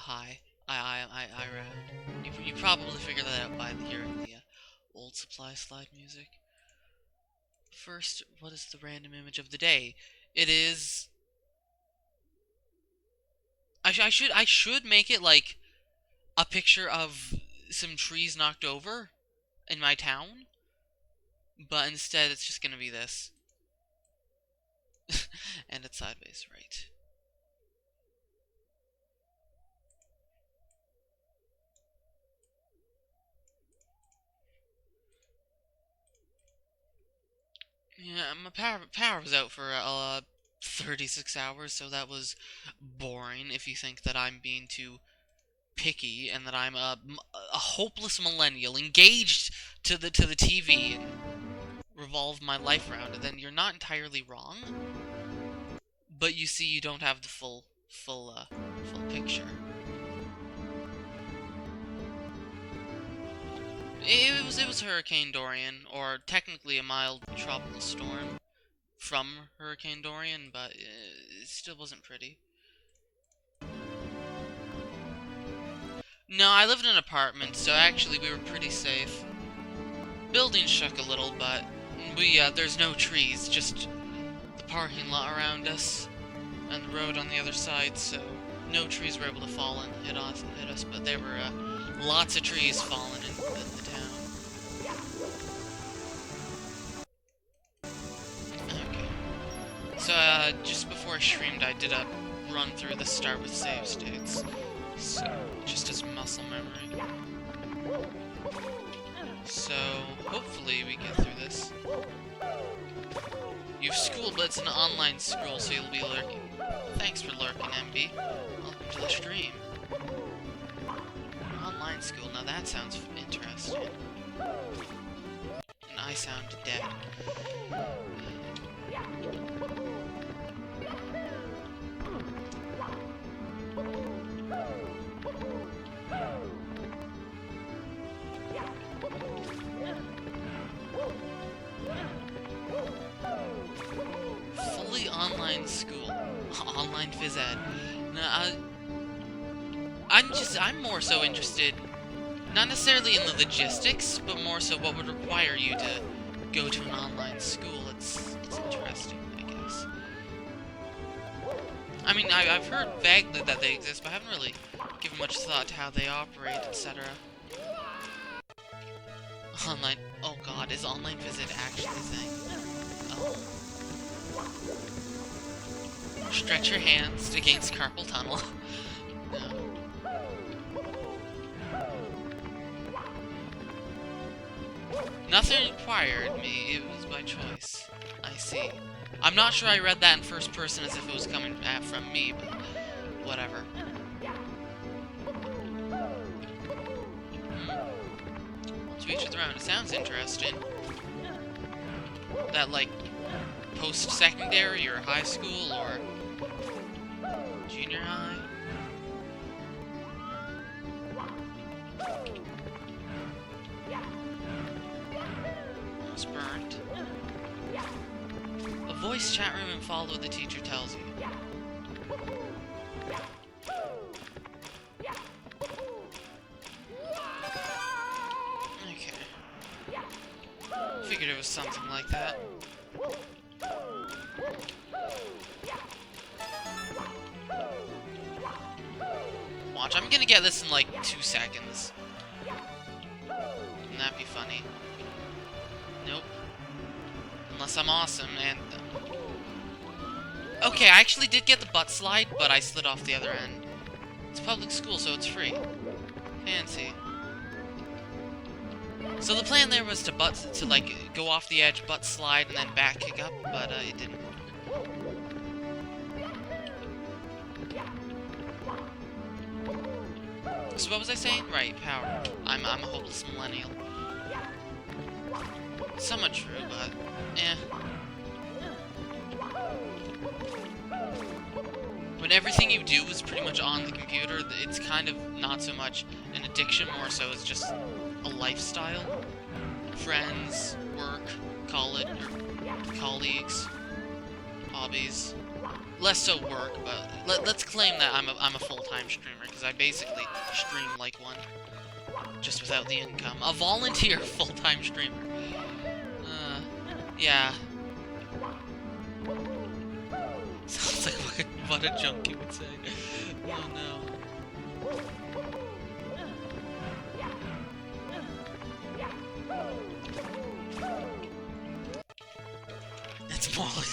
hi. You probably figured that out by hearing the old supply slide music. First, what is the random image of the day? It is. I should make it like a picture of some trees knocked over in my town, but instead it's just gonna be this, and it's sideways, right? Yeah, my power was out for 36 hours, so that was boring. If you think that I'm being too picky and that I'm a hopeless millennial engaged to the TV and revolve my life around it, then you're not entirely wrong. But you see, you don't have the full picture. It was Hurricane Dorian, or technically a mild tropical storm from Hurricane Dorian, but it still wasn't pretty. No, I lived in an apartment, so actually we were pretty safe. Buildings shook a little, but there's no trees, just the parking lot around us and the road on the other side, so no trees were able to fall and hit us, but there were lots of trees falling in the town. Okay. So, just before I streamed, I did a run through the start with save states. So, just as muscle memory. So, hopefully we get through this. You have school, but it's an online school, so you'll be lurking. Thanks for lurking, MB. Welcome to the stream. Online school, now that sounds interesting. And I sound dead. Fully online school. Online phys ed. No, I'm more so interested, not necessarily in the logistics, but more so what would require you to go to an online school. It's interesting, I guess. I mean, I've heard vaguely that they exist, but I haven't really given much thought to how they operate, etc. Online. Oh god, is online phys ed actually a thing? Oh. Stretch your hands against carpal tunnel. No. Nothing required me, it was by choice. I see. I'm not sure I read that in first person as if it was coming from me, but whatever. To each their own. It sounds interesting. That, like, post-secondary or high school or junior high? Almost burned. A voice chat room and follow what the teacher tells you. Okay. Figured it was something like that. Watch, I'm gonna get this in like 2 seconds. Wouldn't that be funny? Nope. Unless I'm awesome and... Okay, I actually did get the butt slide, but I slid off the other end. It's public school, so it's free. Fancy. So the plan there was to like go off the edge, butt slide, and then back kick up, but it didn't. So what was I saying? Right, power. I'm a hopeless millennial. Somewhat true, but eh. When everything you do is pretty much on the computer, it's kind of not so much an addiction, more so it's just a lifestyle. Friends, work, college, or colleagues, hobbies. less so work, but let's claim that I'm a full-time streamer, because I basically stream like one, just without the income. A volunteer full-time streamer. Yeah. Sounds like what a junkie would say. Oh no. It's more like...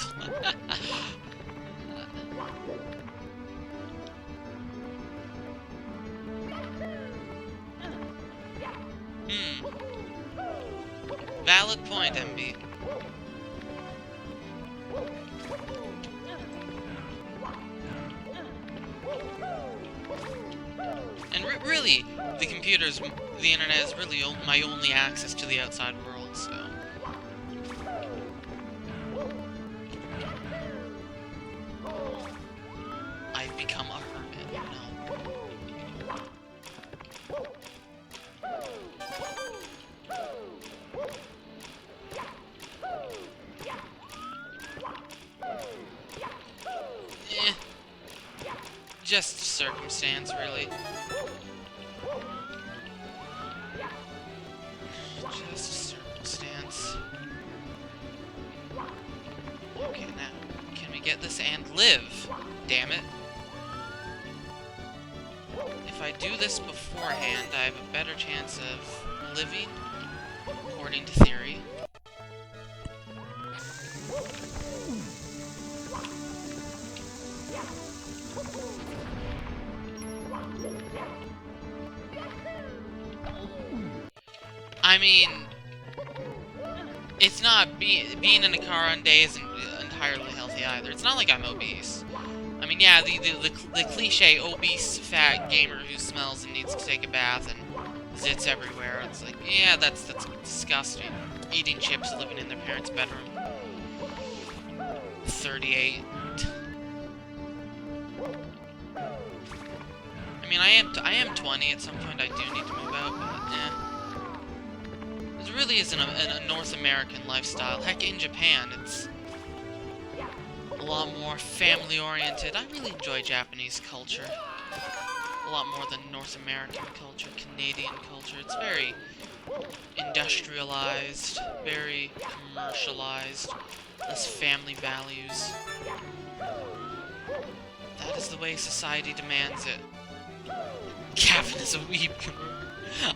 Valid point, MB. And really, the computers, the internet is really my only access to the outside world, so... I've become a hermit, you know. Just circumstance, really. Just circumstance. Okay, now, can we get this and live? Damn it. If I do this beforehand, I have a better chance of living, according to theory. I mean, it's not being in a car on day isn't entirely healthy either. It's not like I'm obese. I mean, yeah, the cliche obese fat gamer who smells and needs to take a bath and zits everywhere. It's like, yeah, that's disgusting. Eating chips, living in their parents' bedroom. 38. I mean, I am 20. At some point, I do need to move out, but eh. This really isn't a North American lifestyle. Heck, in Japan, it's a lot more family-oriented. I really enjoy Japanese culture. A lot more than North American culture, Canadian culture. It's very industrialized, very commercialized, less family values. That is the way society demands it. Gavin is a weeb.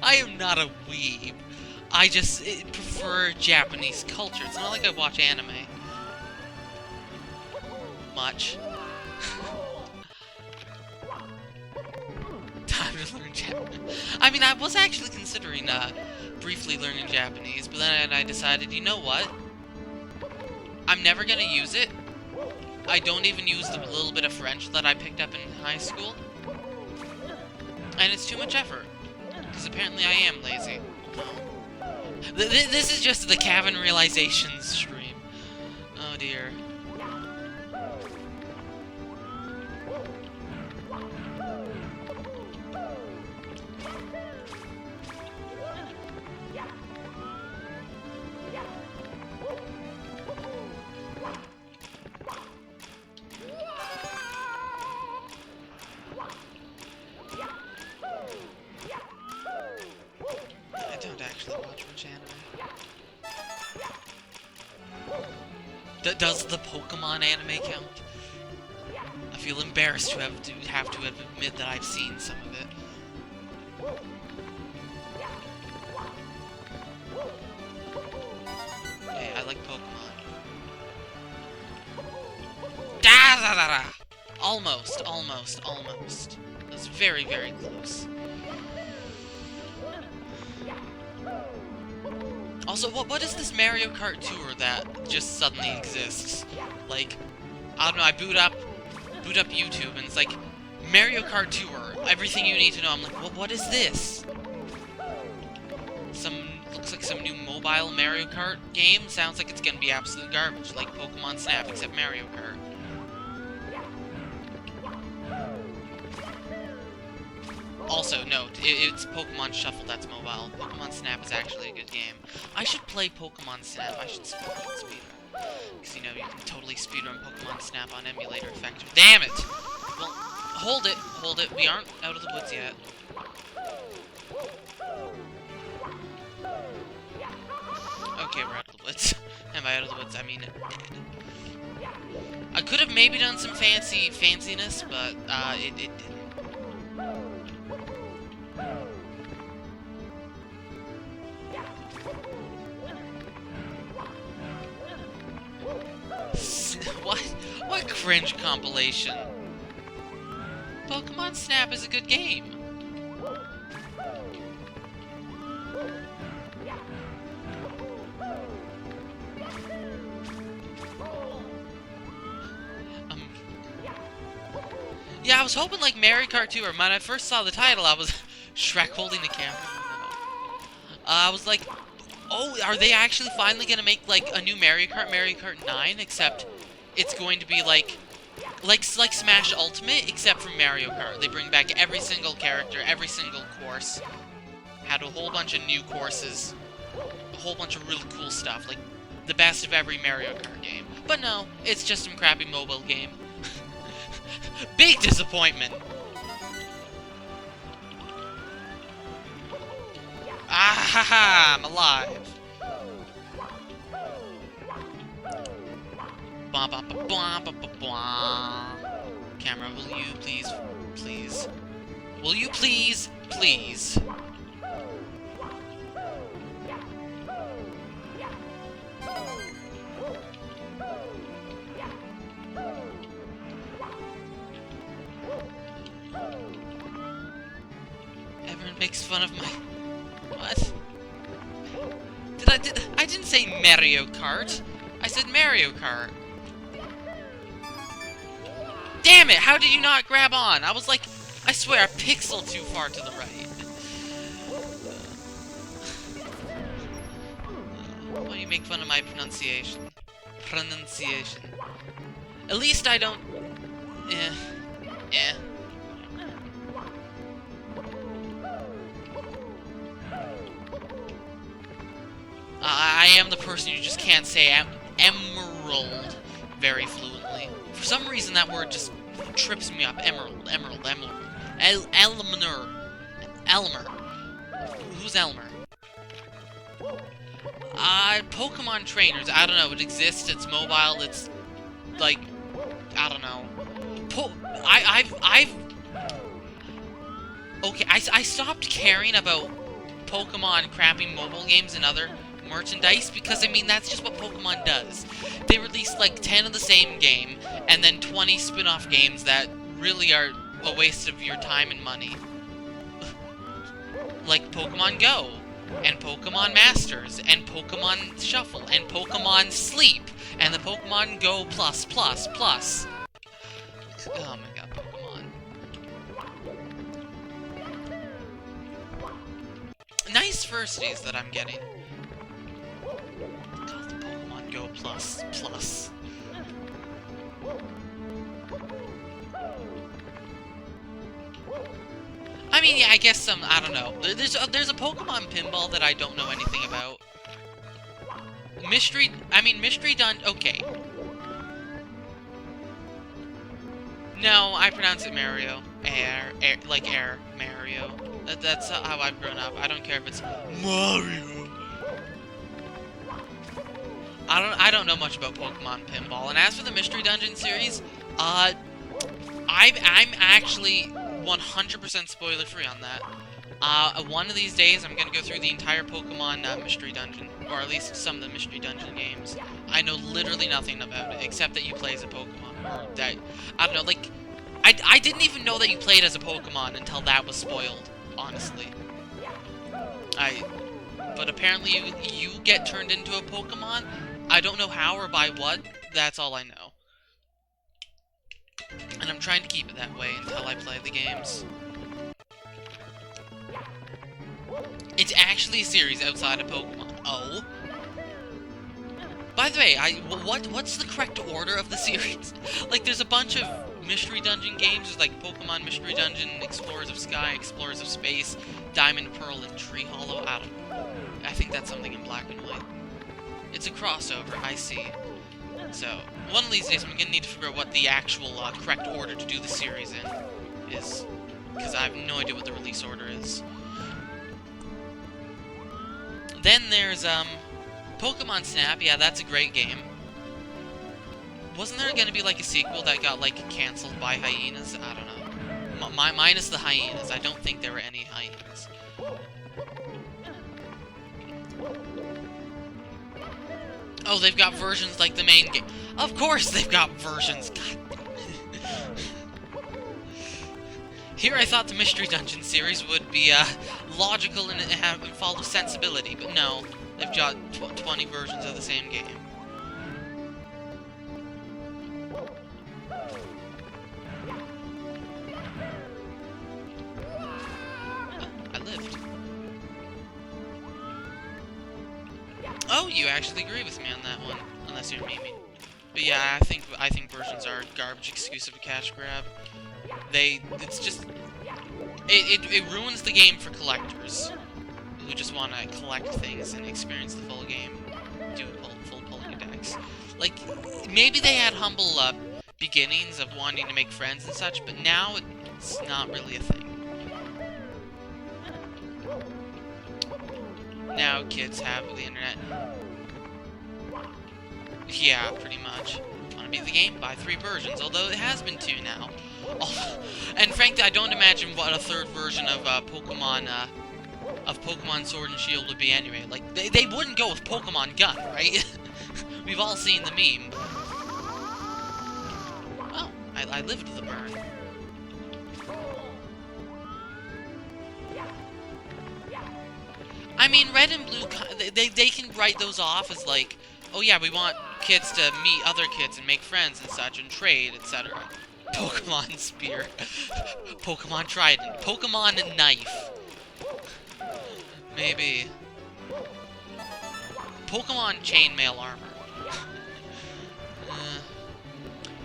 I am not a weeb. I just prefer Japanese culture. It's not like I watch anime. Much. Time to learn Japanese. I mean, I was actually considering briefly learning Japanese, but then I decided, you know what? I'm never gonna use it. I don't even use the little bit of French that I picked up in high school. And it's too much effort. Because apparently I am lazy. This is just the Kevin Realizations stream. Oh dear. I don't actually watch much anime. Does the Pokemon anime count? I feel embarrassed to have to admit that I've seen some of it. Hey, I like Pokemon. Da da da da! Almost. That's very, very close. Also, what is this Mario Kart Tour that just suddenly exists? Like, I don't know, I boot up YouTube and it's like, Mario Kart Tour, everything you need to know. I'm like, well, what is this? Looks like some new mobile Mario Kart game. Sounds like it's gonna be absolute garbage, like Pokemon Snap, except Mario Kart. Also, note, it's Pokemon Shuffle that's mobile. Pokemon Snap is actually a good game. I should play Pokemon Snap. I should speedrun. Because, you know, you can totally speedrun Pokemon Snap on emulator effect. Damn it! Well, hold it, hold it. We aren't out of the woods yet. Okay, we're out of the woods. Am I out of the woods? I mean, I could have maybe done some fanciness, but it didn't. What cringe compilation? Pokemon Snap is a good game. Yeah, I was hoping like Mario Kart 2, or when I first saw the title, I was Shrek holding the camera. I was like, oh, are they actually finally gonna make like a new Mario Kart 9? Except it's going to be like Smash Ultimate, except for Mario Kart. They bring back every single character, every single course. Had a whole bunch of new courses, a whole bunch of really cool stuff, like the best of every Mario Kart game. But no, it's just some crappy mobile game. Big disappointment. Ah ha ha! I'm alive. Bah, bah, bah, bah, bah, bah, bah. Camera, will you please? Will you please? Everyone makes fun of my... What? I didn't say Mario Kart. I said Mario Kart. Damn it! How did you not grab on? I was like, I swear, a pixel too far to the right. Why do you make fun of my pronunciation? At least I don't... I am the person who just can't say emerald very fluently. For some reason, that word just trips me up. Emerald. Elmer. Who's Elmer? Pokemon trainers. I don't know. It exists. It's mobile. It's like, I don't know. Okay, I stopped caring about Pokemon crappy mobile games and other merchandise, because, I mean, that's just what Pokemon does. They release, like, 10 of the same game, and then 20 spin-off games that really are a waste of your time and money. Like Pokemon Go, and Pokemon Masters, and Pokemon Shuffle, and Pokemon Sleep, and the Pokemon Go Plus. Oh my god, Pokemon. Nice firsties that I'm getting. God, the Pokemon Go Plus. I mean, yeah, I guess some, I don't know. There's a Pokemon pinball that I don't know anything about. Mystery Dungeon, okay. No, I pronounce it Mario. Air, Mario. That's how I've grown up. I don't care if it's Mario. I don't know much about Pokemon Pinball. And as for the Mystery Dungeon series, I'm actually 100% spoiler free on that. One of these days, I'm gonna go through the entire Pokemon Mystery Dungeon, or at least some of the Mystery Dungeon games. I know literally nothing about it, except that you play as a Pokemon, or that, I don't know, like, I didn't even know that you played as a Pokemon until that was spoiled, honestly. But apparently you get turned into a Pokemon. I don't know how or by what, that's all I know. And I'm trying to keep it that way until I play the games. It's actually a series outside of Pokemon. Oh. By the way, what's the correct order of the series? Like, there's a bunch of Mystery Dungeon games. There's like Pokemon Mystery Dungeon, Explorers of Sky, Explorers of Space, Diamond, Pearl, and Tree Hollow. I don't know. I think that's something in Black and White. It's a crossover, I see. So, one of these days I'm gonna need to figure out what the actual correct order to do the series in is, because I have no idea what the release order is. Then there's, Pokemon Snap. Yeah, that's a great game. Wasn't there gonna be, like, a sequel that got, like, cancelled by hyenas? I don't know. Minus the hyenas. I don't think there were any hyenas. Oh, they've got versions like the main game. Of course they've got versions. God. Here I thought the Mystery Dungeon series would be logical and follow sensibility, but no. They've got 20 versions of the same game. I lived. Oh, you actually agree with me on that one, unless you're Mimi. But yeah, I think versions are a garbage excuse of a cash grab. It's just, it ruins the game for collectors who just want to collect things and experience the full game, do full Pokédex. Like, maybe they had humble beginnings of wanting to make friends and such, but now it's not really a thing. Now kids have the internet. Yeah, pretty much. Want to beat the game? Buy 3 versions, although it has been 2 now. Oh, and frankly, I don't imagine what a 3rd version of Pokemon Sword and Shield would be anyway. Like, they wouldn't go with Pokemon Gun, right? We've all seen the meme. Oh, I lived the burn. I mean, Red and Blue, they can write those off as like, oh yeah, we want kids to meet other kids and make friends and such and trade, etc. Pokemon Spear. Pokemon Trident. Pokemon Knife. Maybe. Pokemon Chainmail Armor.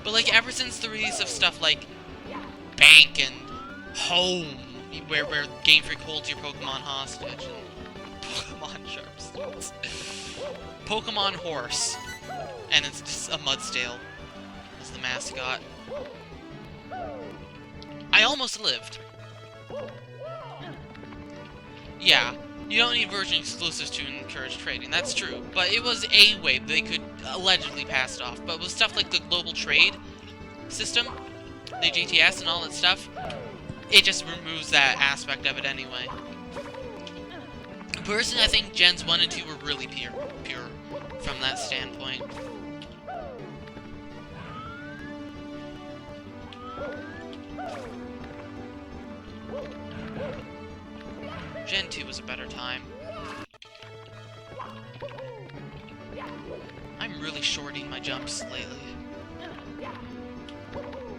But like, ever since the release of stuff like Bank and Home, where Game Freak holds your Pokemon hostage, and Pokemon Sharpstooth. Pokemon Horse. And it's just a Mudstale as the mascot. I almost lived. Yeah, you don't need version exclusives to encourage trading, that's true. But it was a way they could allegedly pass it off. But with stuff like the global trade system, the GTS and all that stuff, it just removes that aspect of it anyway. Personally, I think Gens 1 and 2 were really pure from that standpoint. Gen 2 was a better time. I'm really shorting my jumps lately.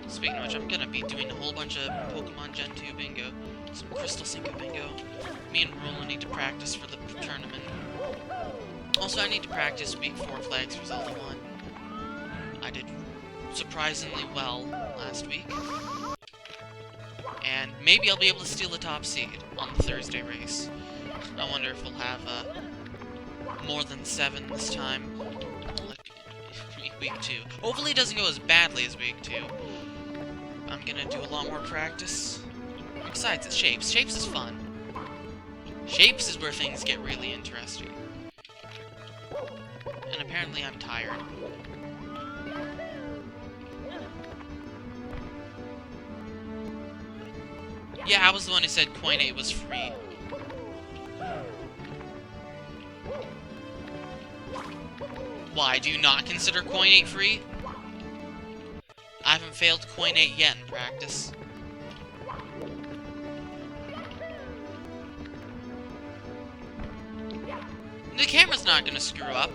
Speaking of which, I'm gonna be doing a whole bunch of Pokemon Gen 2 bingo. Some Crystal Sinker bingo. Me and Roland need to practice for the tournament. Also, I need to practice Week 4 flags for Zelda 1. I did surprisingly well last week. And maybe I'll be able to steal the top seed on the Thursday race. I wonder if we'll have more than 7 this time. Like, week 2. Hopefully it doesn't go as badly as week 2. I'm gonna do a lot more practice. Besides, it's Shapes. Shapes is fun. Shapes is where things get really interesting. And apparently I'm tired. Yeah, I was the one who said Coin 8 was free. Why, do you not consider Coin 8 free? I haven't failed Coin 8 yet in practice. The camera's not gonna screw up.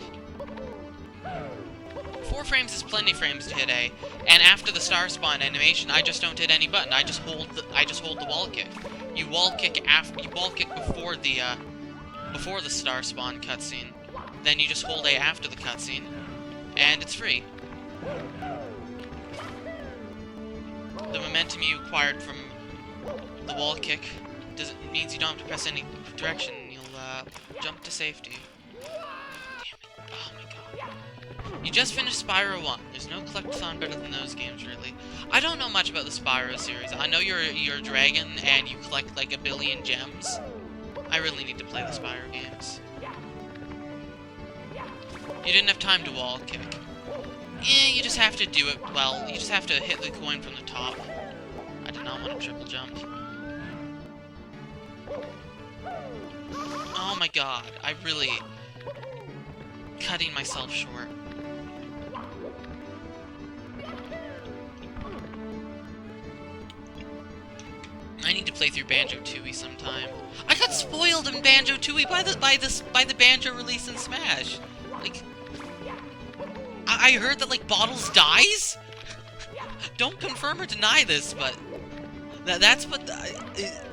4 frames is plenty frames to hit A, and after the star spawn animation, I just don't hit any button. I just hold the wall kick. You wall kick before the star spawn cutscene. Then you just hold A after the cutscene, and it's free. The momentum you acquired from the wall kick means you don't have to press any direction. You'll jump to safety. Damn it! Oh my god. You just finished Spyro 1. There's no collectathon better than those games, really. I don't know much about the Spyro series. I know you're a dragon and you collect like a billion gems. I really need to play the Spyro games. You didn't have time to wall kick. Eh, you just have to do it well. You just have to hit the coin from the top. I did not want to triple jump. Oh my god, I really... cutting myself short. I need to play through Banjo-Tooie sometime. I got spoiled in Banjo-Tooie by the Banjo release in Smash. Like, I heard that like Bottles dies. Don't confirm or deny this, but that's what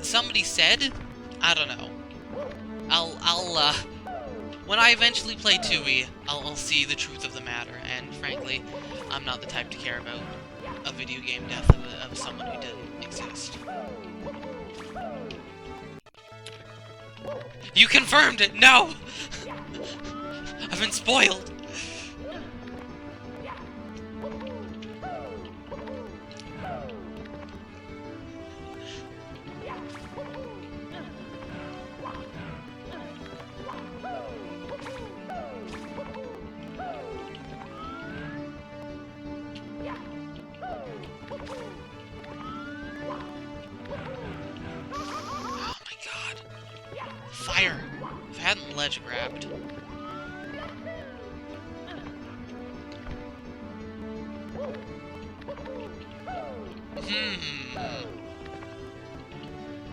somebody said. I don't know. I'll when I eventually play Tooie, I'll see the truth of the matter. And frankly, I'm not the type to care about a video game death of someone who didn't exist. You confirmed it! No! I've been spoiled! Fire! If I hadn't ledge grabbed.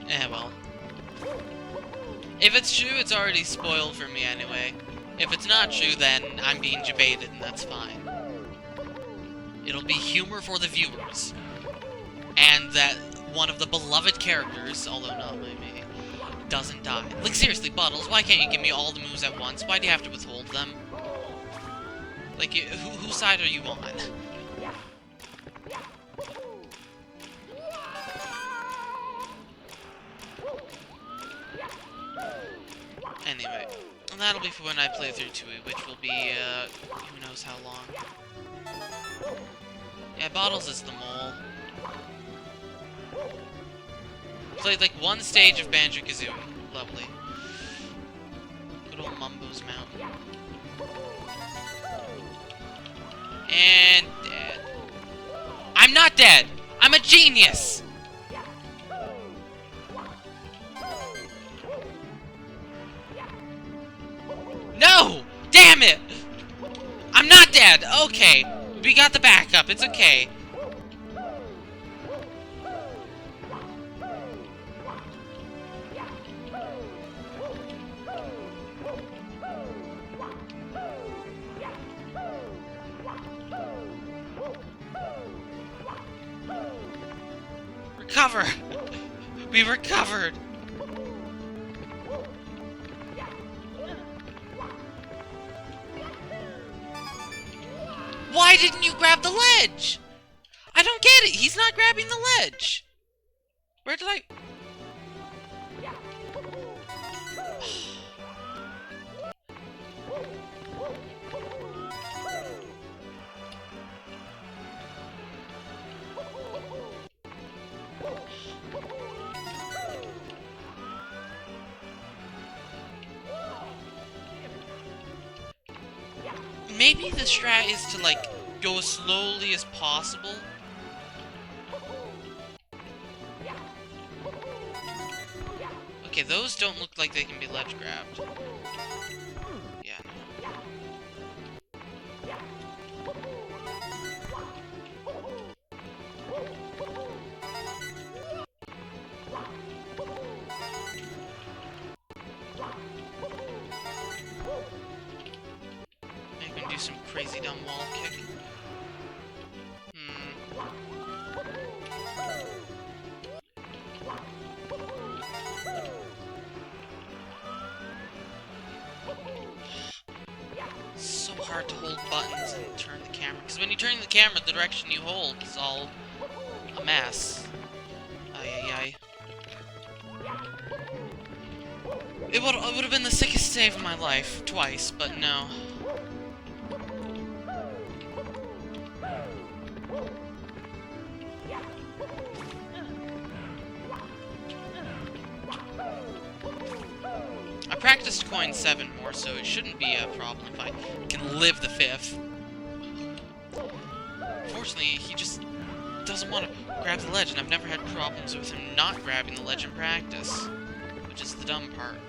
Eh, well. If it's true, it's already spoiled for me anyway. If it's not true, then I'm being debated, and that's fine. It'll be humor for the viewers. And that one of the beloved characters, although not by me, doesn't die. Like, seriously, Bottles, why can't you give me all the moves at once? Why do you have to withhold them? Like, whose side are you on? Anyway, and that'll be for when I play through Tooie, which will be, who knows how long. Yeah, Bottles is the mole. Played like one stage of Banjo-Kazooie. Lovely. Good old Mumbo's Mountain. And dead. I'm not dead! I'm a genius! No! Damn it! I'm not dead! Okay. We got the backup. It's okay. Recover! We recovered! Why didn't you grab the ledge? I don't get it! He's not grabbing the ledge! Where did I... Maybe the strat is to, like, go as slowly as possible. Okay, those don't look like they can be ledge grabbed. Yeah, no. Maybe do some crazy dumb wall kick. So hard to hold buttons and turn the camera, because when you turn the camera, the direction you hold is all a mess. Ay. It would have been the sickest save of my life, twice, but no. practiced coin 7 more, so it shouldn't be a problem if I can live the 5th. Fortunately, he just doesn't want to grab the ledge, and I've never had problems with him not grabbing the ledge in practice, which is the dumb part.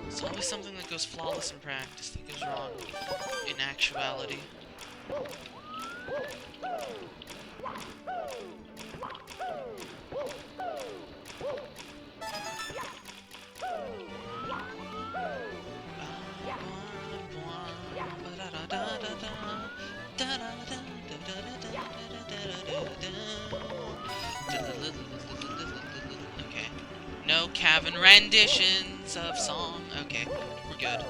It's always something that goes flawless in practice that goes wrong in actuality. Okay. No Cavan renditions of song. Okay, we're good.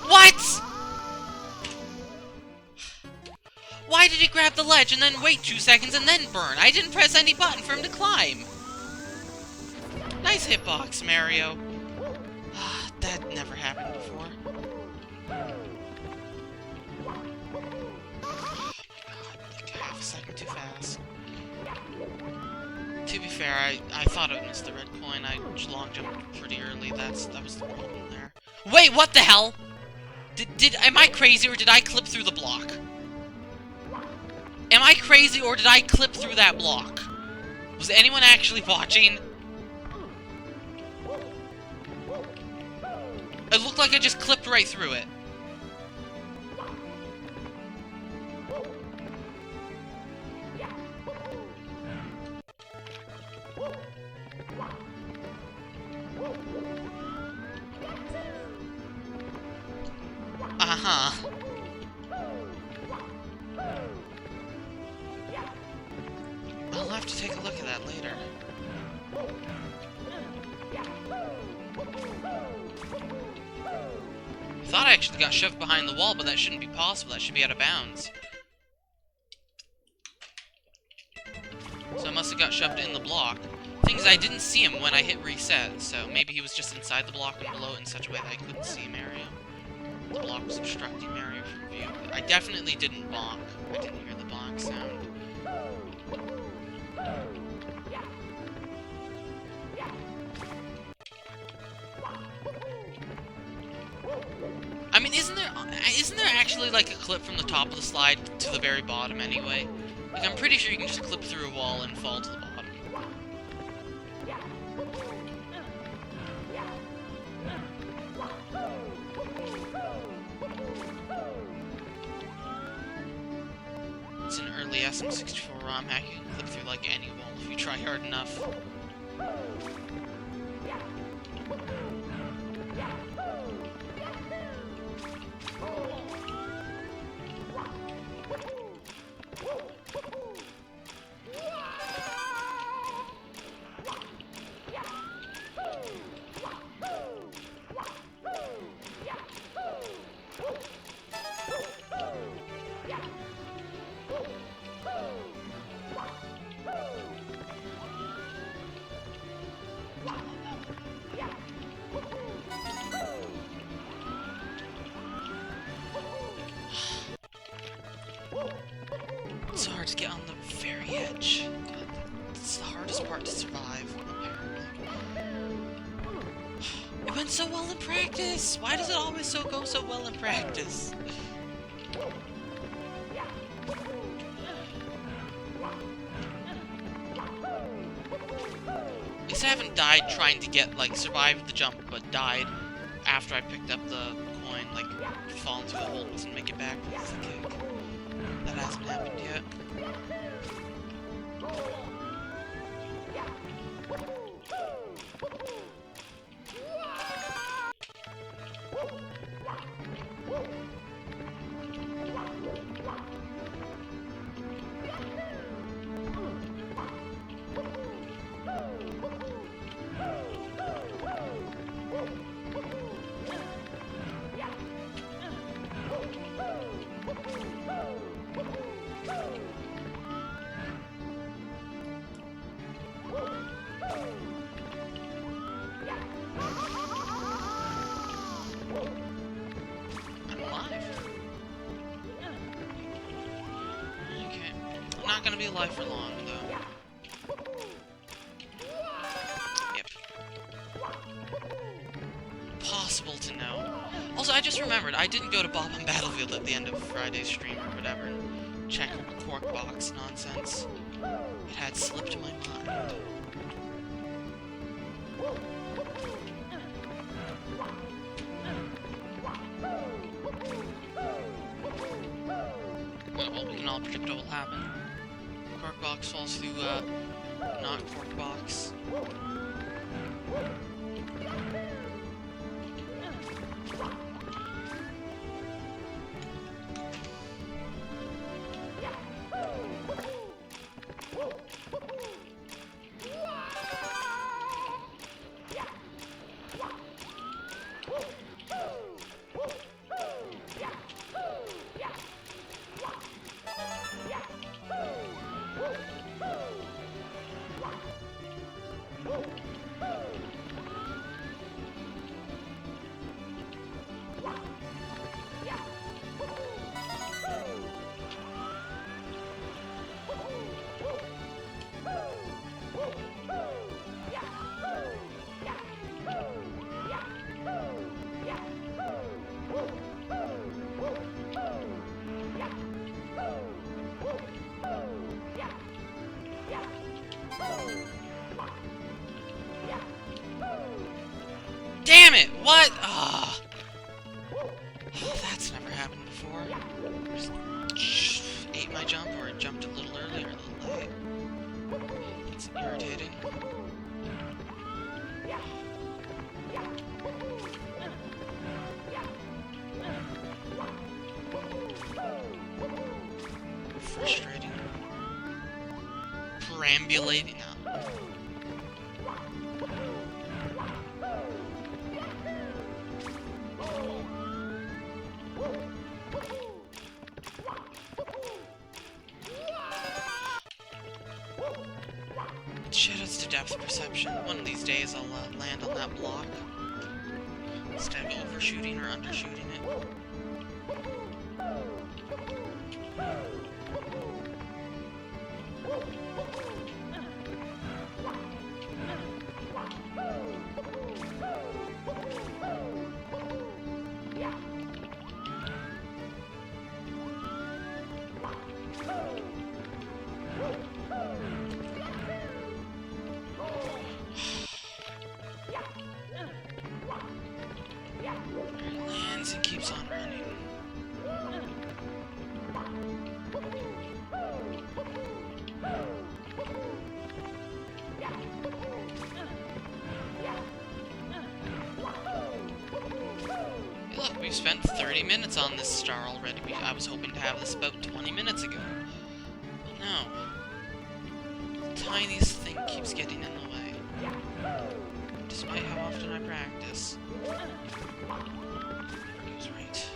What?! Why did he grab the ledge and then wait 2 seconds and then burn? I didn't press any button for him to climb! Nice hitbox, Mario. That never happened before. Oh my god, like half a second too fast. To be fair, I thought I missed the red coin. I long jumped pretty early. That was the problem there. Wait, what the hell? Am I crazy or did I clip through the block? Am I crazy or did I clip through that block? Was anyone actually watching? It looked like I just clipped right through it. Uh-huh. I'll have to take a look at that later. I thought I actually got shoved behind the wall, but that shouldn't be possible. That should be out of bounds. So I must have got shoved in the block. Thing is, I didn't see him when I hit reset, so maybe he was just inside the block and below it in such a way that I couldn't see Mario. The block was obstructing Mario from view. I definitely didn't bonk. I didn't hear the bonk sound. I mean, isn't there actually like a clip from the top of the slide to the very bottom anyway? Like, I'm pretty sure you can just clip through a wall and fall to the bottom. It's an early SM64 ROM hack. You can clip through like any wall if you try hard enough. It's hard to get on the very edge. God, it's the hardest part to survive, apparently. It went so well in practice! Why does it always go so well in practice? At least I haven't died trying to get, like, survive the jump, but died after I picked up the coin, like, fall into a hole and make it back with the kick. That hasn't happened yet. not gonna be alive for long, though. Yep. Impossible to know. Also, I just remembered, I didn't go to Bob on Battlefield at the end of Friday's stream or whatever and check cork box nonsense. It had slipped my mind. Well, we can all predict what will happen. Cork box falls through, not cork box. Damn it! What? Ah. Oh, that's never happened before. Just ate my jump, or it jumped a little early or a little late. It's irritating. Frustrating. Perambulating now. Shadows to depth perception. One of these days I'll land on that block instead of overshooting or undershooting it. Lands and keeps on running. Hey, look, we've spent 30 minutes on this star already. I was hoping to have this about 20 minutes ago. But no. The tiniest thing keeps getting in the way. Despite how often I practice. He was right.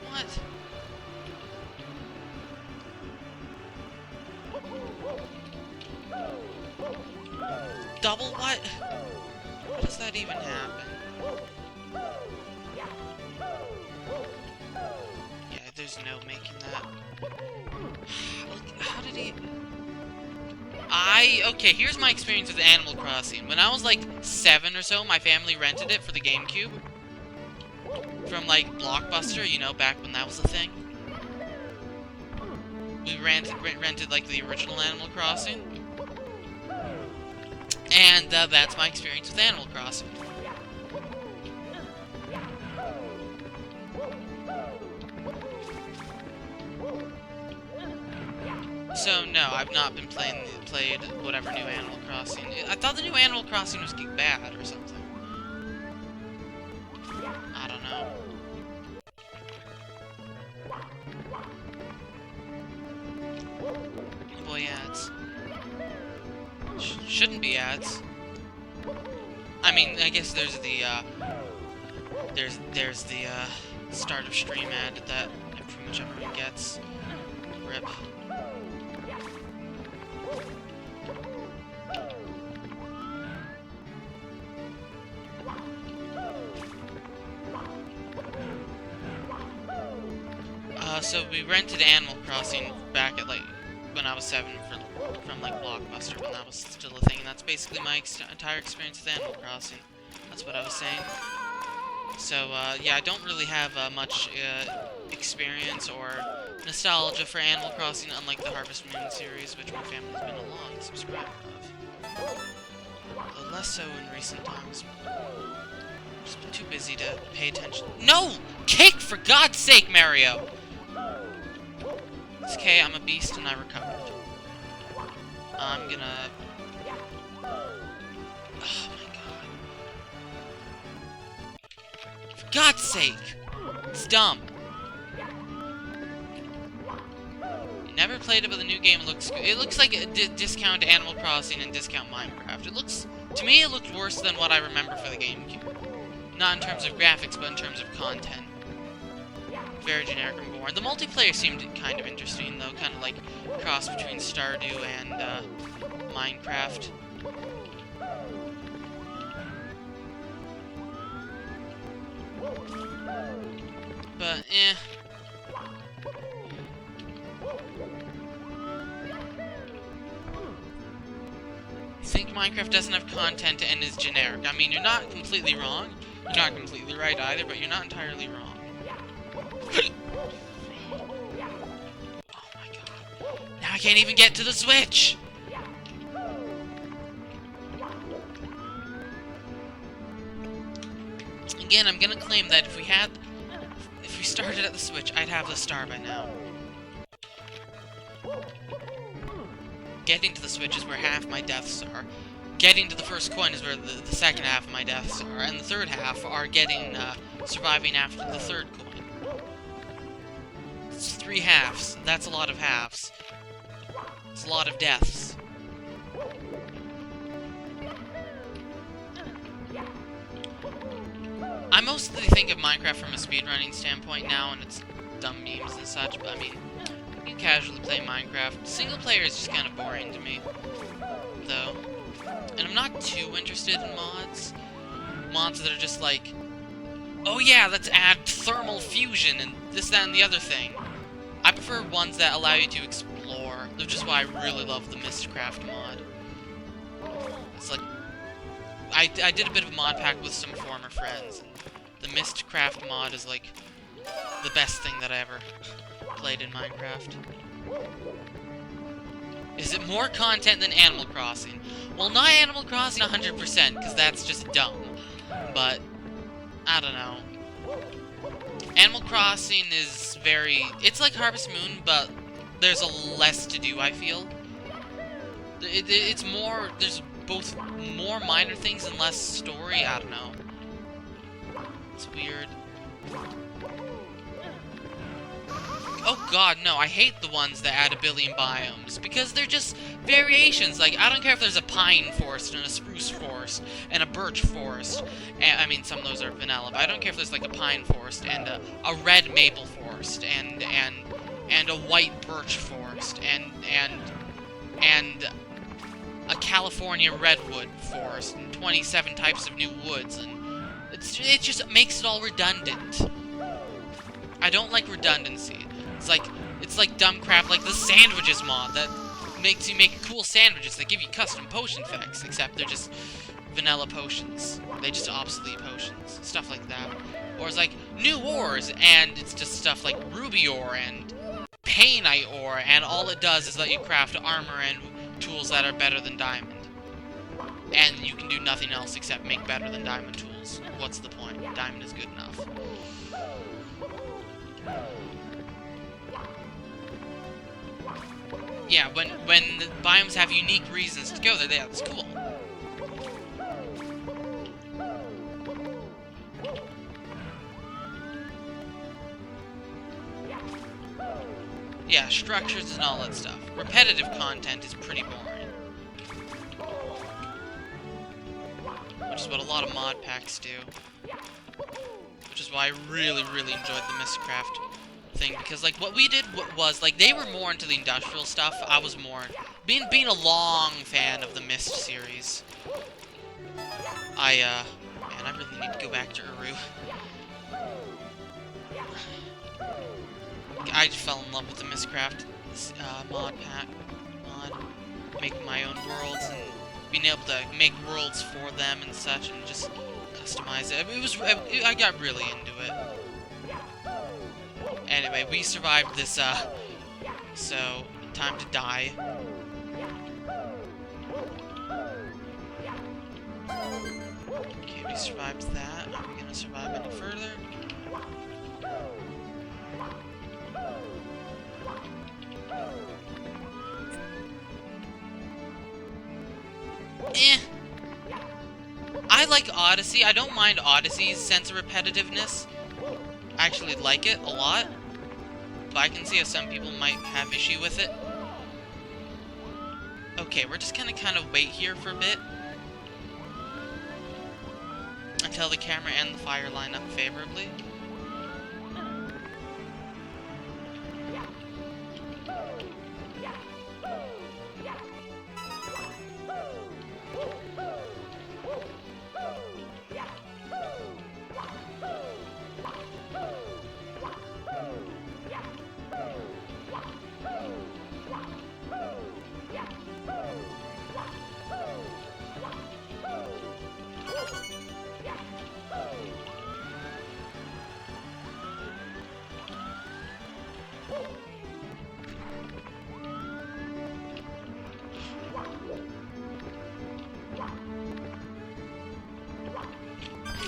What? Double what? How does that even happen? Yeah, there's no making that. Look, how did he... Okay, here's my experience with Animal Crossing. When I was like 7 or so, my family rented it for the GameCube. From like Blockbuster, you know, back when that was a thing. We rented like the original Animal Crossing. And that's my experience with Animal Crossing. So no, I've not been played whatever new Animal Crossing. I thought the new Animal Crossing was bad or something. I don't know. Oh boy, ads. Shouldn't be ads. I mean, I guess there's the There's the start of stream ad that pretty much everyone gets. Rip. So we rented Animal Crossing back at, like, when I was 7 from, like, Blockbuster, when that was still a thing, and that's basically my entire experience with Animal Crossing. That's what I was saying. So, yeah, I don't really have much experience or nostalgia for Animal Crossing, unlike the Harvest Moon series, which my family's been a long subscriber of. Though less so in recent times. Just been too busy to pay attention. No! Kick, for God's sake, Mario! It's okay, I'm a beast and I recovered. I'm gonna... Oh my god. For God's sake! It's dumb. I never played it, but the new game looks good. It looks like a discount Animal Crossing and discount Minecraft. It looks... To me, it looked worse than what I remember for the GameCube. Not in terms of graphics, but in terms of content. Very generic and boring. The multiplayer seemed kind of interesting, though. Kind of like cross between Stardew and Minecraft. But, eh. I think Minecraft doesn't have content and is generic. I mean, you're not completely wrong. You're not completely right either, but you're not entirely wrong. Oh my god. Now I can't even get to the Switch! Again, I'm gonna claim that if we started at the Switch, I'd have the star by now. Getting to the Switch is where half my deaths are. Getting to the first coin is where the second half of my deaths are. And the third half are getting, surviving after the third coin. It's 3 halves. That's a lot of halves. It's a lot of deaths. I mostly think of Minecraft from a speedrunning standpoint now, and it's dumb memes and such, but I mean, you can casually play Minecraft. Single player is just kind of boring to me, though. And I'm not too interested in mods. Mods that are just like, oh yeah, let's add thermal fusion and this, that, and the other thing. I prefer ones that allow you to explore, which is why I really love the Mistcraft mod. It's like, I did a bit of a mod pack with some former friends, and the Mistcraft mod is like the best thing that I ever played in Minecraft. Is it more content than Animal Crossing? Well, not Animal Crossing 100%, because that's just dumb. But, I don't know. Animal Crossing is very... It's like Harvest Moon, but there's a less to do, I feel. It's more... There's both more minor things and less story. I don't know. It's weird. Oh god, no, I hate the ones that add a billion biomes, because they're just variations. Like, I don't care if there's a pine forest, and a spruce forest, and a birch forest. And, I mean, some of those are vanilla, but I don't care if there's, like, a pine forest, and a red maple forest, and a white birch forest, and a California redwood forest, and 27 types of new woods, and it just makes it all redundant. I don't like redundancy. It's like dumb crap like the sandwiches mod that makes you make cool sandwiches that give you custom potion effects, except they're just vanilla potions. They just obsolete potions. Stuff like that. Or it's like new ores, and it's just stuff like ruby ore and painite ore, and all it does is let you craft armor and tools that are better than diamond. And you can do nothing else except make better than diamond tools. What's the point? Diamond is good enough. Yeah, when the biomes have unique reasons to go there, that's cool. Yeah, structures and all that stuff. Repetitive content is pretty boring. Which is what a lot of mod packs do. is why I really, really enjoyed the Mistcraft thing, because, like, what we did was, like, they were more into the industrial stuff. I was more... Being a long fan of the Myst series. Man, I really need to go back to Uru. I just fell in love with the Mistcraft mod. Making my own worlds and being able to make worlds for them and such, and just customize it. I got really into it. Anyway, we survived this, so time to die. Okay, we survived that. Are we gonna survive any further? I like Odyssey. I don't mind Odyssey's sense of repetitiveness. I actually like it a lot. But I can see how some people might have issue with it. Okay, we're just gonna kind of wait here for a bit. Until the camera and the fire line up favorably.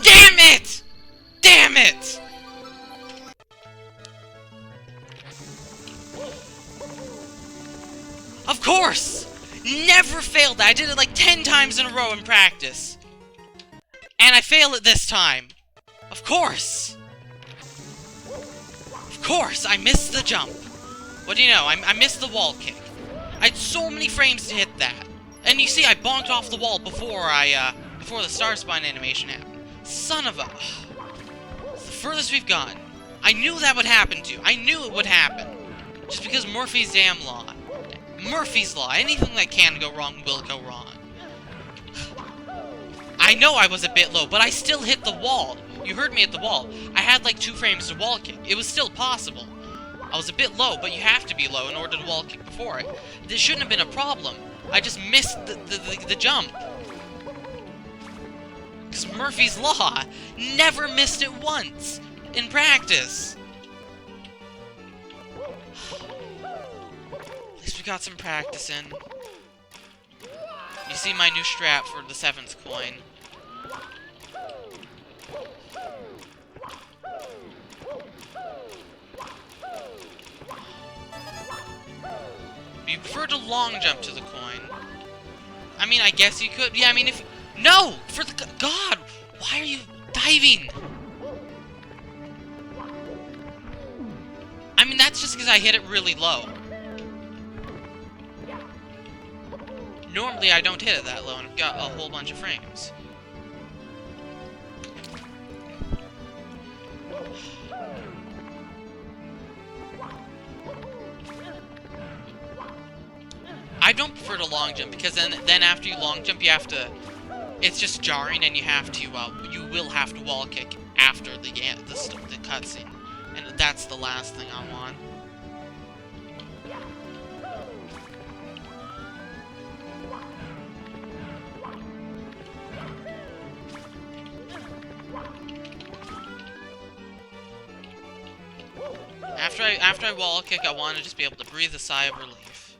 Damn it! Damn it! Of course! Never failed that. I did it like 10 times in a row in practice. And I fail it this time. Of course! Of course, I missed the jump. What do you know? I missed the wall kick. I had so many frames to hit that. And you see, I bonked off the wall before before the star spine animation happened. Son of a... It's the furthest we've gone. I knew that would happen to you. I knew it would happen. Just because Murphy's damn law. Murphy's law. Anything that can go wrong will go wrong. I know I was a bit low, but I still hit the wall. You heard me at the wall. I had like 2 frames to wall kick. It was still possible. I was a bit low, but you have to be low in order to wall kick before it. This shouldn't have been a problem. I just missed the jump. Because Murphy's Law never missed it once in practice. At least we got some practice in. You see my new strap for the 7th coin. You prefer to long jump to the coin. I mean, I guess you could. Yeah, I mean, if... No! For the... God! Why are you diving? I mean, that's just because I hit it really low. Normally, I don't hit it that low, and I've got a whole bunch of frames. I don't prefer to long jump, because then after you long jump, you have to... It's just jarring, and you have to, you will have to wall kick after the cutscene. And that's the last thing I want. After I wall kick, I want to just be able to breathe a sigh of relief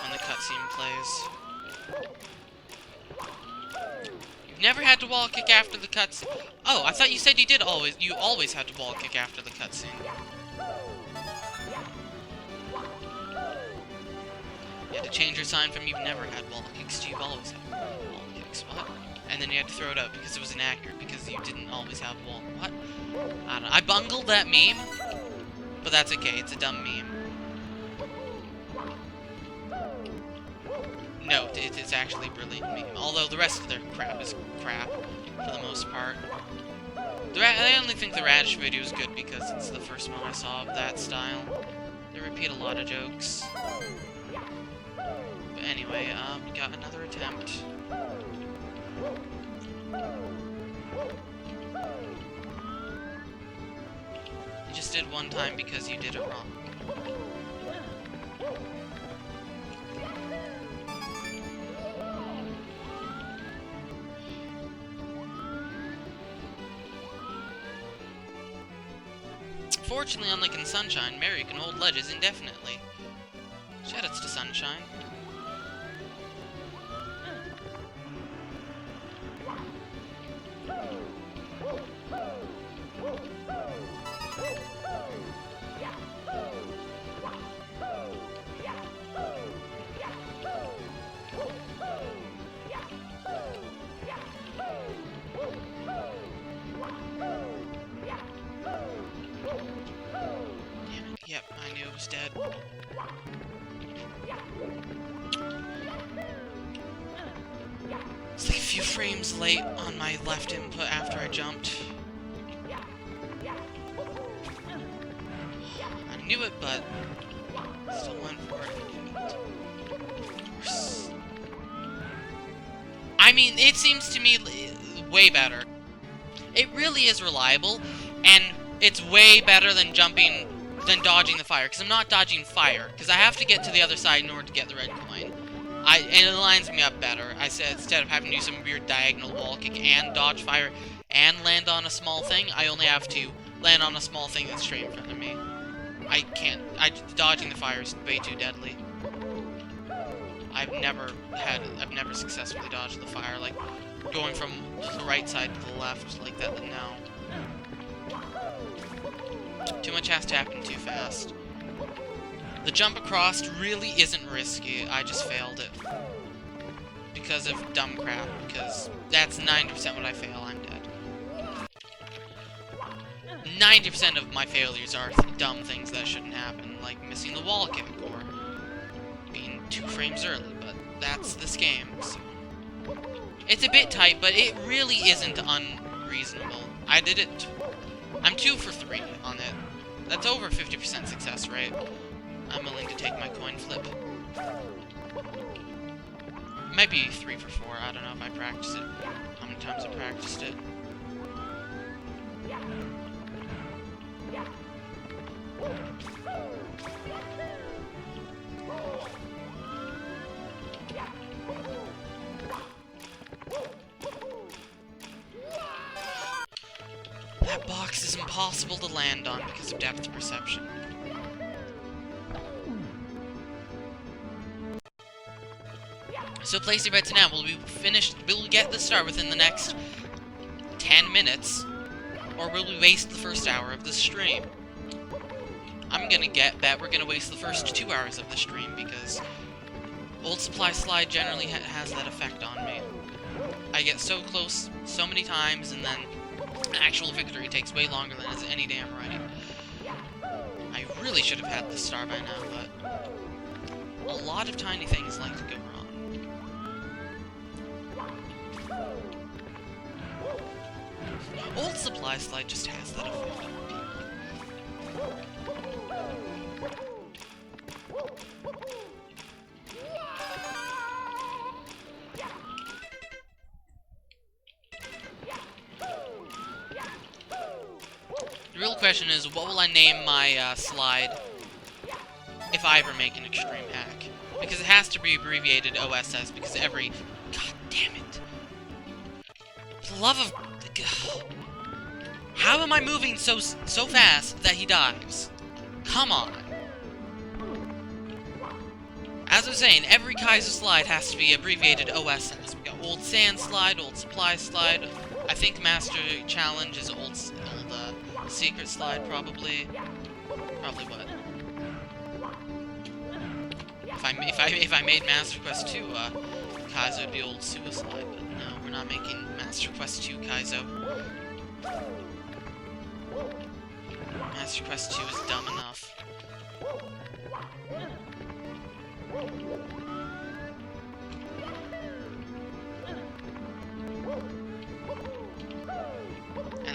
when the cutscene plays. You've never had to wall kick after the cutscene. Oh, I thought you said you always had to wall kick after the cutscene. You had to change your sign from you've never had wall kicks to you've always had wall kicks. What? And then you had to throw it out because it was inaccurate because you didn't always have wall. What? I don't know. I bungled that meme, but that's okay. It's a dumb meme. note, it's actually a brilliant meme. Although the rest of their crap is crap, for the most part. I only think the Radish video is good because it's the first one I saw of that style. They repeat a lot of jokes. But anyway, we got another attempt. You just did one time because you did it wrong. Fortunately, unlike in Sunshine, Mary can hold ledges indefinitely. Shoutouts to Sunshine. Yep, I knew it was dead. It's like a few frames late on my left input after I jumped. I knew it, but still went for it. Of course. I mean, it seems to me way better. It really is reliable, and it's way better than dodging the fire, because I'm not dodging fire, because I have to get to the other side in order to get the red coin. And it lines me up better. I said instead of having to do some weird diagonal wall kick and dodge fire and land on a small thing, I only have to land on a small thing that's straight in front of me. Dodging the fire is way too deadly. I've never successfully dodged the fire, like going from the right side to the left like that. No. Too much has to happen too fast. The jump across really isn't risky, I just failed it. Because of dumb crap, because that's 90% what I fail, I'm dead. 90% of my failures are dumb things that shouldn't happen, like missing the wall kick, or being 2 frames early, but that's this game, so. It's a bit tight, but it really isn't unreasonable. I did it. I'm 2 for 3 on it. That's over 50% success rate. I'm willing to take my coin flip. Might be 3 for 4. I don't know if I practiced it. How many times I practiced it. That box is impossible to land on because of depth perception. So place your bets now. Will we finish? Will we get the star within the next 10 minutes? Or will we waste the first hour of the stream? I'm gonna bet we're gonna waste the first 2 hours of the stream because Old Supply Slide generally has that effect on me. I get so close so many times, and then actual victory takes way longer than is any damn right. I really should have had this star by now, but a lot of tiny things like to go wrong. Old Supply Slide just has that effect on people. The real question is, what will I name my slide if I ever make an extreme hack? Because it has to be abbreviated OSS, because every... God damn it. For the love of... How am I moving so fast that he dives? Come on. As I was saying, every Kaiser slide has to be abbreviated OSS. We got Old Sand Slide, Old Supply Slide. I think Master Challenge is old Secret Slide, probably. Probably what? If I made Master Quest 2, Kaizo would be Old Suicide, but no, we're not making Master Quest 2 Kaizo. Master Quest 2 is dumb enough.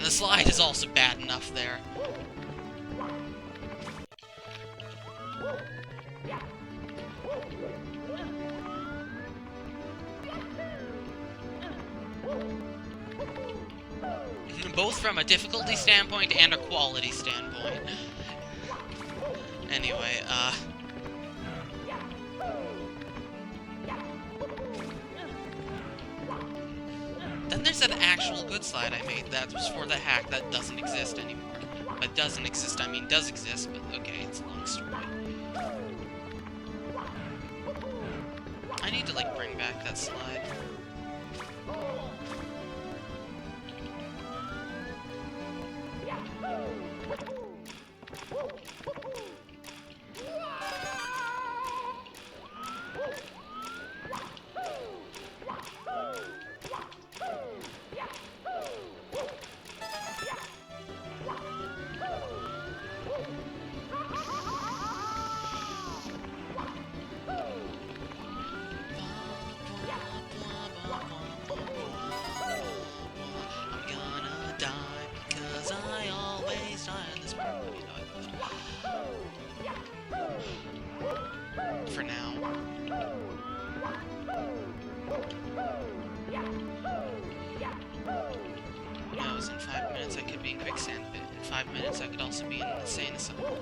the slide is also bad enough there. Both from a difficulty standpoint and a quality standpoint. Anyway, then there's that actual good slide I made that was for the hack that doesn't exist anymore. But doesn't exist, I mean does exist, but okay, it's a long story. I need to, like, bring back that slide. For now. Who knows, in 5 minutes I could be in Quicksand Pit. In 5 minutes I could also be in an insane asylum.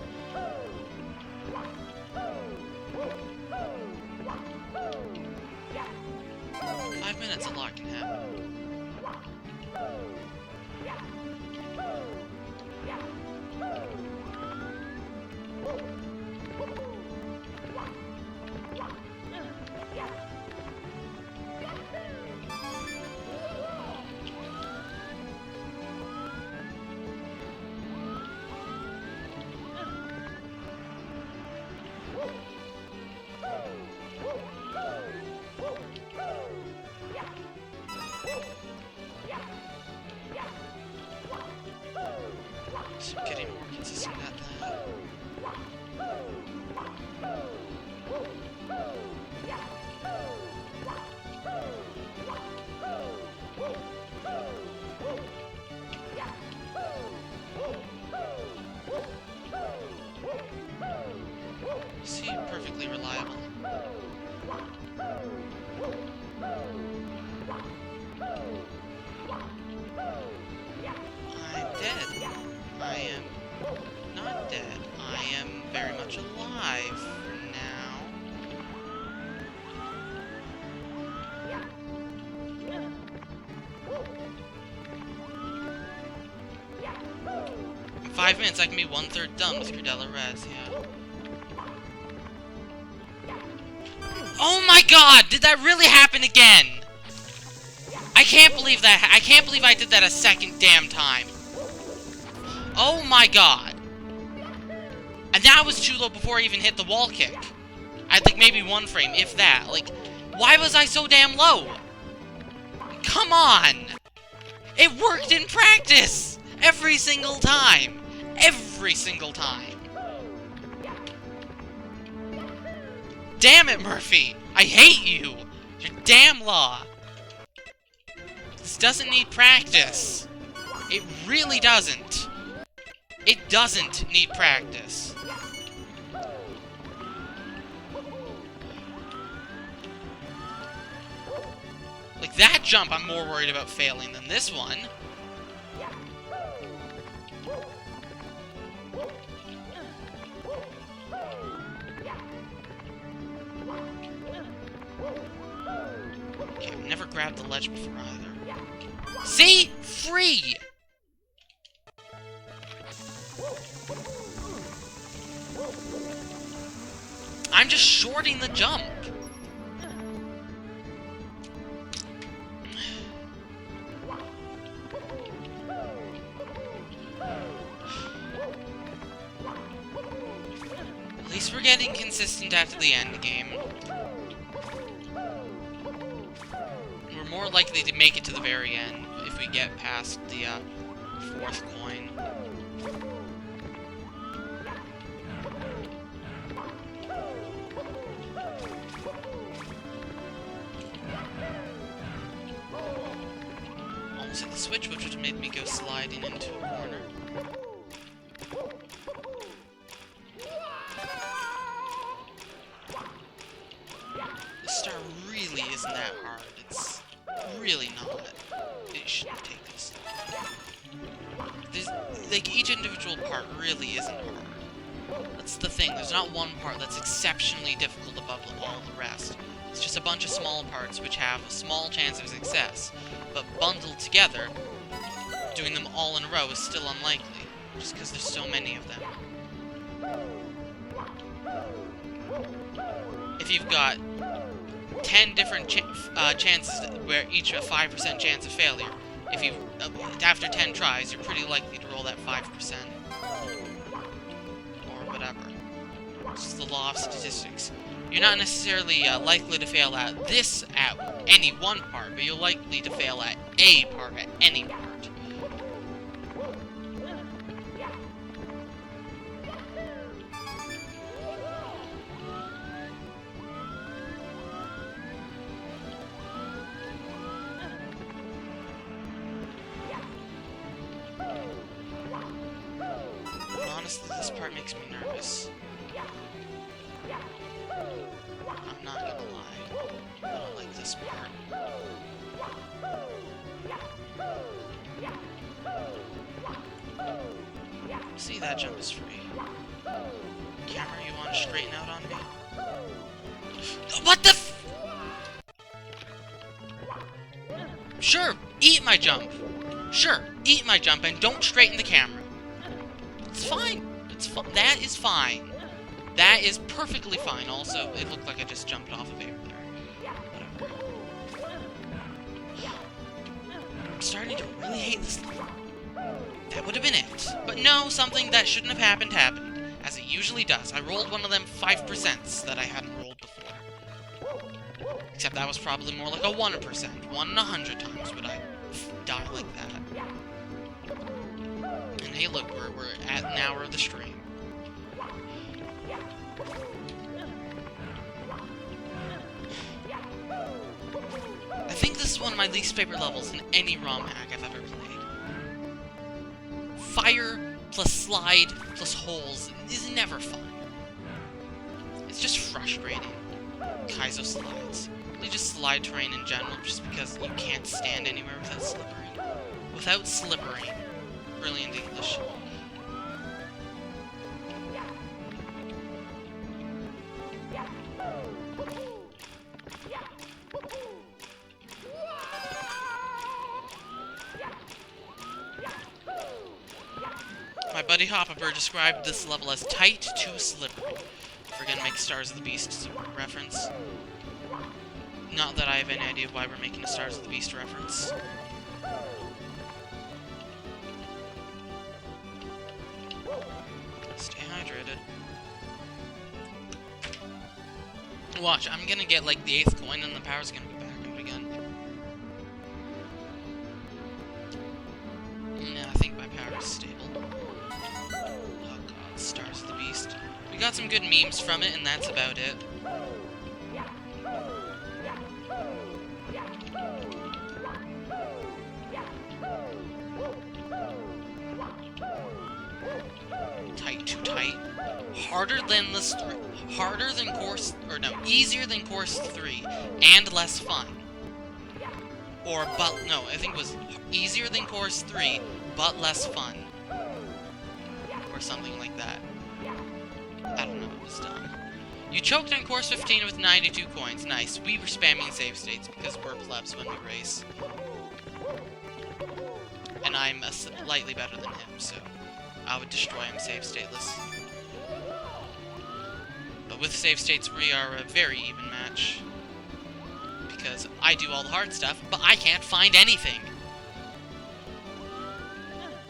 5 minutes, a lot can happen. So getting more consistent at that. See, perfectly reliable. I'm dead. I am not dead. I am very much alive for now. In 5 minutes, I can be 1/3 done with Credella Res, yeah. Oh my god! Did that really happen again? I can't believe that. I can't believe I did that a second damn time. Oh my god. And that was too low before I even hit the wall kick. I had like maybe 1 frame, if that. Like, why was I so damn low? Come on! It worked in practice! Every single time! Every single time! Damn it, Murphy! I hate you! Your damn law! This doesn't need practice. It really doesn't. It doesn't need practice. Like, that jump I'm more worried about failing than this one. Okay, I've never grabbed the ledge before either. See? Free! I'm just shorting the jump. At least we're getting consistent after the end game. We're more likely to make it to the very end if we get past the 4th coin. Was it the switch which would made me go sliding into a corner? This star really isn't that hard. It's really not. It shouldn't take this long. Like, each individual part really isn't hard. That's the thing. There's not one part that's exceptionally difficult above all the rest. It's just a bunch of small parts which have a small chance of success, but bundled together, doing them all in a row is still unlikely, just because there's so many of them. If you've got 10 different chances where each a 5% chance of failure, if you after 10 tries, you're pretty likely to roll that 5%. Or whatever. It's just the law of statistics. You're not necessarily likely to fail at any one part, but you're likely to fail at a part at any part. Honestly, this part makes me nervous. I'm not gonna lie. I don't like this part. See, that jump is free. Camera, you want to straighten out on me? What the f— Sure, eat my jump. Sure, eat my jump and don't straighten the camera. It's fine. It's fine. That is fine. That is perfectly fine. Also, it looked like I just jumped off of it there. Whatever. I'm starting to really hate this level. That would have been it. But no, something that shouldn't have happened happened. As it usually does. I rolled one of them 5%s that I hadn't rolled before. Except that was probably more like a 1%. 1 in 100 times would I die like that. And hey look, we're at an hour of the stream. I think this is one of my least favorite levels in any ROM hack I've ever played. Fire plus slide plus holes is never fun. It's just frustrating. Kaizo slides. Really just slide terrain in general, just because you can't stand anywhere without slippering. Without slippering. Brilliant English. My buddy Hopper described this level as tight to slippery. If we're gonna make Stars of the Beast reference. Not that I have any idea why we're making a Stars of the Beast reference. Stay hydrated. Watch, I'm gonna get like the 8th coin and the power's gonna be back out again. Yeah, I think my power is stable. Oh god, Stars of the Beast. We got some good memes from it, and that's about it. Tight, too tight. Easier than Course 3, and less fun. I think it was easier than Course 3, but less fun. Or something like that. I don't know, it was dumb. You choked on Course 15 with 92 coins. Nice. We were spamming save states because we're plebs when we race. And I'm slightly better than him, so I would destroy him save stateless. But with save states, we are a very even match. Because I do all the hard stuff, but I can't find anything.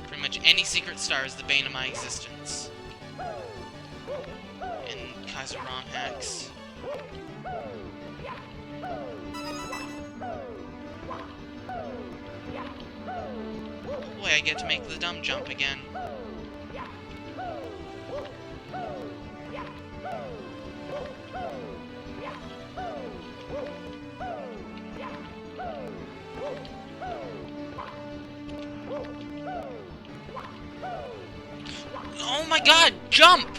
Pretty much any secret star is the bane of my existence. In Kaiser ROM hacks. Boy, I get to make the dumb jump again. my god, jump!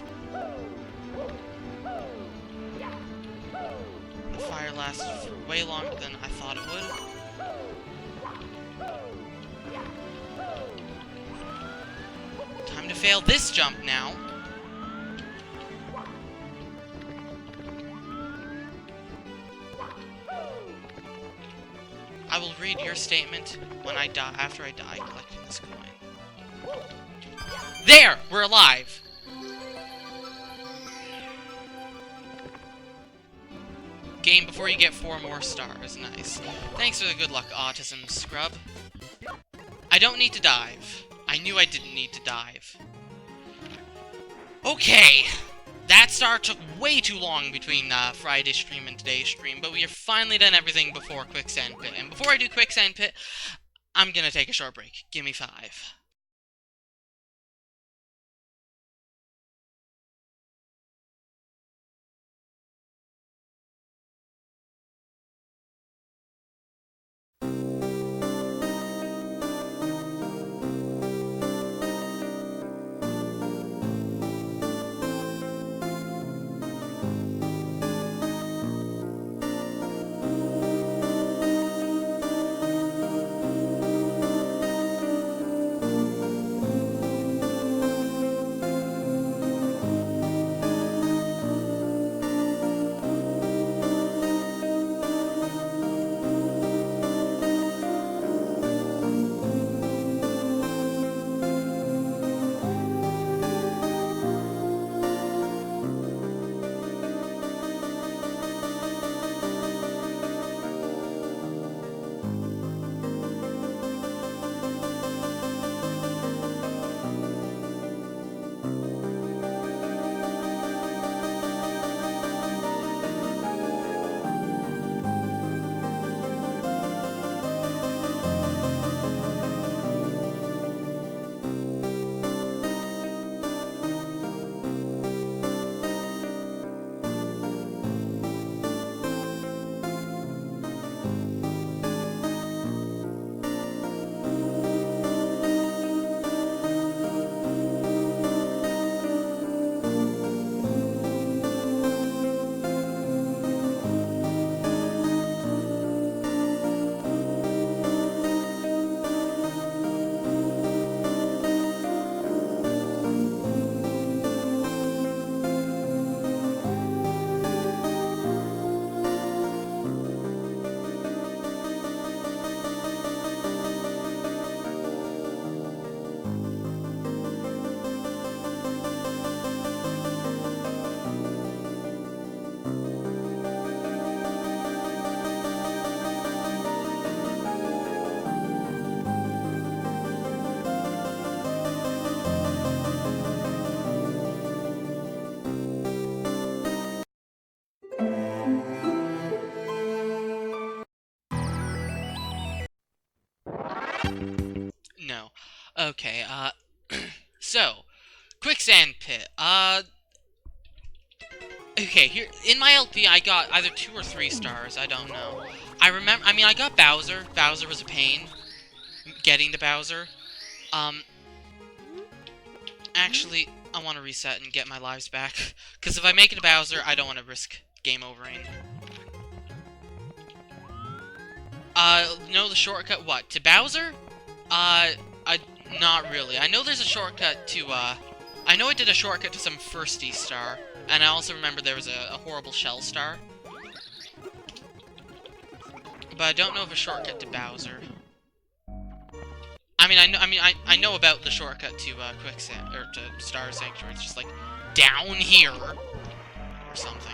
The fire lasts way longer than I thought it would. Time to fail this jump now. I will read your statement when I die, after I die collecting this coin. There! We're alive! Game before you get 4 more stars. Nice. Thanks for the good luck, autism scrub. I don't need to dive. I knew I didn't need to dive. Okay! That star took way too long between Friday's stream and today's stream, but we have finally done everything before Quicksand Pit. And before I do Quicksand Pit, I'm gonna take a short break. Give me 5. No. Okay, so, Quicksand Pit, okay, here, in my LP, I got either 2 or 3 stars, I don't know. I mean, I got Bowser. Bowser was a pain, getting to Bowser. Actually, I want to reset and get my lives back, because if I make it to Bowser, I don't want to risk game overing. Know the shortcut, what, to Bowser? Not really. I know there's a shortcut to, I know I did a shortcut to some firsty star, and I also remember there was a horrible shell star. But I don't know of a shortcut to Bowser. I know about the shortcut to, Quicksand, or to Star Sanctuary. It's just, like, down here, or something.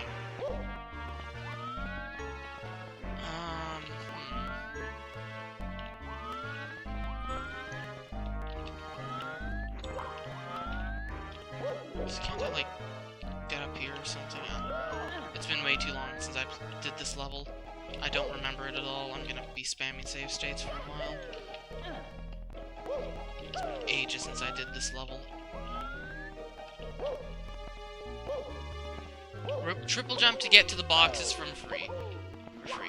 Just can't I, like, get up here or something? It's been way too long since I did this level. I don't remember it at all. I'm gonna be spamming save states for a while. It's been ages since I did this level. Triple jump to get to the boxes for free.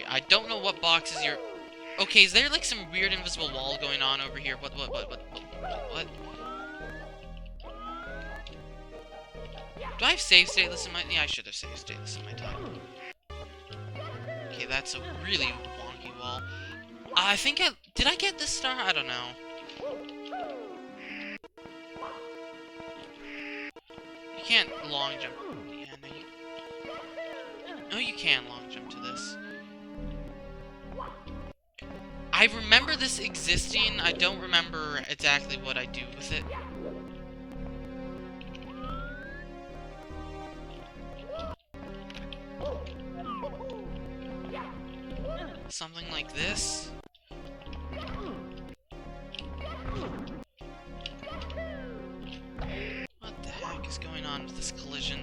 I don't know what boxes you're... Okay, is there, like, some weird invisible wall going on over here? What? Do I have save stateless in my... Yeah, I should have saved stateless in my time. Okay, that's a really wonky wall. I think I... Did I get this star? I don't know. You can't long jump. Yeah, no, no, you can long jump to this. I remember this existing. I don't remember exactly what I do with it. Something like this. What the heck is going on with this collision?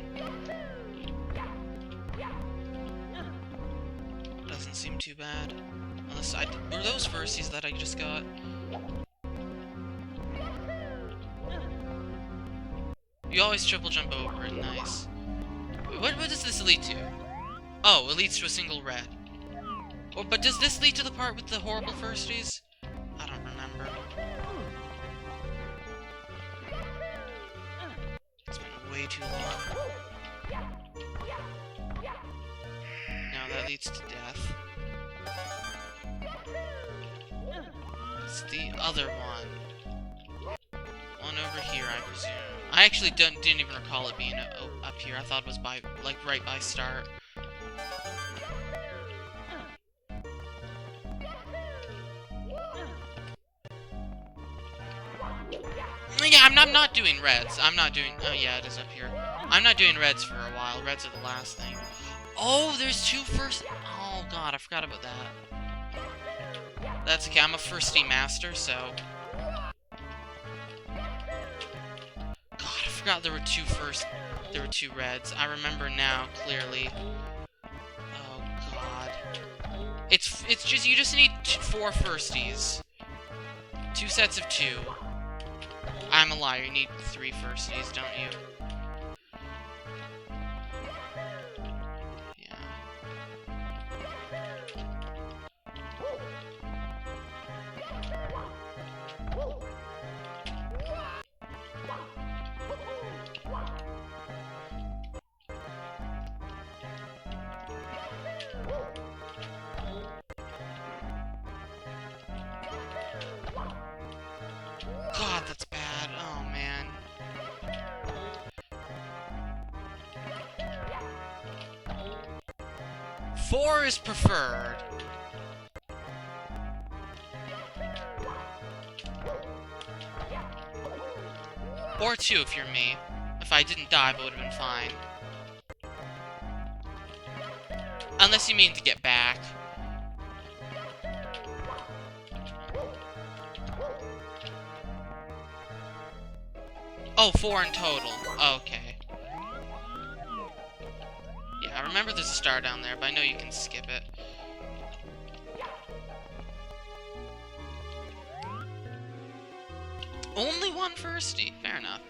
Doesn't seem too bad. Unless I... Were those firsties that I just got? You always triple jump over it, nice. What does this lead to? Oh, it leads to a single red. Or, but does this lead to the part with the horrible firsties? I don't remember. It's been way too long. Now that leads to death. It's the other one. One over here, I presume. I actually didn't even recall it being up here. I thought it was by, like, right by start. Yeah, I'm not doing reds. I'm not doing... Oh, yeah, it is up here. I'm not doing reds for a while. Reds are the last thing. Oh, there's two first... Oh, God, I forgot about that. That's okay. I'm a firstie master, so... God, I forgot there were two first... There were two reds. I remember now, clearly. Oh, God. It's just... You just need 4 firsties. 2 sets of 2. I'm a liar, you need 3 firsties, don't you? Yeah. God, that's bad. Oh, man. Four is preferred. Or 2 if you're me. If I didn't die, it would have been fine. Unless you mean to get back. Oh, 4 in total. Okay. Yeah, I remember there's a star down there, but I know you can skip it. Only 1 firstie. Fair enough.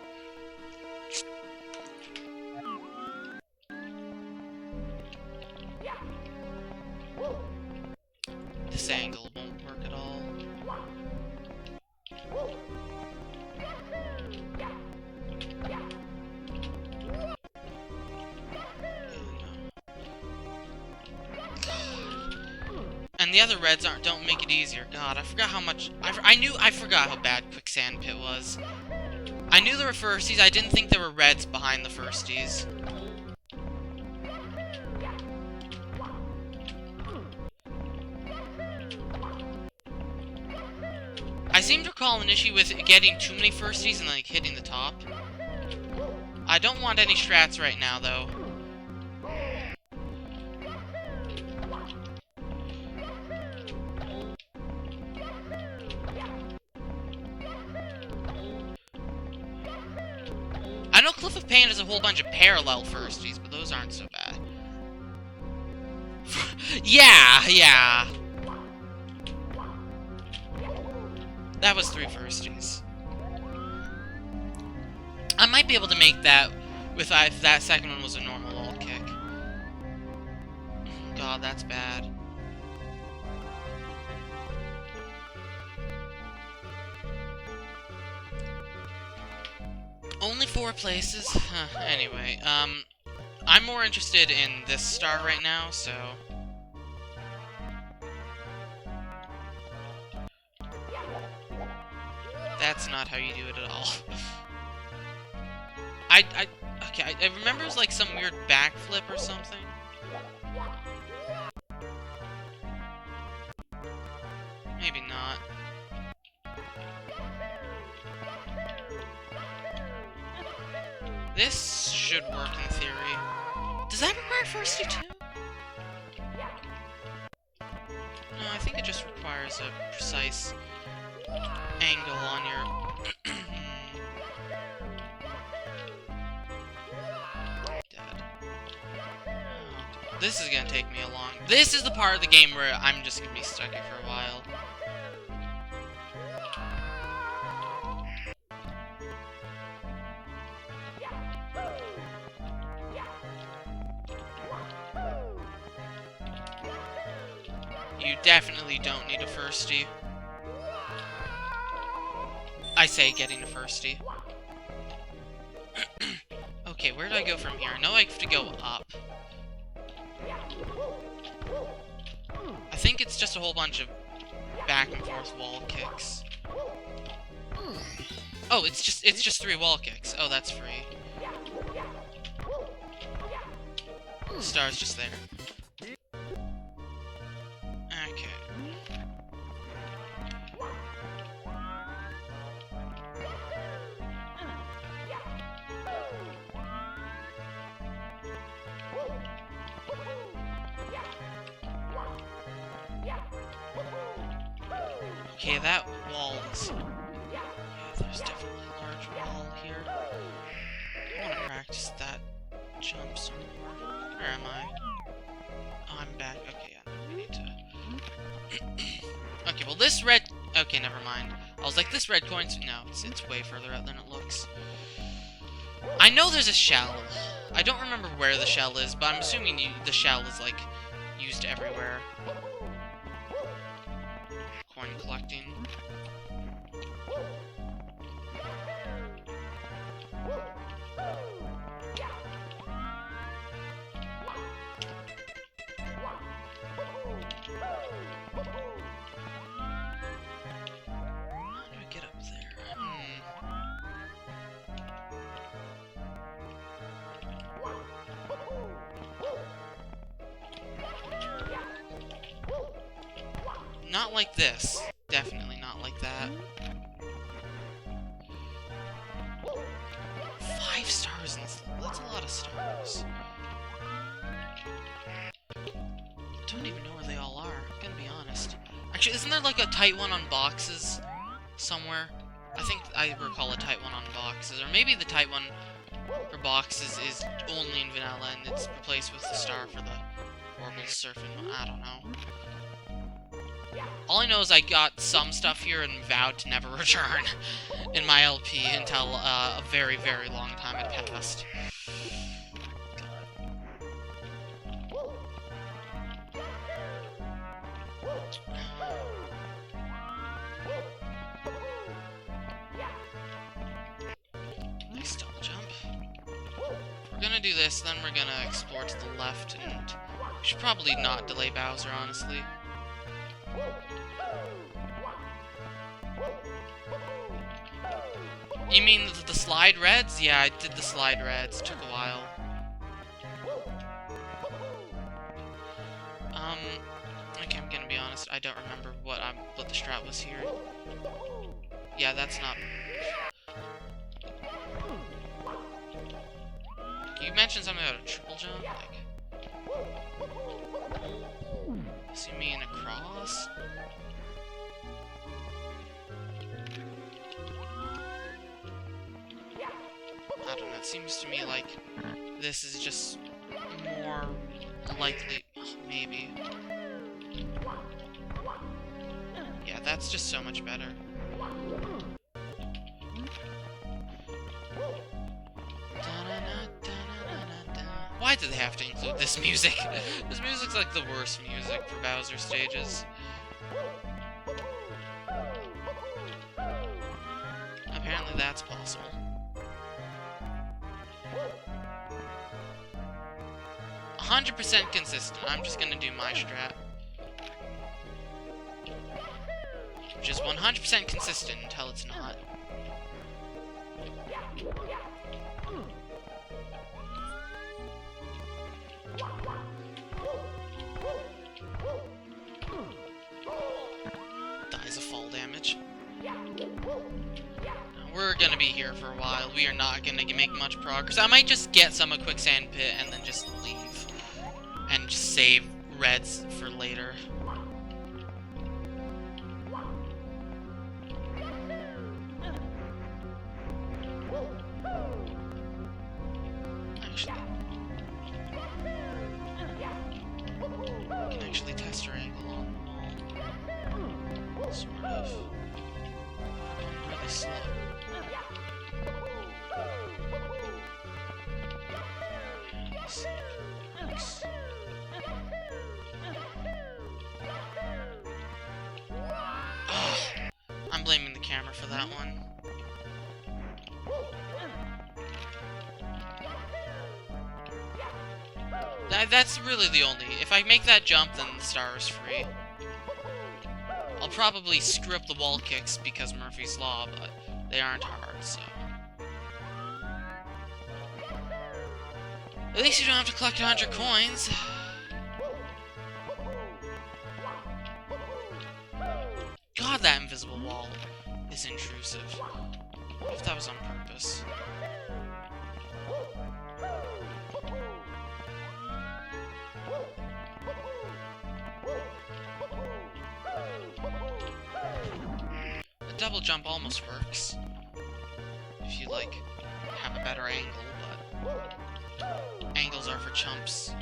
This angle won't work at all. And the other reds don't make it easier. God, I forgot how much... I forgot how bad Quicksand Pit was. I knew there were firsties, I didn't think there were reds behind the firsties. I seem to recall an issue with getting too many firsties and, like, hitting the top. I don't want any strats right now, though. I know Cliff of Pain has a whole bunch of parallel firsties, but those aren't so bad. Yeah. That was 3 firsties. I might be able to make that if that second one was a normal ult kick. God, that's bad. Only 4 places? Huh, anyway, I'm more interested in this star right now, so... That's not how you do it at all. Okay, I remember it was like some weird backflip or something. Maybe not. This should work in theory. Does that require firsty too? No, I think it just requires a precise angle on your... Dead. Oh, this is gonna take me a long... This is the part of the game where I'm just gonna be stuck here for a while. You definitely don't need a firstie. I say getting a firstie. Okay, where do I go from here? I know I have to go up. I think it's just a whole bunch of back and forth wall kicks. Oh, it's just 3 wall kicks. Oh, that's free. The star's just there. Okay. Okay, that wall is... Yeah, there's definitely a large wall here. I want to practice that jump some more. Where am I? Oh, I'm back. Okay, yeah, we need to... Okay, well this red... Okay, never mind. I was like, this red coin's... No, it's way further out than it looks. I know there's a shell. I don't remember where the shell is, but I'm assuming the shell is, like, used everywhere. Coin collecting. How do I get up there? Not like this. Definitely not like that. 5 stars in this level. That's a lot of stars. I don't even know where they all are. I'm gonna be honest. Actually, isn't there like a tight one on boxes somewhere? I think I recall a tight one on boxes. Or maybe the tight one for boxes is only in vanilla and it's replaced with the star for the orbital surfing one. I don't know. All I know is I got some stuff here and vowed to never return in my LP until a very, very long time had passed. Nice double jump. We're gonna do this, then we're gonna explore to the left, and we should probably not delay Bowser, honestly. You mean the slide reds? Yeah, I did the slide reds. It took a while. Okay, I'm gonna be honest. I don't remember what the strat was here. Yeah, that's not... You mentioned something about a triple jump? Like... Does he mean across? I don't know, it seems to me like this is just more likely... Maybe. Yeah, that's just so much better. Why do they have to include this music? This music's like the worst music for Bowser stages. Apparently that's possible. 100% consistent. I'm just gonna do my strat. Which is 100% consistent until it's not. Dies of fall damage. We're gonna be here for a while. We are not gonna make much progress. I might just get some a quicksand pit and then just leave. And just save reds for later. Actually, I can actually test her angle on the wall. Sort of. I'm really slow. I'm blaming the camera for that one. That's really the only... If I make that jump, then the star is free. I'll probably screw up the wall kicks because Murphy's Law, but they aren't hard, so... At least you don't have to collect 100 coins. God, that invisible wall is intrusive. What if that was on purpose? The double jump almost works. If you, like, have a better angle, but... Angles are for chumps.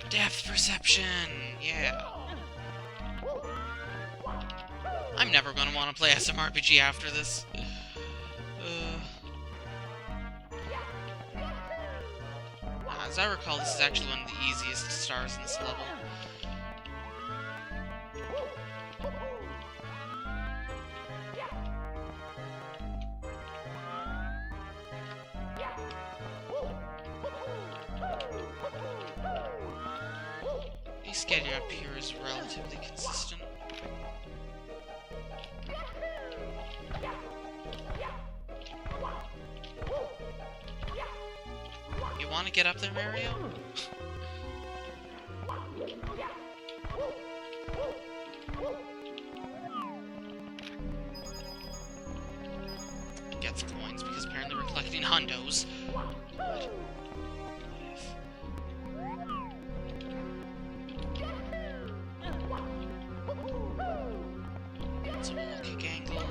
Depth perception! Yeah. I'm never gonna want to play SMRPG after this. As I recall, this is actually one of the easiest stars in this level. At least getting up here is relatively consistent. You want to get up there, Mario? Gets coins because apparently we're collecting hundos. God. It's a wall kick angle.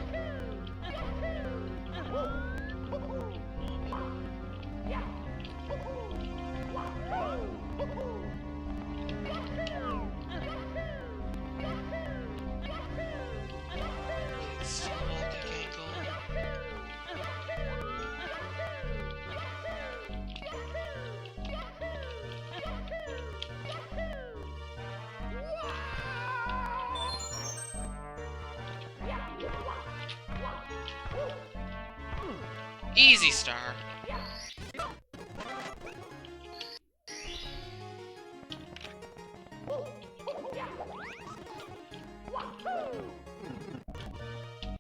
Easy star.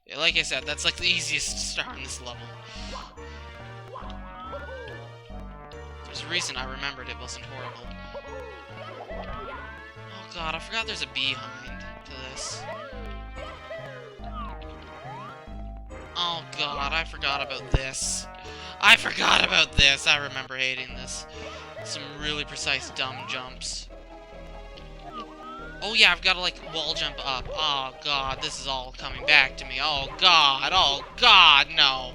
Yeah, like I said, that's like the easiest star in this level. There's a reason I remembered it wasn't horrible. Oh god, I forgot there's a behind to this. Oh god, I forgot about this. I forgot about this. I remember hating this. Some really precise dumb jumps. Oh yeah, I've got to like wall jump up. Oh god, this is all coming back to me. Oh god, no.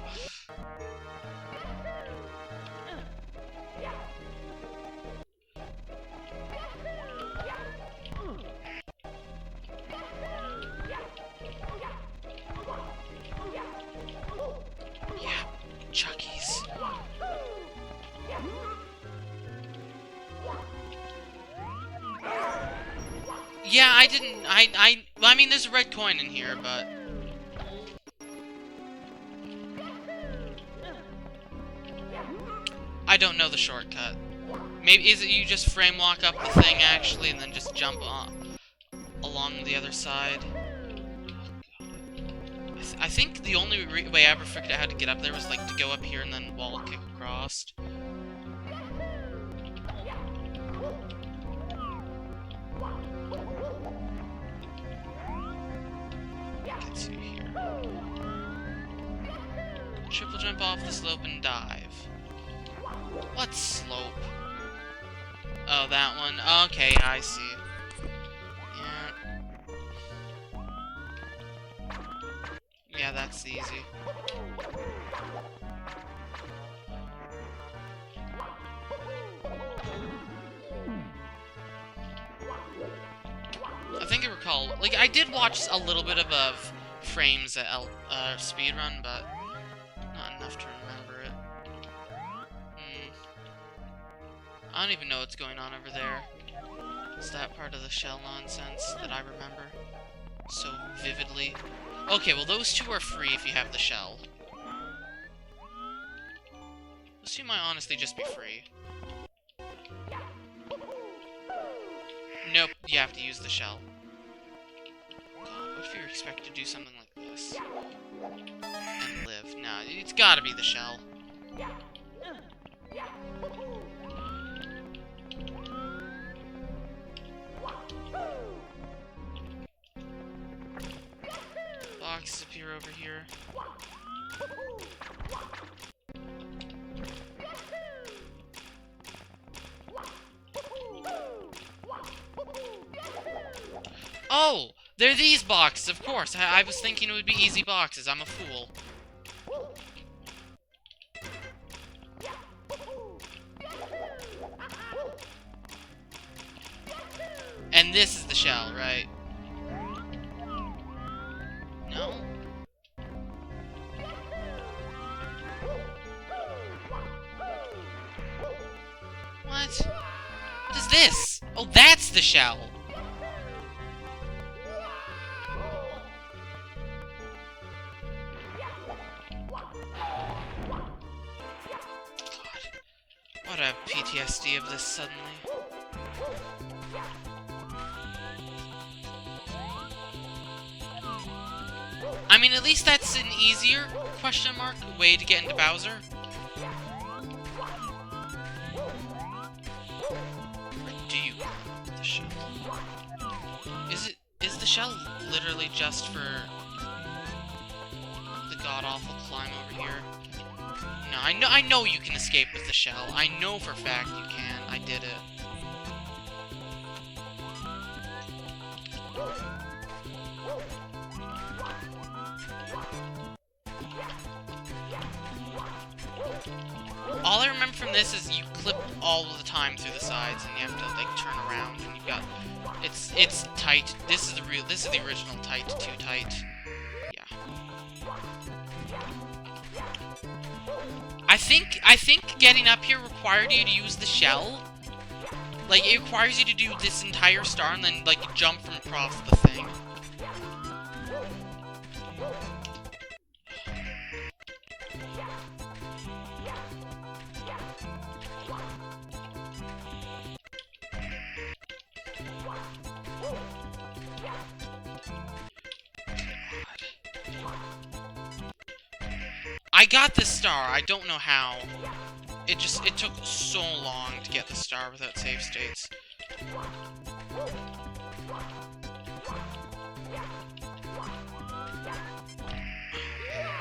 Yeah, Chuckies. Yeah, I didn't... well, I mean, there's a red coin in here, but... I don't know the shortcut. Maybe, is it you just frame walk up the thing, actually, and then just jump along the other side? I think the only way I ever figured out how to get up there was, like, to go up here and then wall kick across. Gets you here. Triple jump off the slope and dive. What slope? Oh, that one. Okay, I see. Yeah, that's easy. I think I recall, like, I did watch a little bit of frames at speedrun, but not enough to remember it. I don't even know what's going on over there. It's that part of the shell nonsense that I remember so vividly. Okay, well those two are free if you have the shell. Those two might honestly just be free. Nope, you have to use the shell. God, what if you expect to do something like this? And live? No, it's gotta be the shell. Boxes appear over here. Oh! They're these boxes, of course! I was thinking it would be easy boxes. I'm a fool. And this is the shell, right? No? What? What is this? Oh, that's the shell! What a PTSD of this suddenly. I mean, at least that's an easier, question mark, way to get into Bowser. Or do you climb the shell? Is the shell literally just for the god-awful climb over here? No, I know you can escape with the shell. I know for a fact you can. I did it. All I remember from this is you clip all of the time through the sides, and you have to like turn around, and you've got it's tight. This is the original tight, too tight. Yeah. I think getting up here required you to use the shell. Like, it requires you to do this entire star and then like jump from across the thing. I got this star. I don't know how. It took so long to get the star without save states.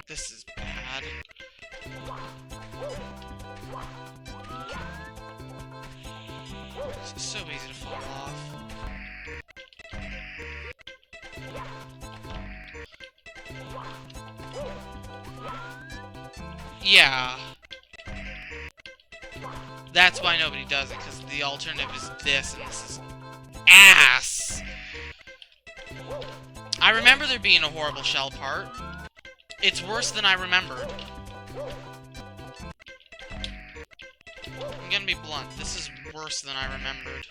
This is bad. It's so easy to fall off. Yeah. That's why nobody does it, because the alternative is this, and this is ass! I remember there being a horrible shell part. It's worse than I remembered. I'm gonna be blunt, this is worse than I remembered.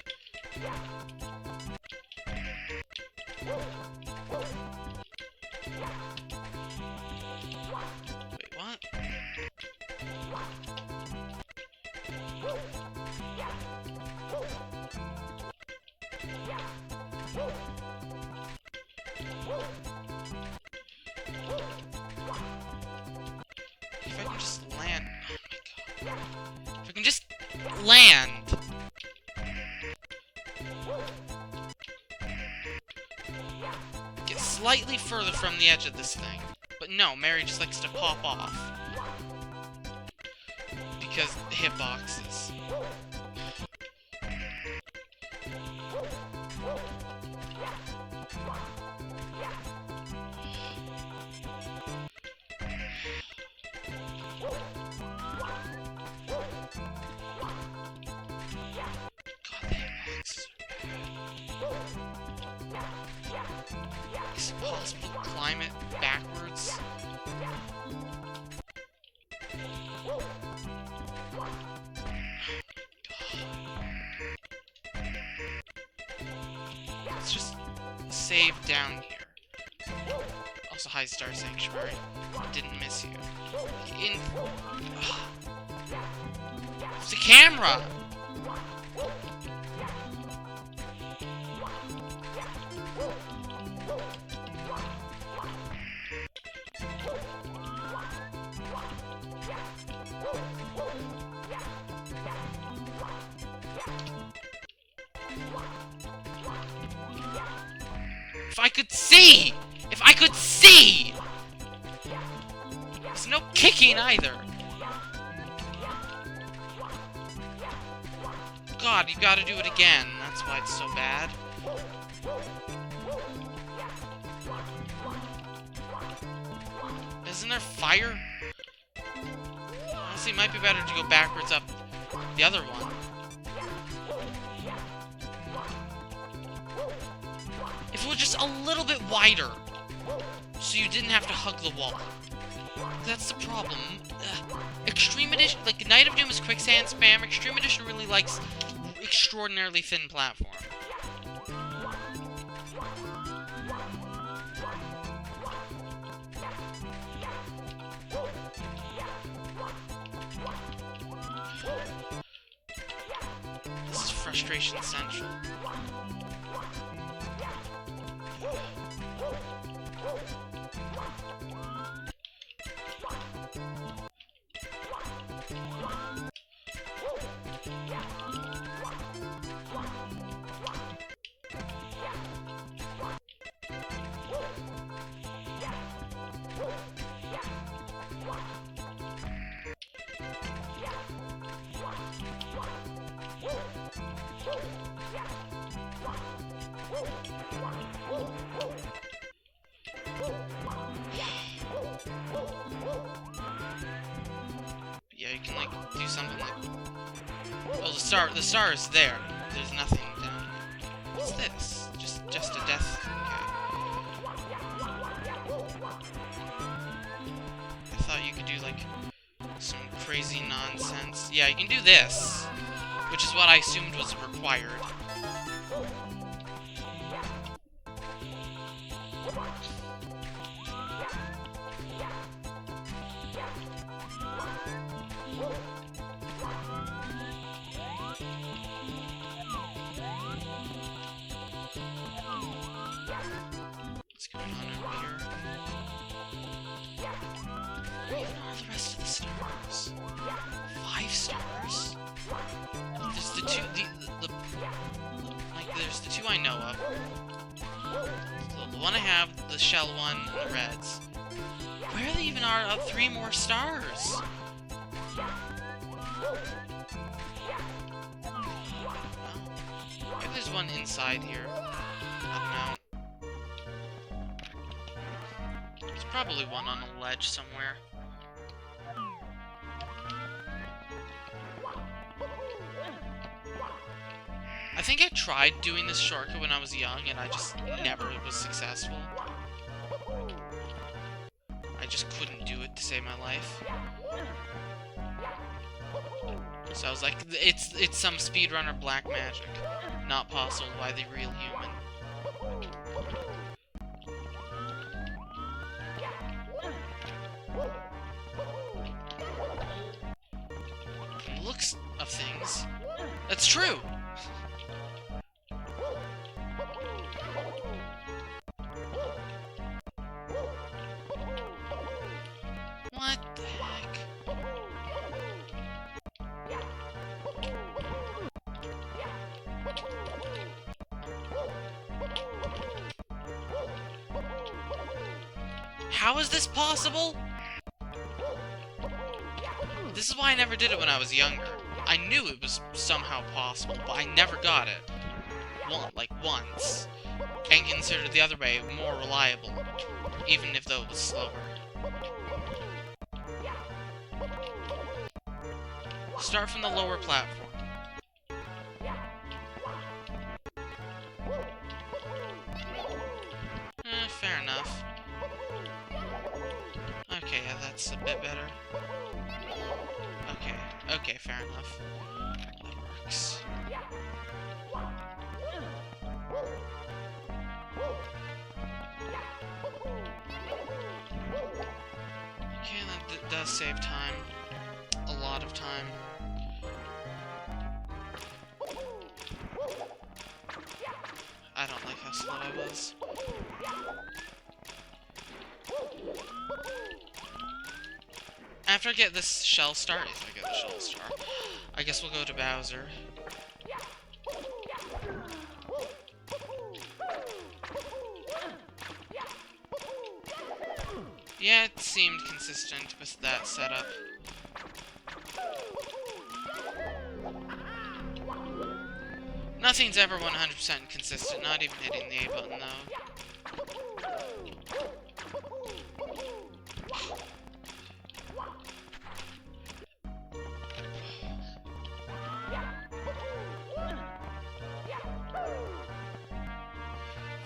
land! Get slightly further from the edge of this thing. But no, Mary just likes to pop off. Because hitboxes. Is it possible to climb it backwards? Let's just save down here. Also, hi Star Sanctuary. Didn't miss you. It's the camera! If I could see! If I could see! There's no kicking either. God, you gotta do it again. That's why it's so bad. Isn't there fire? Honestly, it might be better to go backwards up the other one. If it was just a little bit wider, so you didn't have to hug the wall. That's the problem. Extreme Edition, like, Night of Doom is quicksand spam. Extreme Edition really likes extraordinarily thin platform. This is frustration central. Yeah, you can, like, do something like... Well, the star is there. There's nothing down here. What's this? Just a death... Okay. I thought you could do, like, some crazy nonsense. Yeah, you can do this. Which is what I assumed was required. What's going on over here? Where even are the rest of the stars? 5 stars? There's the two, like, there's the 2 I know of. The one I have, the shell one, and the reds. Where they even are 3 more stars? Maybe there's one inside here. I don't know. There's probably one on a ledge somewhere. I think I tried doing this shortcut when I was young, and I just never was successful. I just couldn't do it to save my life. So I was like, it's some speedrunner black magic. Not possible by the real human. From the looks of things, that's true! What the heck? How is this possible? This is why I never did it when I was younger. I knew it was somehow possible, but I never got it. Once. And considered the other way more reliable, even if though it was slower. Start from the lower platform. Fair enough. Okay, yeah, that's a bit better. Okay, fair enough. That works. Okay, that does save time. A lot of time. I don't like how slow I was. After I get this shell star, if I get the shell star, I guess we'll go to Bowser. Yeah, it seemed consistent with that setup. Nothing's ever 100% consistent, not even hitting the A button, though.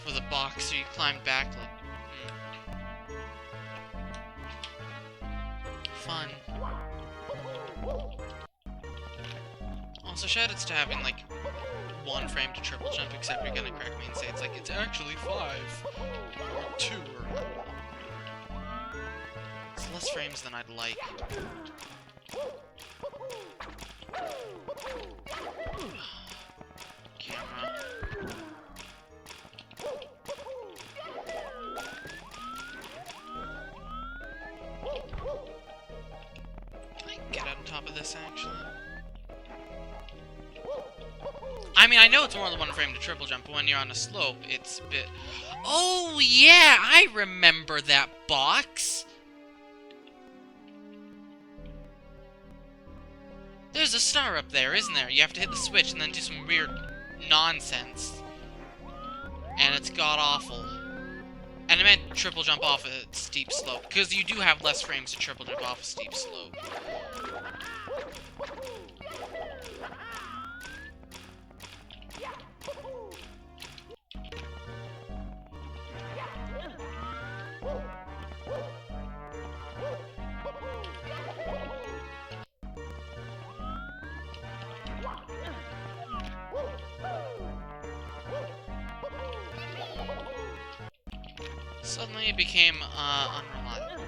For the box, so you climb back, like... Fun. Also, shoutouts to having, like, 1 frame to triple jump, except you're gonna correct me and say it's like, it's actually 5. Or 2, or... It's less frames than I'd like. Camera. Can I get on top of this, actually? I mean, I know it's more than 1 frame to triple jump, but when you're on a slope, it's a bit... Oh, yeah! I remember that box! There's a star up there, isn't there? You have to hit the switch and then do some weird nonsense. And it's god-awful. And I meant triple jump off a steep slope, because you do have less frames to triple jump off a steep slope. Suddenly it became, unreliable.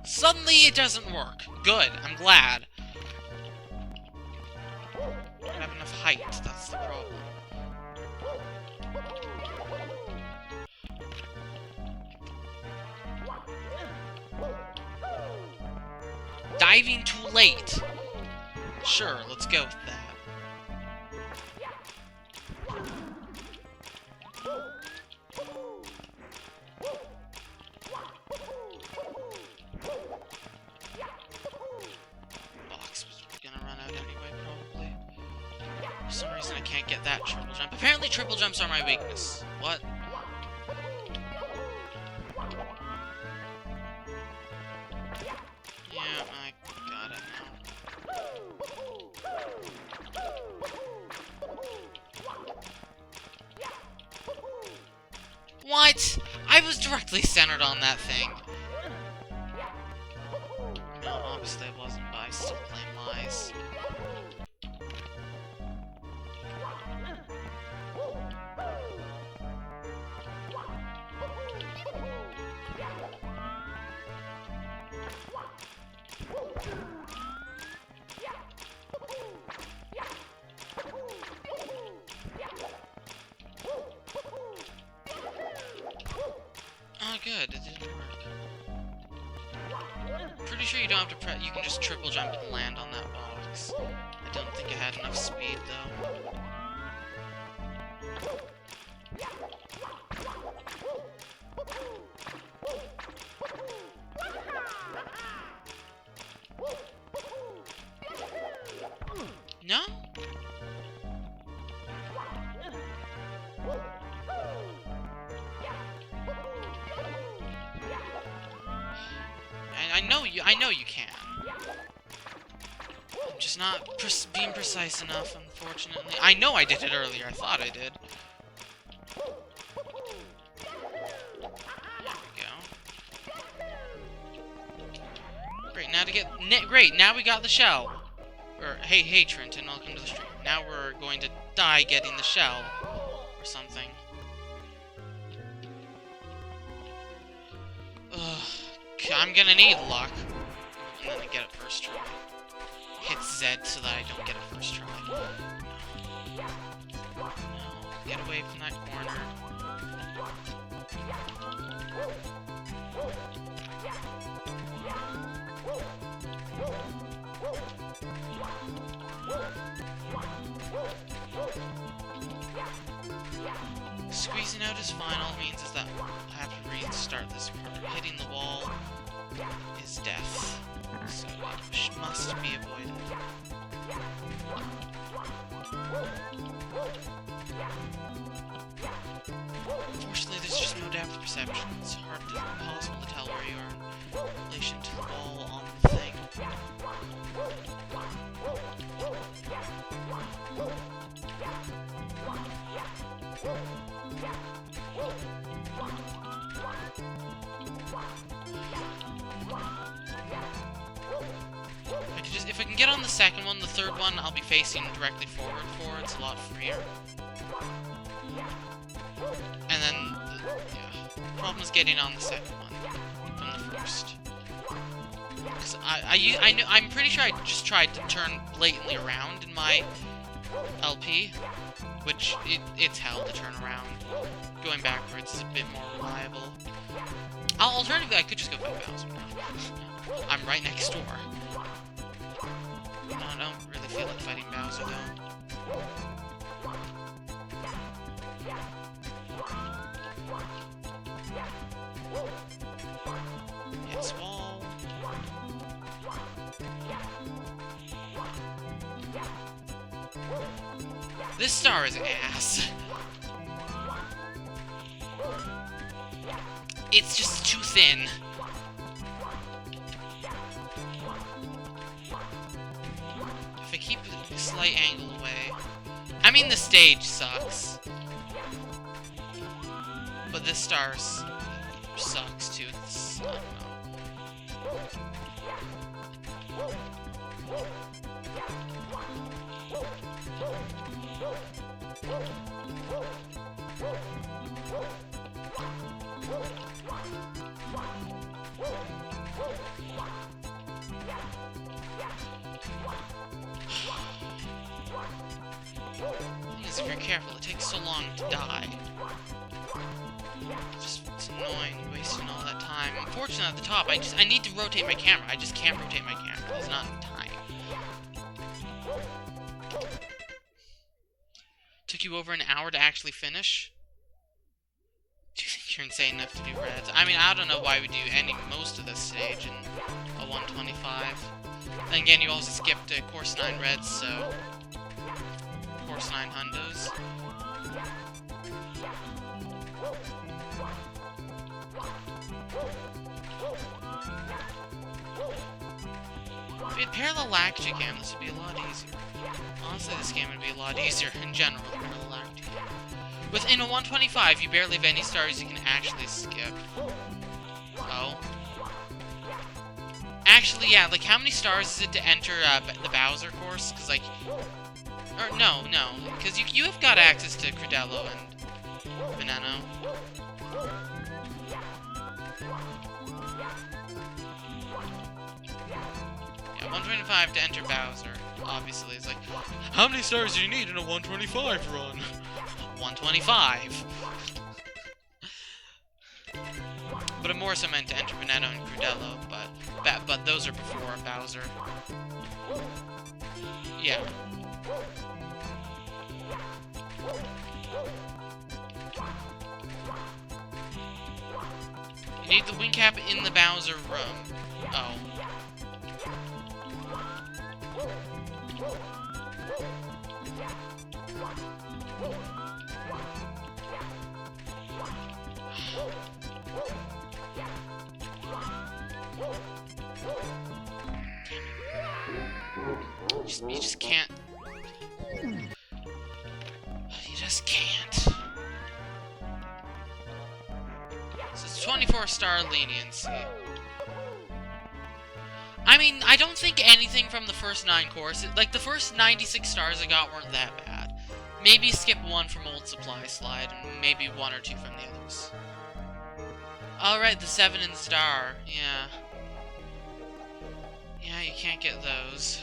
Suddenly it doesn't work. Good, I'm glad. I don't have enough height, that's the problem. Diving too late. Sure, let's go with that. Box was gonna run out anyway, probably. For some reason I can't get that triple jump. Apparently triple jumps are my weakness. What? Yeah, I got it now. What? I was directly centered on that thing. No, obviously I wasn't, but I still claim lies. Oh, good, it didn't work. pretty sure you don't have to press. You can just triple jump and land on that box. I don't think it had enough speed though. No? I know you can. I'm just not being precise enough, unfortunately. I know I did it earlier. I thought I did. There we go. Great, now to get... Great, now we got the shell. Or, hey, Trenton, welcome to the stream. Now we're going to die getting the shell. Or something. Ugh. I'm gonna need luck. And then I get it first try. Hit Z so that I don't get it first try. No. Get away from that corner. Squeezing out is fine. All it means is that I have to restart this part. Hitting the wall is death, so it must be avoided. Unfortunately, there's just no depth perception. It's impossible to tell where you are in relation to the wall on the thing. If I can get on the second one, the third one I'll be facing directly forward for. It's a lot freer. And then, the problem is getting on the second one from the first. Because I'm pretty sure I just tried to turn blatantly around in my LP, which it's hell to turn around. Going backwards is a bit more reliable. Alternatively, I could just go fight Bowser now. I'm right next door. No, I don't really feel like fighting Bowser, though. Hits wall. This star is ass. It's just too thin. If I keep a slight angle away... I mean, the stage sucks. But this star sucks, too. It's, I don't know. If you're careful, it takes so long to die. It's annoying, wasting all that time. Unfortunately, at the top, I need to rotate my camera. I just can't rotate my camera. There's not enough time. Took you over an hour to actually finish? Do you think you're insane enough to do reds? I mean, I don't know why we do most of this stage in a 125. Then again, you also skipped course 9 reds, so... Course 9 hundos. If we had parallel lactic cam, this would be a lot easier. Honestly, this game would be a lot easier in general than parallel lactic cam. Within a 125, you barely have any stars you can actually skip. Oh. Actually, yeah, like, how many stars is it to enter the Bowser course? Because, like... Or, no, because you have got access to Credello and Veneno. Yeah, 125 to enter Bowser, obviously. It's like, how many stars do you need in a 125 run? 125! But it more so meant to enter Veneno and Credello, but but those are before Bowser. Yeah. You need the wing cap in the Bowser room. Oh. You just can't. You just can't. So it's 24-star leniency. I mean, I don't think anything from the first 9 courses, like the first 96 stars I got weren't that bad. Maybe skip 1 from Old Supply Slide, and maybe 1 or 2 from the others. Alright, the 7 and star, yeah. Yeah, you can't get those.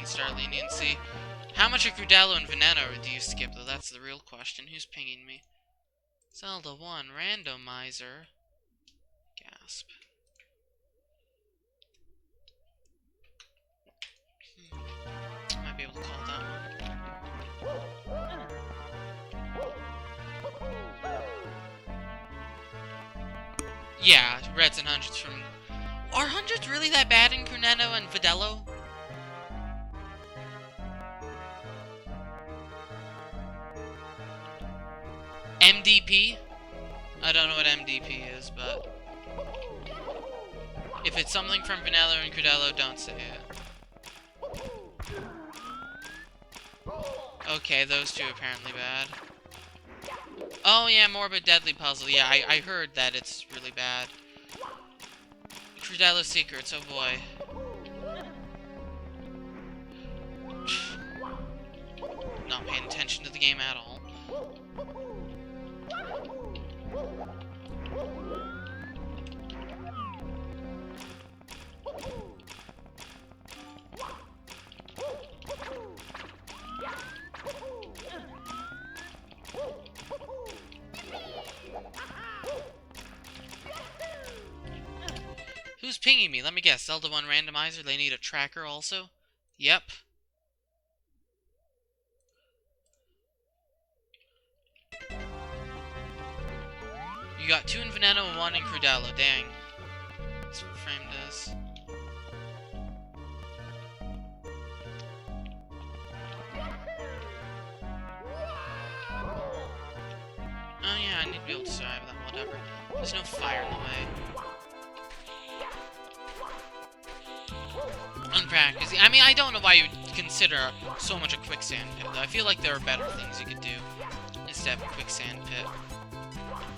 Star leniency. How much of Crudello and Veneno do you skip, though? That's the real question. Who's pinging me? Zelda 1, randomizer. Gasp. Might be able to call that one. Yeah, reds and hundreds from... Are hundreds really that bad in Crudello and Vidello? MDP? I don't know what MDP is, but... If it's something from Vanilla and Crudello, don't say it. Okay, those two apparently bad. Oh yeah, Morbid Deadly Puzzle. Yeah, I heard that it's really bad. Crudello Secrets, oh boy. Not paying attention to the game at all. Who's pinging me? Let me guess. Zelda 1 randomizer? They need a tracker also? Yep. You got 2 in Veneno and 1 in Crudello. Dang. That's what frame does. Oh yeah, I need to be able to survive that, whatever. There's no fire in the way. Unpracticed. I mean, I don't know why you consider so much a quicksand pit, though. I feel like there are better things you could do instead of a quicksand pit.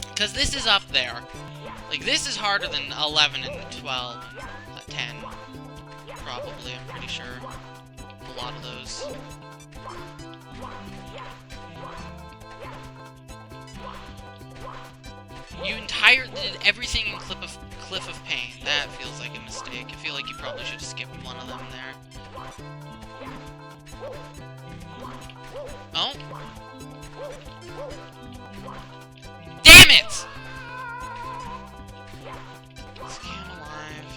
Because this is up there. Like, this is harder than 11 and 12 and 10. Probably, I'm pretty sure. A lot of those. You entirely did everything in Cliff of Pain. That feels like a mistake. I feel like you probably should have skipped one of them there. Oh? Damn it! Scam alive.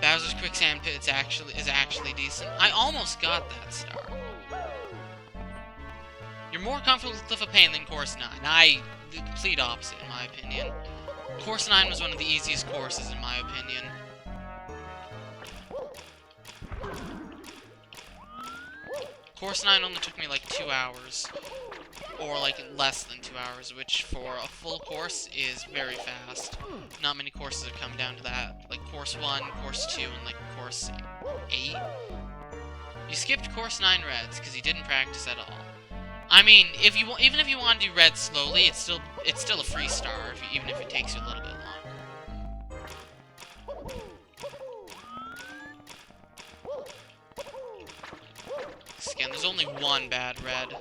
Bowser's Quicksand Pit is actually decent. I almost got that star. You're more comfortable with Cliff of Pain than Course 9. The complete opposite, in my opinion. Course 9 was one of the easiest courses, in my opinion. Course 9 only took me like 2 hours. or like less than 2 hours, which for a full course is very fast. Not many courses have come down to that. Like course 1, course 2, and like course 8. You skipped course 9 reds because you didn't practice at all. I mean, if you even if you want to do red slowly, it's still a free star, even if it takes you a little bit longer. Again, there's only one bad red.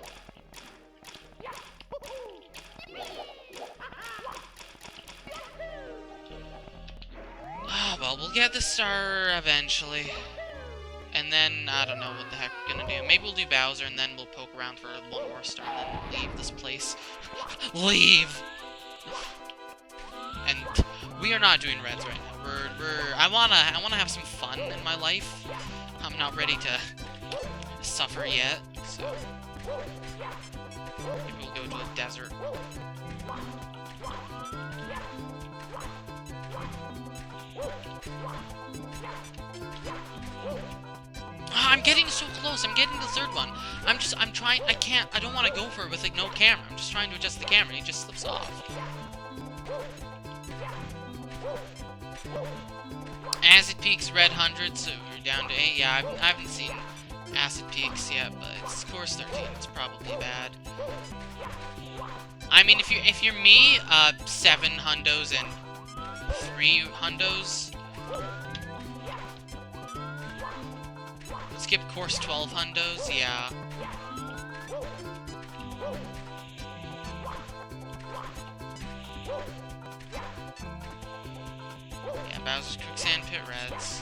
Ah, well, we'll get the star eventually. And then, I don't know what the heck we're gonna do. Maybe we'll do Bowser, and then we'll poke around for one more star, and then leave this place. Leave! And we are not doing reds right now. I wanna have some fun in my life. I'm not ready to suffer yet, so maybe we'll go to a desert. I'm getting so close. I'm getting the third one. I'm trying. I don't want to go for it with like no camera. I'm just trying to adjust the camera. It just slips off. Acid Peaks red 100, so we're down to 8. Yeah, I haven't seen Acid Peaks yet, but it's course 13. It's probably bad. I mean, if you're me, 7 hundos and 3 hundos. Skip course 12 hundos, yeah. Yeah, Bowser's Quicksand Pit Reds.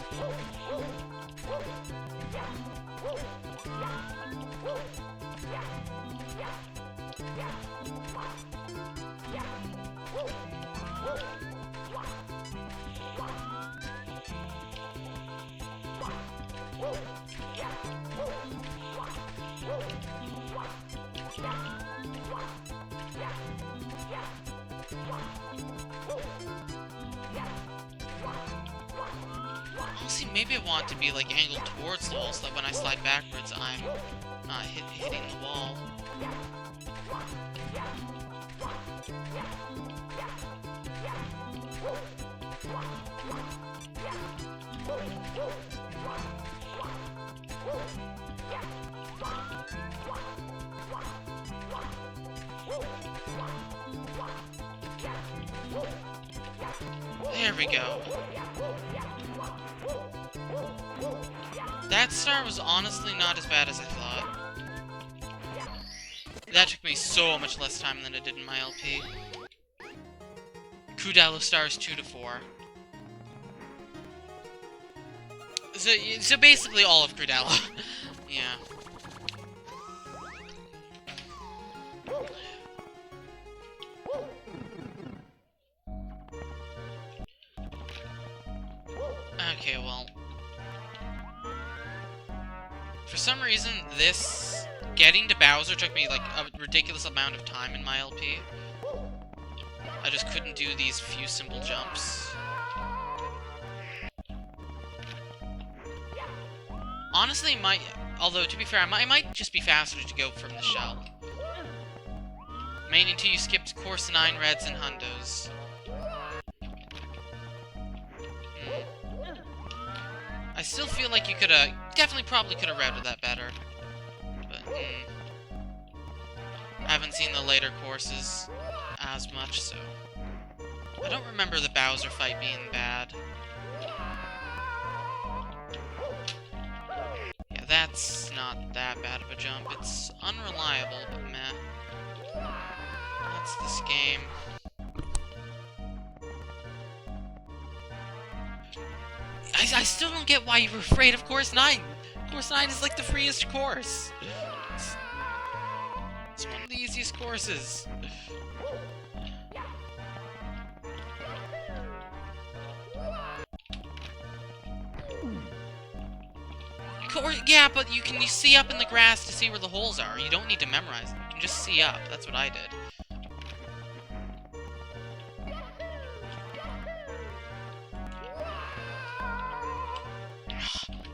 Honestly, maybe I want to be like angled towards the wall so that when I slide backwards, I'm not hitting the wall. There we go. That star was honestly not as bad as I thought. That took me so much less time than it did in my LP. Crudelo stars 2 to 4. So basically all of Crudelo. Yeah. Okay, well. For some reason, getting to Bowser took me like a ridiculous amount of time in my LP. I just couldn't do these few simple jumps. Honestly, although to be fair, it might just be faster to go from the shell. Mainly until you skipped course 9 reds and hundos. I still feel like you could've, probably could've routed that better. But, I haven't seen the later courses as much, so. I don't remember the Bowser fight being bad. Yeah, that's not that bad of a jump. It's unreliable, but meh. That's this game. I still don't get why you were afraid of Course 9. Course 9 is like the freest course. It's one of the easiest courses. Yeah, but you see up in the grass to see where the holes are. You don't need to memorize them. You can just see up. That's what I did.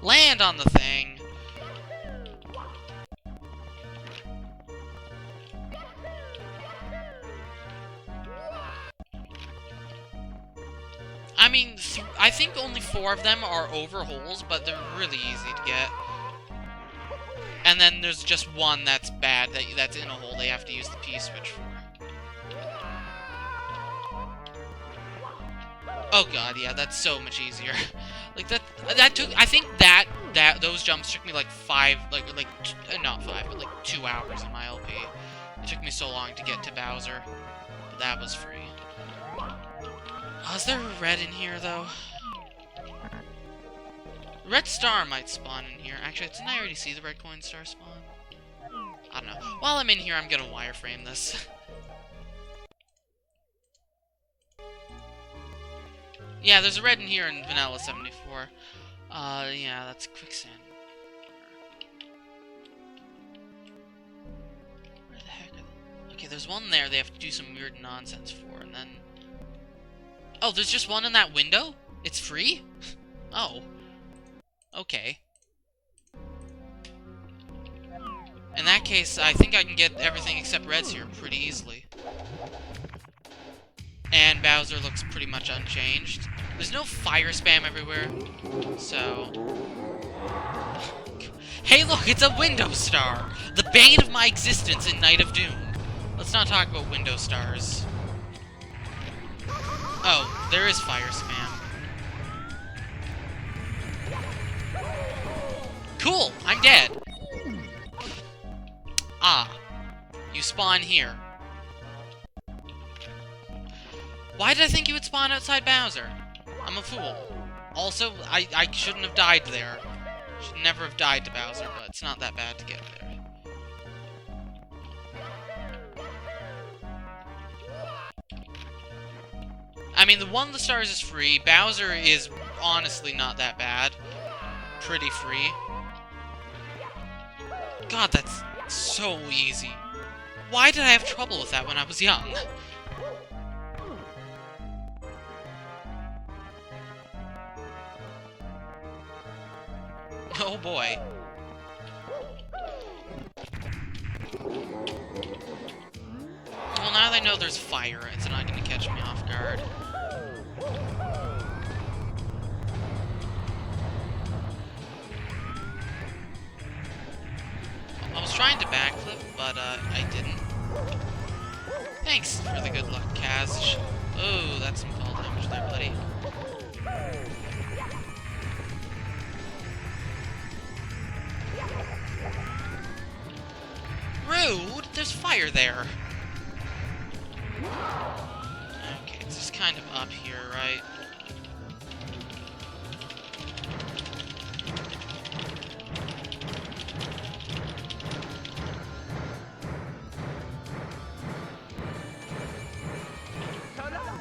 Land on the thing! I mean, I think only 4 of them are over holes, but they're really easy to get. And then there's just one that's bad, that's in a hole they have to use the P-switch for. Oh god, yeah, that's so much easier. Like, that took, I think those jumps took me like 5, not 5, but like 2 hours in my LP. It took me so long to get to Bowser, but that was free. Oh, is there a red in here, though? Red star might spawn in here. Actually, didn't I already see the red coin star spawn? I don't know. While I'm in here, I'm gonna wireframe this. Yeah, there's a red in here in Vanilla 74. Yeah, that's quicksand. Where the heck are they? Okay, there's one there they have to do some weird nonsense for, and then... Oh, there's just one in that window? It's free? Oh. Okay. In that case, I think I can get everything except reds here pretty easily. And Bowser looks pretty much unchanged. There's no fire spam everywhere, so... Hey look, it's a window star! The bane of my existence in Night of Doom. Let's not talk about window stars. Oh, there is fire spam. Cool! I'm dead! Ah. You spawn here. Why did I think you would spawn outside Bowser? I'm a fool. Also, I shouldn't have died there. Should never have died to Bowser, but it's not that bad to get there. I mean, the one of the stars is free. Bowser is honestly not that bad. Pretty free. God, that's so easy. Why did I have trouble with that when I was young? Oh boy. Well, now they know there's fire, it's not gonna catch me off guard. I was trying to backflip, but I didn't. Thanks for the good luck, Kaz. Oh, that's some fall damage there, buddy. Rude! There's fire there! Okay, it's just kind of up here, right?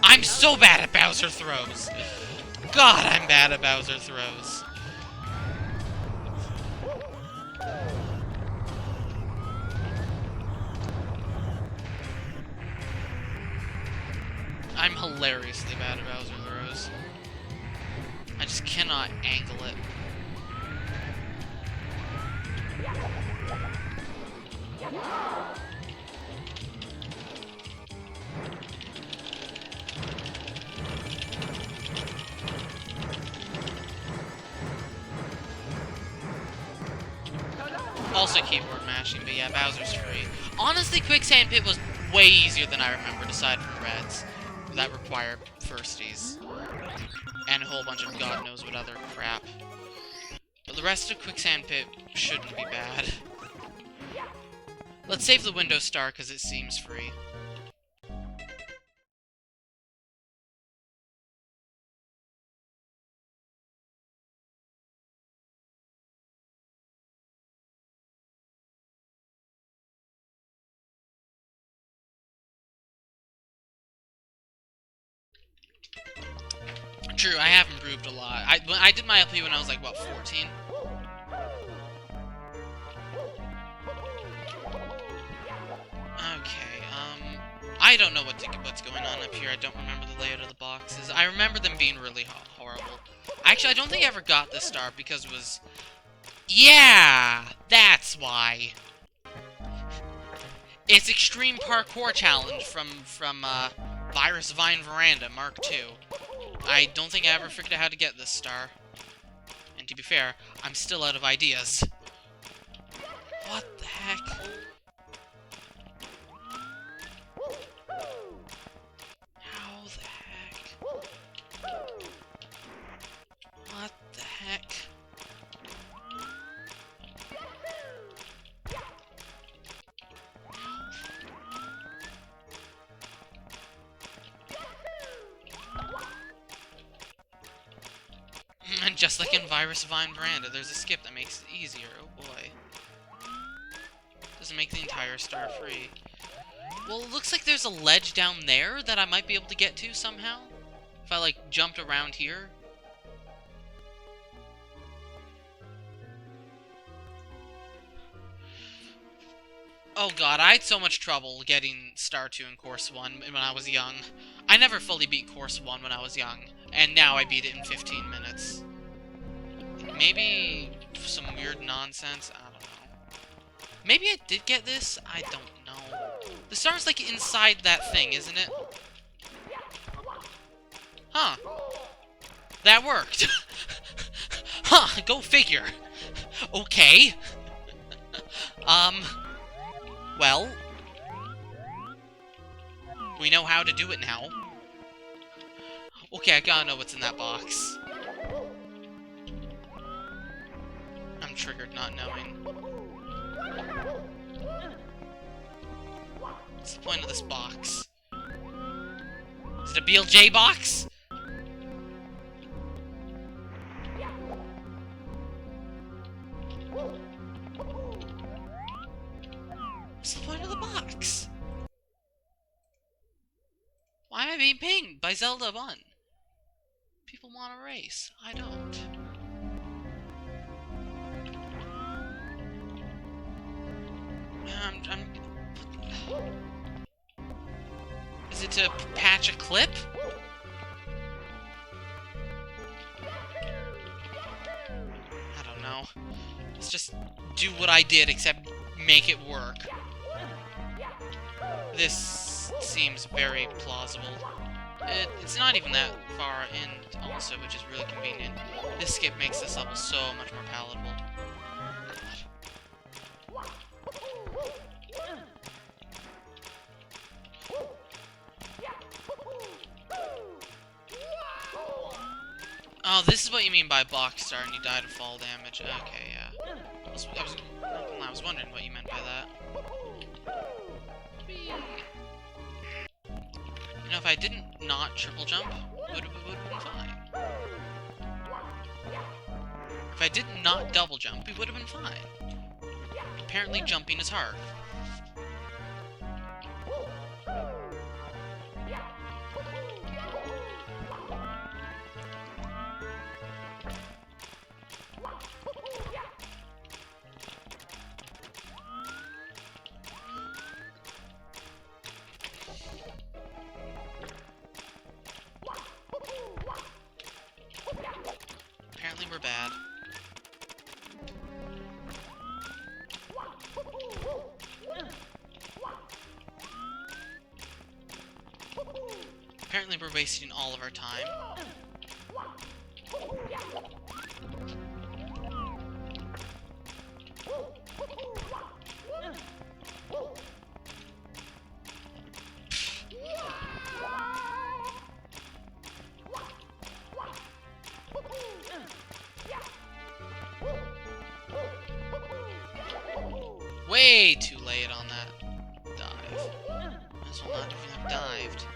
I'm so bad at Bowser throws! God, I'm bad at Bowser throws. I'm hilariously bad at Bowser throws. I just cannot angle it. Also keyboard mashing, but yeah, Bowser's free. Honestly, Quicksand Pit was way easier than I remembered, aside from Reds. That required firsties. And a whole bunch of god knows what other crap. But the rest of Quicksand Pit shouldn't be bad. Let's save the window star, because it seems free. True, I have improved a lot. I did my LP when I was like, what, 14? Okay, I don't know what's going on up here. I don't remember the layout of the boxes. I remember them being really horrible. Actually, I don't think I ever got this star because it was... Yeah! That's why! It's Extreme Parkour Challenge from Virus Vine Veranda Mark II. I don't think I ever figured out how to get this star. And to be fair, I'm still out of ideas. What the heck? How the heck? What the heck? And just like in Virus Vine Veranda, there's a skip that makes it easier. Oh boy. Doesn't make the entire star free. Well, it looks like there's a ledge down there that I might be able to get to somehow. If I, like, jumped around here. Oh god, I had so much trouble getting Star 2 in Course 1 when I was young. I never fully beat Course 1 when I was young, and now I beat it in 15 minutes. Maybe some weird nonsense? I don't know. Maybe I did get this? I don't know. The star's like inside that thing, isn't it? Huh. That worked. Huh, go figure. Okay. Well, we know how to do it now. Okay, I gotta know what's in that box. I'm triggered not knowing. What's the point of this box? Is it a BLJ box? What's the point of the box? Why am I being pinged by Zelda 1? People want to race. I don't. Is it to patch a clip? I don't know. Let's just do what I did, except make it work. This seems very plausible. It's not even that far in, also, which is really convenient. This skip makes this level so much more palatable. Oh, this is what you mean by box star and you die to fall damage. Okay, yeah. I was wondering what you meant by that. Whee. You know, if I didn't not triple jump, it would have been fine. If I did not double jump, it would have been fine. Apparently jumping is hard. Apparently we're bad. Apparently we're wasting all of our time. Way too late on that dive. Might as well not even have dived.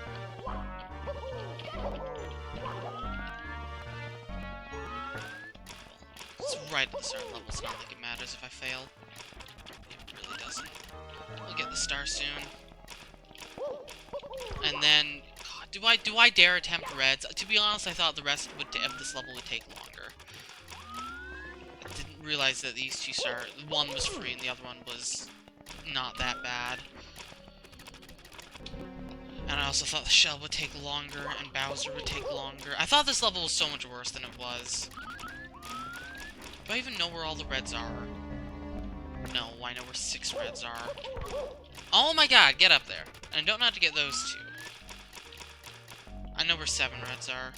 It's right at the start level, it's not like it matters if I fail. It really doesn't. We'll get the star soon. And then, God, do I dare attempt reds? To be honest, I thought the rest of this level would take longer. I didn't realize that these two one was free and the other one was not that bad. And I also thought the shell would take longer and Bowser would take longer. I thought this level was so much worse than it was. Do I even know where all the reds are? No, I know where 6 reds are. Oh my god, get up there. And I don't know how to get those 2. I know where 7 reds are.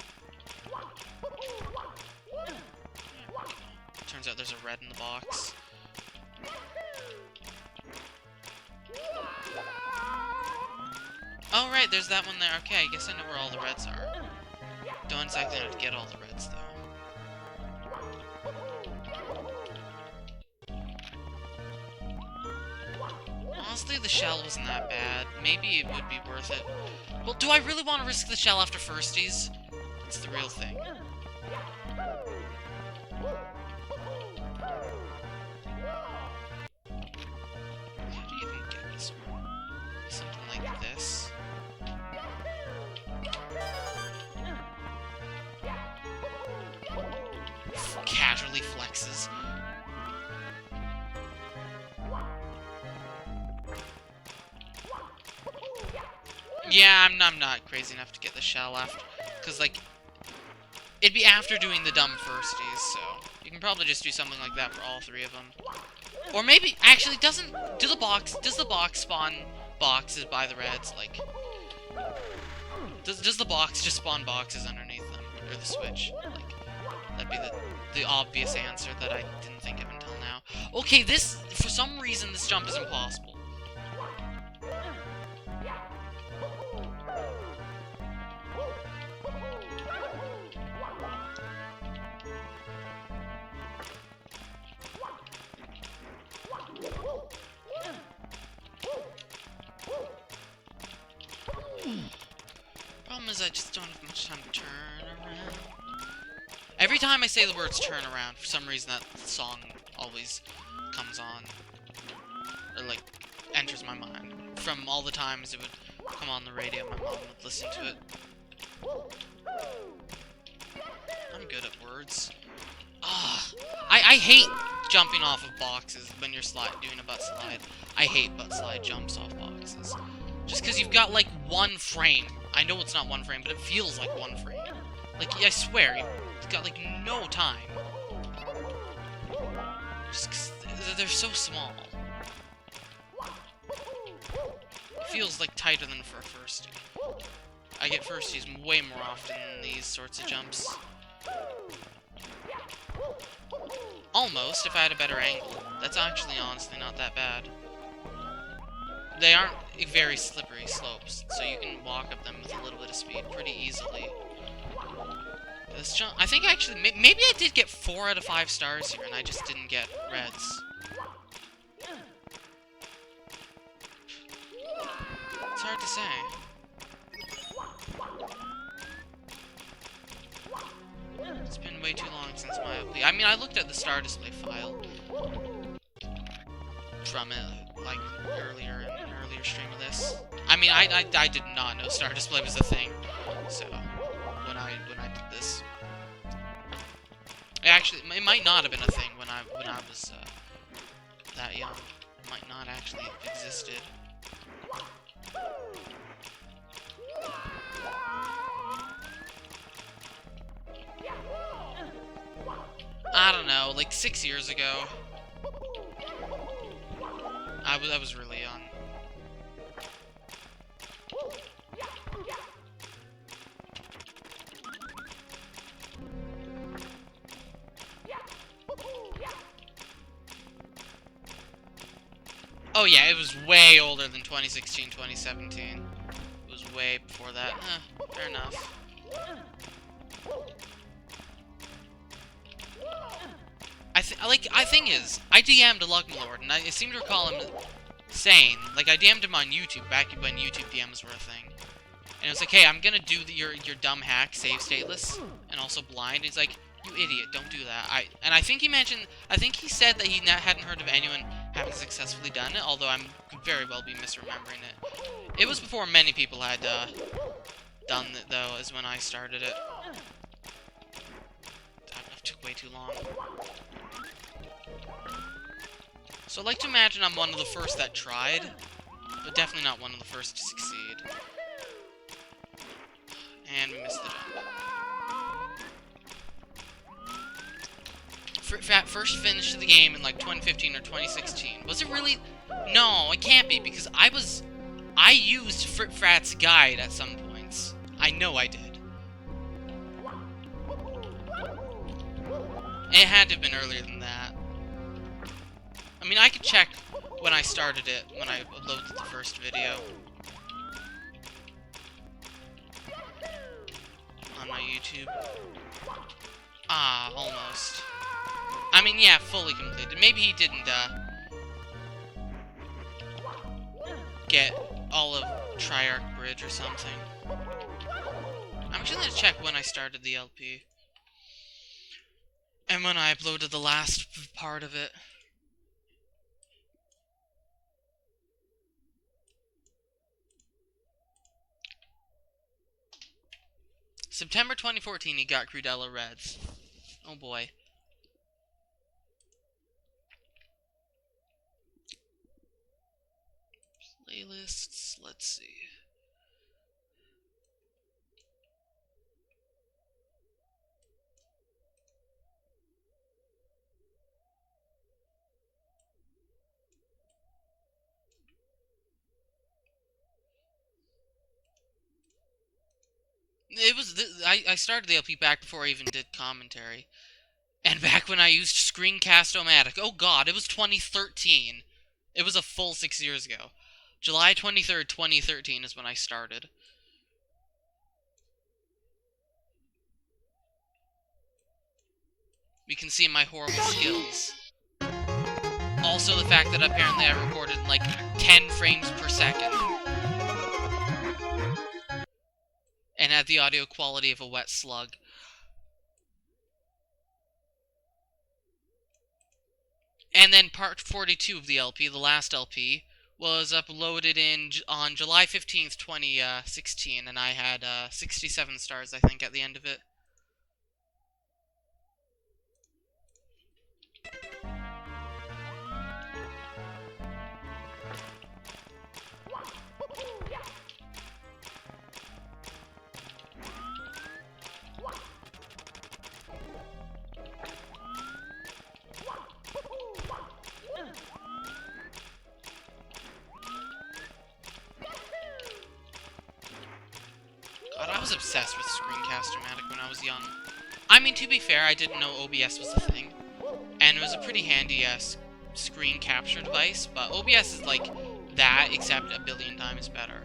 Turns out there's a red in the box. Oh, right, there's that one there. Okay, I guess I know where all the reds are. Don't exactly know how to get all the reds, though. Honestly, the shell wasn't that bad. Maybe it would be worth it. Well, do I really want to risk the shell after firsties? It's the real thing. How do you even get this one? Something like this. Casually flexes. Yeah, I'm not crazy enough to get the shell after, because, like, it'd be after doing the dumb firsties, so you can probably just do something like that for all three of them. Or maybe, actually, does the box spawn boxes by the reds, like, does the box just spawn boxes underneath them, or the switch? Like, that'd be the obvious answer that I didn't think of until now. Okay, for some reason, this jump is impossible. Problem is I just don't have much time to turn around. Every time I say the words turn around, for some reason that song always comes on. Or, like, enters my mind. From all the times it would come on the radio, my mom would listen to it. I'm good at words. I hate jumping off of boxes when you're doing a butt slide. I hate butt slide jumps off boxes. Just because you've got, like, one frame. I know it's not one frame, but it feels like one frame. Like, I swear, you've got, like, no time. Just because they're so small. It feels, like, tighter than for a firstie. I get firsties way more often than these sorts of jumps. Almost, if I had a better angle. That's actually, honestly, not that bad. They aren't very slippery slopes, so you can walk up them with a little bit of speed pretty easily. This jump, I think actually, maybe I did get 4 out of 5 stars here, and I just didn't get reds. It's hard to say. It's been way too long since my update. I mean, I looked at the star display file from it, like, earlier in an earlier stream of this. I mean, I did not know star display was a thing, so when I did this, it might not have been a thing when I was that young. It might not actually have existed. I don't know, like 6 years ago. I was really young. Oh yeah, it was way older than 2016, 2017. It was way before that. Fair enough. Thing is, I DM'd a Lord, and I seem to recall him saying, like, I DM'd him on YouTube, back when YouTube DMs were a thing. And it was like, hey, I'm gonna do your dumb hack, Savestateless, and also blind. He's like, you idiot, don't do that. I think he said that he hadn't heard of anyone having successfully done it, although I could very well be misremembering it. It was before many people had done it, though, is when I started it. That took way too long. So I like to imagine I'm one of the first that tried, but definitely not one of the first to succeed. And we missed the jump. First finish of the game in like 2015 or 2016. Was it really? No, it can't be, because I used Frat's guide at some points. I know I did. It had to have been earlier than that. I mean, I could check when I started it, when I uploaded the first video. On my YouTube. Ah, almost. I mean, yeah, fully completed. Maybe he didn't, get all of Triarch Bridge or something. I'm actually gonna check when I started the LP. And when I uploaded the last part of it. September 2014, he got Crudella Reds. Oh boy. Playlists, let's see. It was I started the LP back before I even did commentary, and back when I used Screencast-O-Matic. Oh God, it was 2013. It was a full 6 years ago. July 23rd, 2013 is when I started. You can see my horrible skills. Also the fact that apparently I recorded like 10 frames per second. And had the audio quality of a wet slug. And then part 42 of the LP, the last LP, was uploaded on July 15th, 2016, and I had 67 stars, I think, at the end of it. God, I was obsessed with Screencast-O-Matic when I was young. I mean, to be fair, I didn't know OBS was a thing. And it was a pretty handy screen capture device, but OBS is like that, except a billion times better.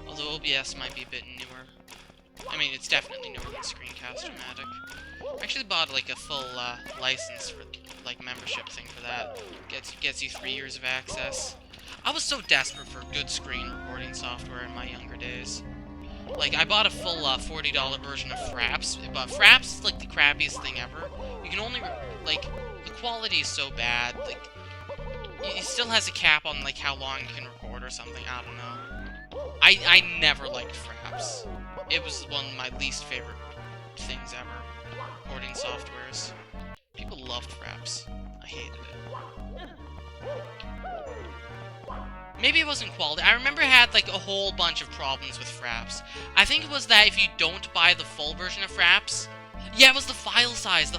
Although OBS might be a bit newer. I mean, it's definitely newer than Screencast-O-Matic. I actually bought like a full license for like membership thing for that. Gets you 3 years of access. I was so desperate for good screen recording software in my younger days. Like, I bought a full $40 version of Fraps, but Fraps is like the crappiest thing ever. You can only, like, the quality is so bad, like, it still has a cap on, like, how long you can record or something, I don't know. I never liked Fraps. It was one of my least favorite things ever. Recording softwares. People loved Fraps. I hated it. Maybe it wasn't quality. I remember it had, like, a whole bunch of problems with Fraps. I think it was that if you don't buy the full version of Fraps... Yeah, it was the file size,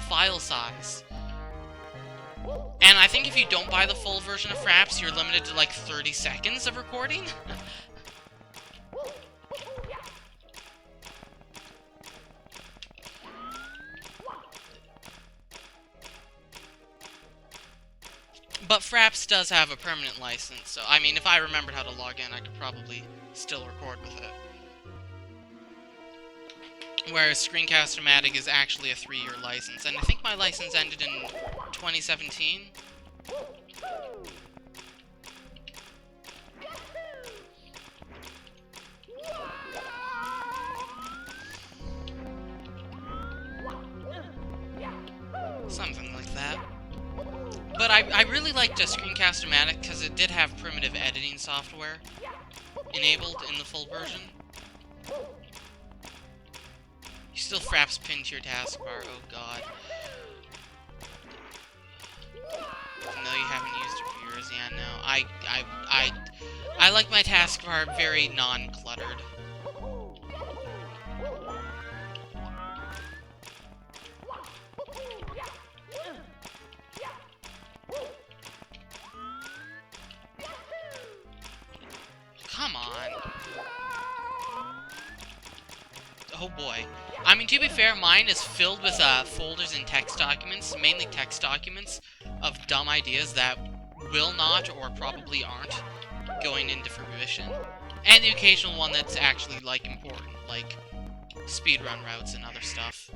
And I think if you don't buy the full version of Fraps, you're limited to, like, 30 seconds of recording. But Fraps does have a permanent license, so, I mean, if I remembered how to log in, I could probably still record with it. Whereas Screencast-O-Matic is actually a 3-year license, and I think my license ended in 2017? Something like that. But I really liked Screencast-O-Matic because it did have primitive editing software enabled in the full version. You still Fraps pinned to your taskbar, oh god. No, you haven't used it for years, yeah, no. I like my taskbar very non-cluttered. Come on. Oh boy. I mean, to be fair, mine is filled with folders and text documents, mainly text documents, of dumb ideas that will not, or probably aren't, going into fruition. And the occasional one that's actually, like, important, like speedrun routes and other stuff.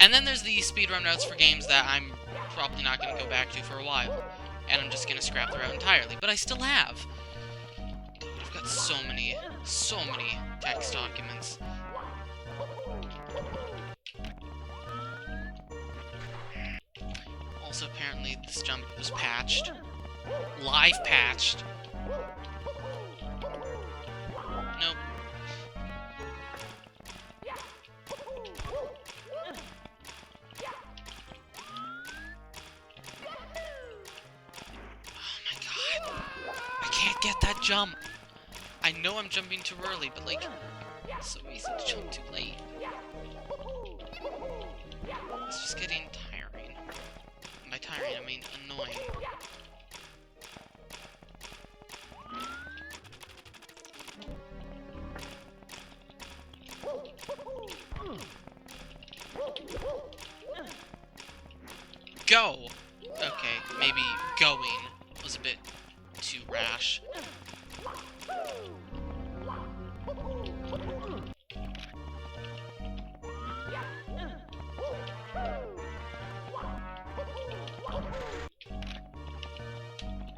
And then there's the speedrun routes for games that I'm probably not going to go back to for a while. And I'm just going to scrap the route entirely. But I still have. God, I've got so many text documents. Also, apparently, this jump was patched. Live patched. Nope. Get that jump! I know I'm jumping too early, but like, it's so easy to jump too late. It's just getting tiring. And by tiring, I mean annoying. Go! Okay, maybe going was a bit too rash.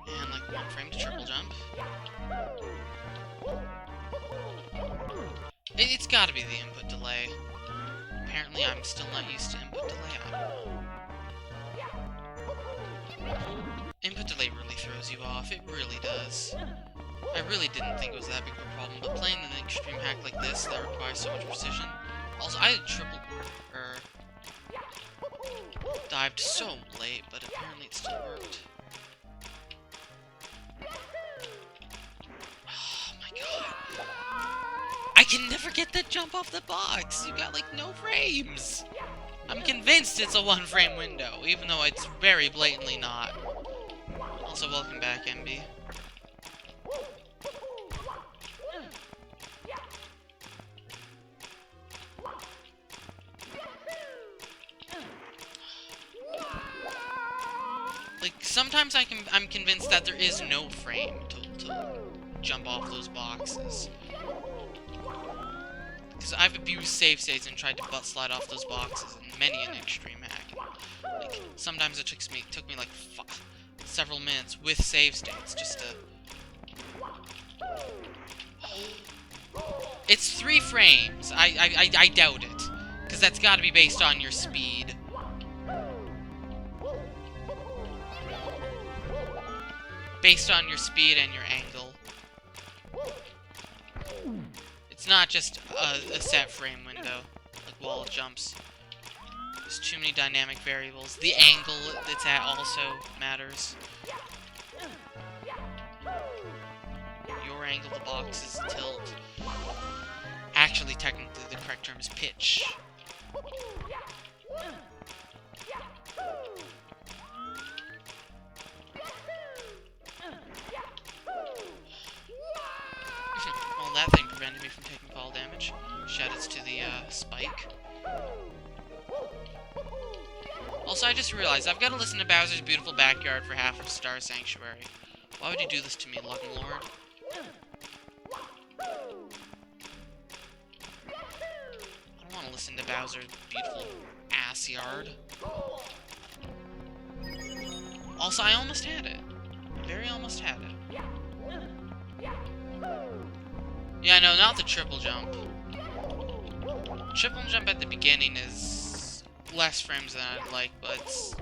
And like 1 frame to triple jump. It's gotta be the input delay. Apparently I'm still not used to input delay. I don't know. Input delay really throws you off. It really does. I really didn't think it was that big of a problem, but playing an extreme hack like this that requires so much precision. Also, I dived so late, but apparently it still worked. Oh my god. I can never get that jump off the box! You got like no frames! I'm convinced it's a 1 frame window, even though it's very blatantly not. Also, welcome back, MB. Like, sometimes I'm convinced that there is no frame to jump off those boxes. Because I've abused save states and tried to butt slide off those boxes in many an extreme hack. And, like, sometimes it took me like several minutes with save states just to... It's 3 frames. I doubt it. Because that's got to be based on your speed. Based on your speed and your angle. It's not just a set frame window, like wall jumps. There's too many dynamic variables. The angle it's at also matters. Your angle of the box is tilt. Actually, technically, the correct term is pitch. Well, that thing prevented me from taking fall damage. Shoutouts to the spike. Also, I just realized I've got to listen to Bowser's Beautiful Backyard for half of Star Sanctuary. Why would you do this to me, Lug Lord? I don't want to listen to Bowser's beautiful ass yard. Also, I almost had it. Very almost had it. Yeah, no, not the triple jump. Triple jump at the beginning is less frames than I'd like, but it's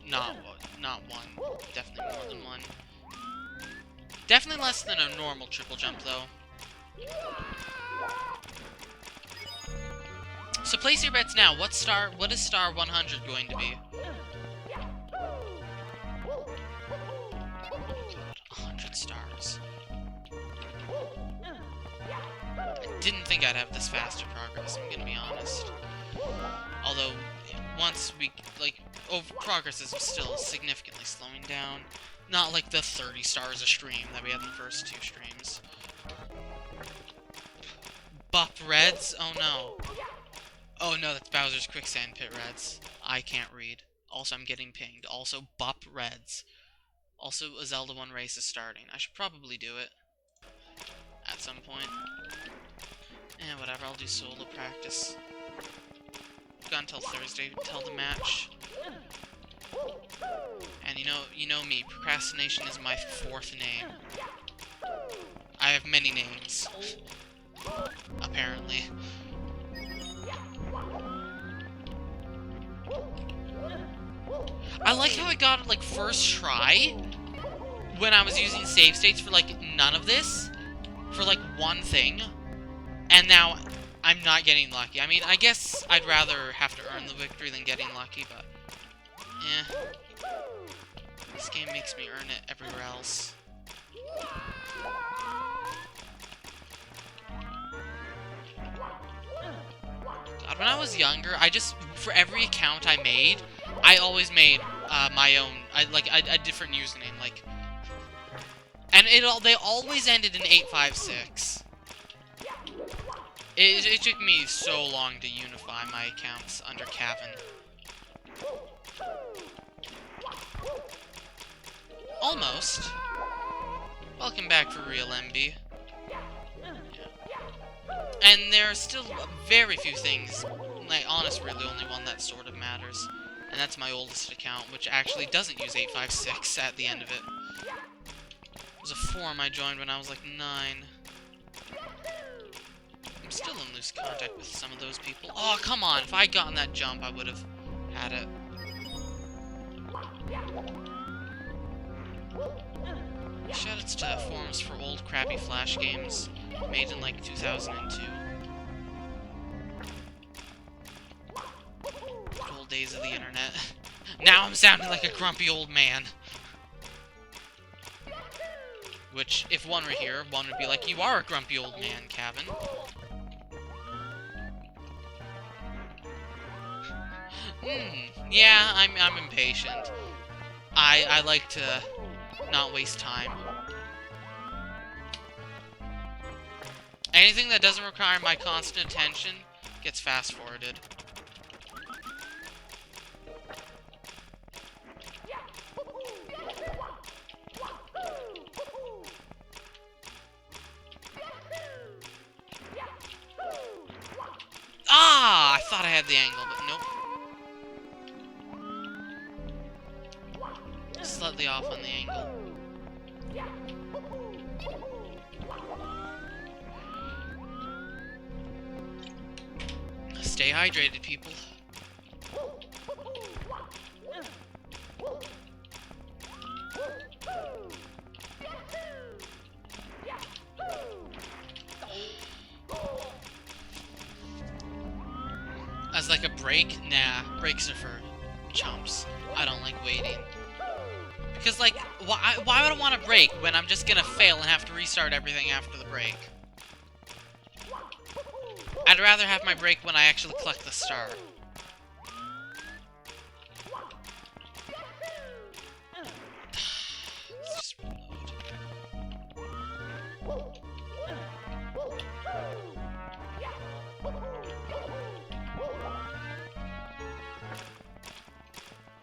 not 1. Definitely more than 1. Definitely less than a normal triple jump, though. So place your bets now. What is star 100 going to be? God, 100 stars. I didn't think I'd have this faster progress, I'm gonna be honest. Although, once we, progress is still significantly slowing down. Not like the 30 stars a stream that we had in the first 2 streams. Bup Reds? Oh no. Oh no, that's Bowser's Quicksand Pit Reds. I can't read. Also, I'm getting pinged. Also, Bup Reds. Also, a Zelda 1 race is starting. I should probably do it. At some point. Eh, whatever, I'll do solo practice. Got until Thursday till the match. And you know me, procrastination is my fourth name. I have many names. Apparently. I like how I got it, like, first try when I was using save states for, like, none of this. For, like, one thing. And now I'm not getting lucky. I mean, I guess I'd rather have to earn the victory than getting lucky, but... eh. This game makes me earn it everywhere else. God, when I was younger, for every account I made, I always made my own, a different username, like, and they always ended in 856. It took me so long to unify my accounts under Kevin. Almost. Welcome back for real, MB. And there are still very few things, like, honestly, really only one that sort of matters. And that's my oldest account, which actually doesn't use 856 at the end of it. It was a forum I joined when I was like 9. I'm still in loose contact with some of those people. Oh, come on! If I had gotten that jump, I would have had it. Shoutouts to forums for old crappy Flash games made in like 2002. Good old days of the internet. Now I'm sounding like a grumpy old man. Which, if one were here, one would be like, "You are a grumpy old man, Kevin." Yeah, I'm impatient. I like to not waste time. Anything that doesn't require my constant attention gets fast-forwarded. Ah! I thought I had the angle, but nope. Slightly off on the angle. Stay hydrated, people. As like a break? Nah, breaks are for chumps. I don't like waiting. Because, like, why would I want to break when I'm just gonna fail and have to restart everything after the break? I'd rather have my break when I actually collect the star. Let's just reload.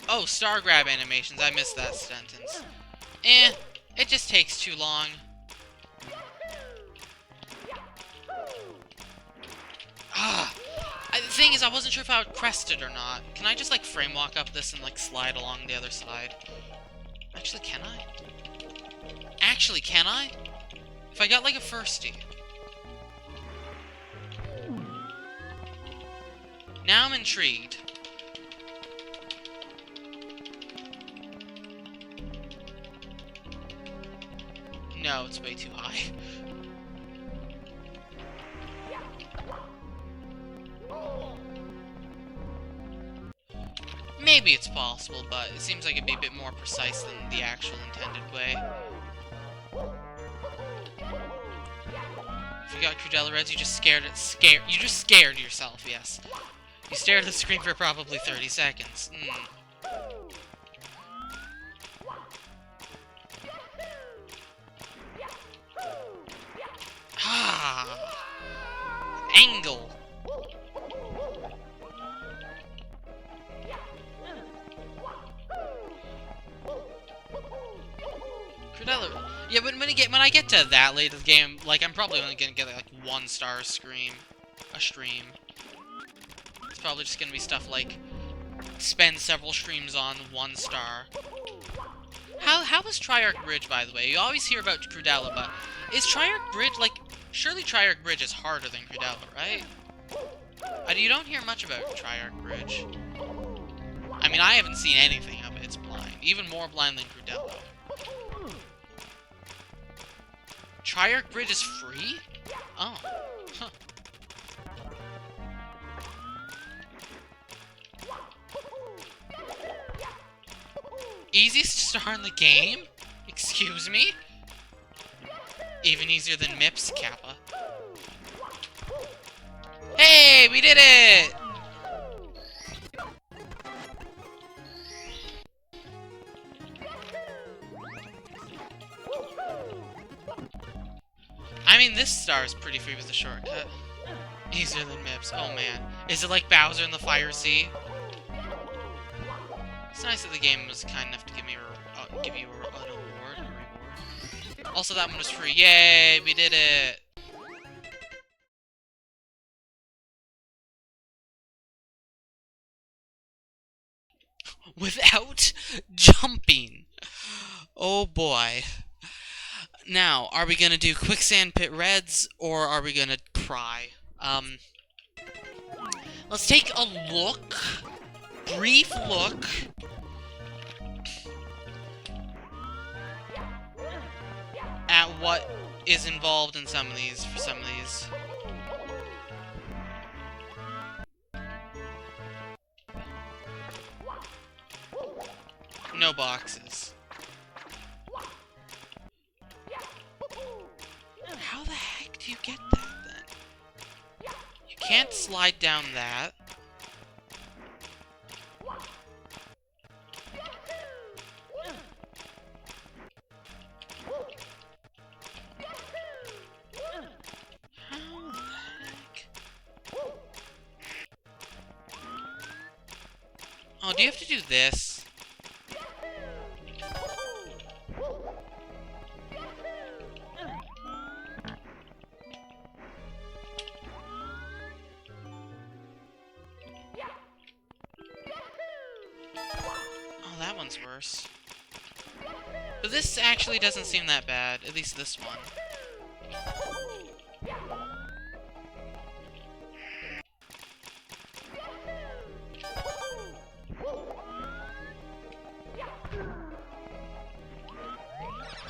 Oh, star grab animations. I missed that sentence. It just takes too long. The thing is, I wasn't sure if I would crest it or not. Can I just, like, frame walk up this and, like, slide along the other side? Actually, can I? Actually, can I? If I got, like, a firstie. Now I'm intrigued. No, it's way too high. Maybe it's possible, but it seems like it'd be a bit more precise than the actual intended way. If you got Crudella Reds, you just scared yourself, yes. You stared at the screen for probably 30 seconds. Angle! Crudella. Yeah, but when I get to that late in the game, like, I'm probably only gonna get, like, 1-star stream. A stream. It's probably just gonna be stuff like, spend several streams on 1 star. How is Triarch Bridge, by the way? You always hear about Crudella, but is Triarch Bridge, like, surely Triarch Bridge is harder than Crudella, right? You don't hear much about Triarch Bridge. I mean, I haven't seen anything of it. It's blind. Even more blind than Crudella. Triarch Bridge is free? Oh. Huh. Easiest star in the game? Excuse me? Even easier than MIPS Kappa. Hey, we did it! I mean, this star is pretty free with the shortcut. Easier than MIPS. Oh man. Is it like Bowser in the Fire Sea? It's nice that the game was kind enough to give you an reward. Also, that one was free. Yay, we did it! Without jumping. Oh boy. Now, are we gonna do Quicksand Pit Reds, or are we gonna cry? Let's take a look. Brief look. At what is involved in some of these, for some of these. No boxes. How the heck do you get that, then? You can't slide down that. Oh, do you have to do this? Oh, that one's worse. But this actually doesn't seem that bad, at least this one.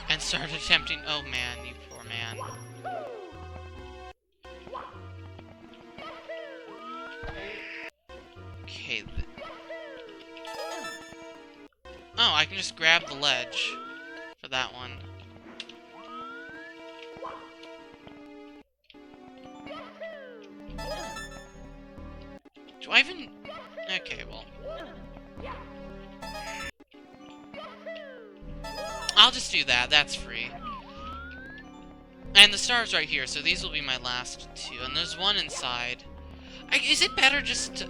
And started attempting. Oh man, you poor man. Okay. Oh, I can just grab the ledge for that one. Do I even... Okay, well... I'll just do that, that's free. And the star's right here, so these will be my last two. And there's one inside. Is it better just to...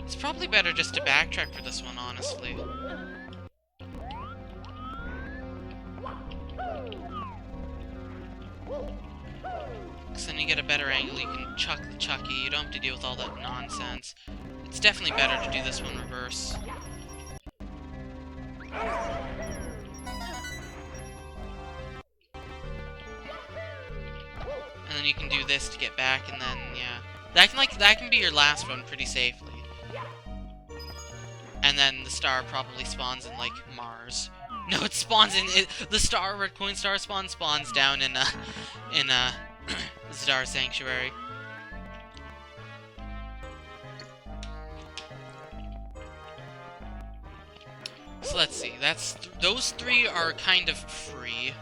It's probably better just to backtrack for this one, honestly. Because then you get a better angle, you can chuck the Chucky, you don't have to deal with all that nonsense. It's definitely better to do this one reverse. And then you can do this to get back, and then, yeah. That can be your last one pretty safely. And then the star probably spawns in, like, Mars. No, it spawns in... the star, Red Coin Star spawns down in the Star Sanctuary. So let's see, those three are kind of free.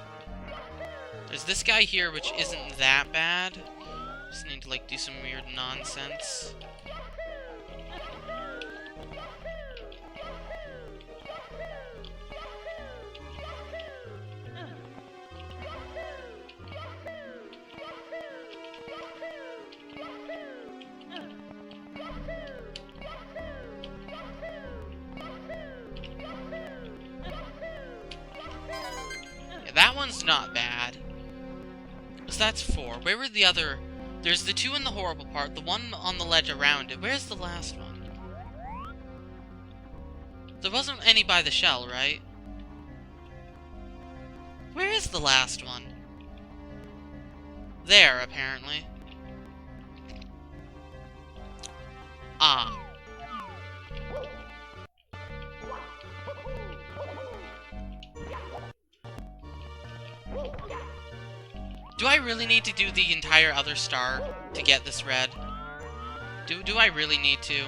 There's this guy here, which isn't that bad. Just need to, like, do some weird nonsense. that one's not bad. So that's 4. Where were the other... There's the 2 in the horrible part, the one on the ledge around it. Where's the last one? There wasn't any by the shell, right? Where is the last one? There, apparently. Ah. Do I really need to do the entire other star to get this red? Do I really need to?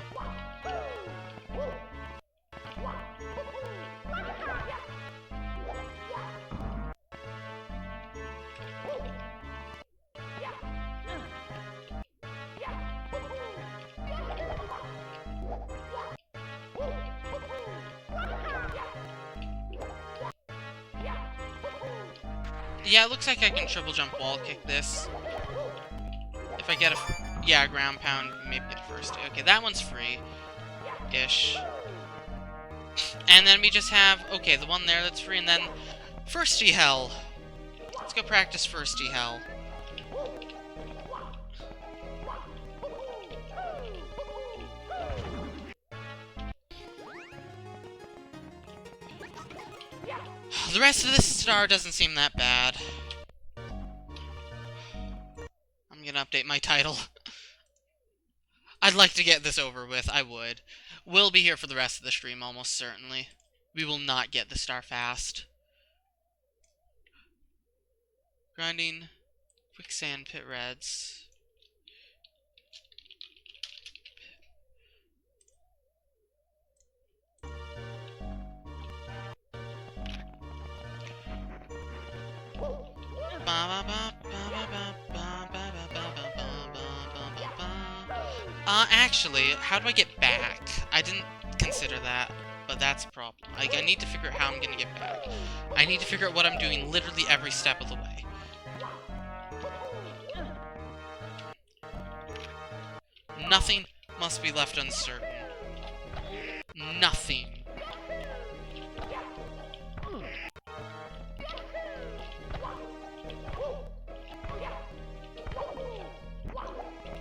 Yeah, it looks like I can triple jump wall kick this. If I get a... Yeah, ground pound, maybe get a first. Okay, that one's free-ish. And then we just have... Okay, the one there that's free, and then... Firsty Hell. Let's go practice Firsty Hell. The rest of this star doesn't seem that bad. I'm gonna update my title. I'd like to get this over with, I would. We'll be here for the rest of the stream, almost certainly. We will not get the star fast. Grinding quicksand pit reds. Actually, how do I get back? I didn't consider that, but that's a problem. Like, I need to figure out how I'm gonna get back. I need to figure out what I'm doing literally every step of the way. Nothing must be left uncertain. Nothing.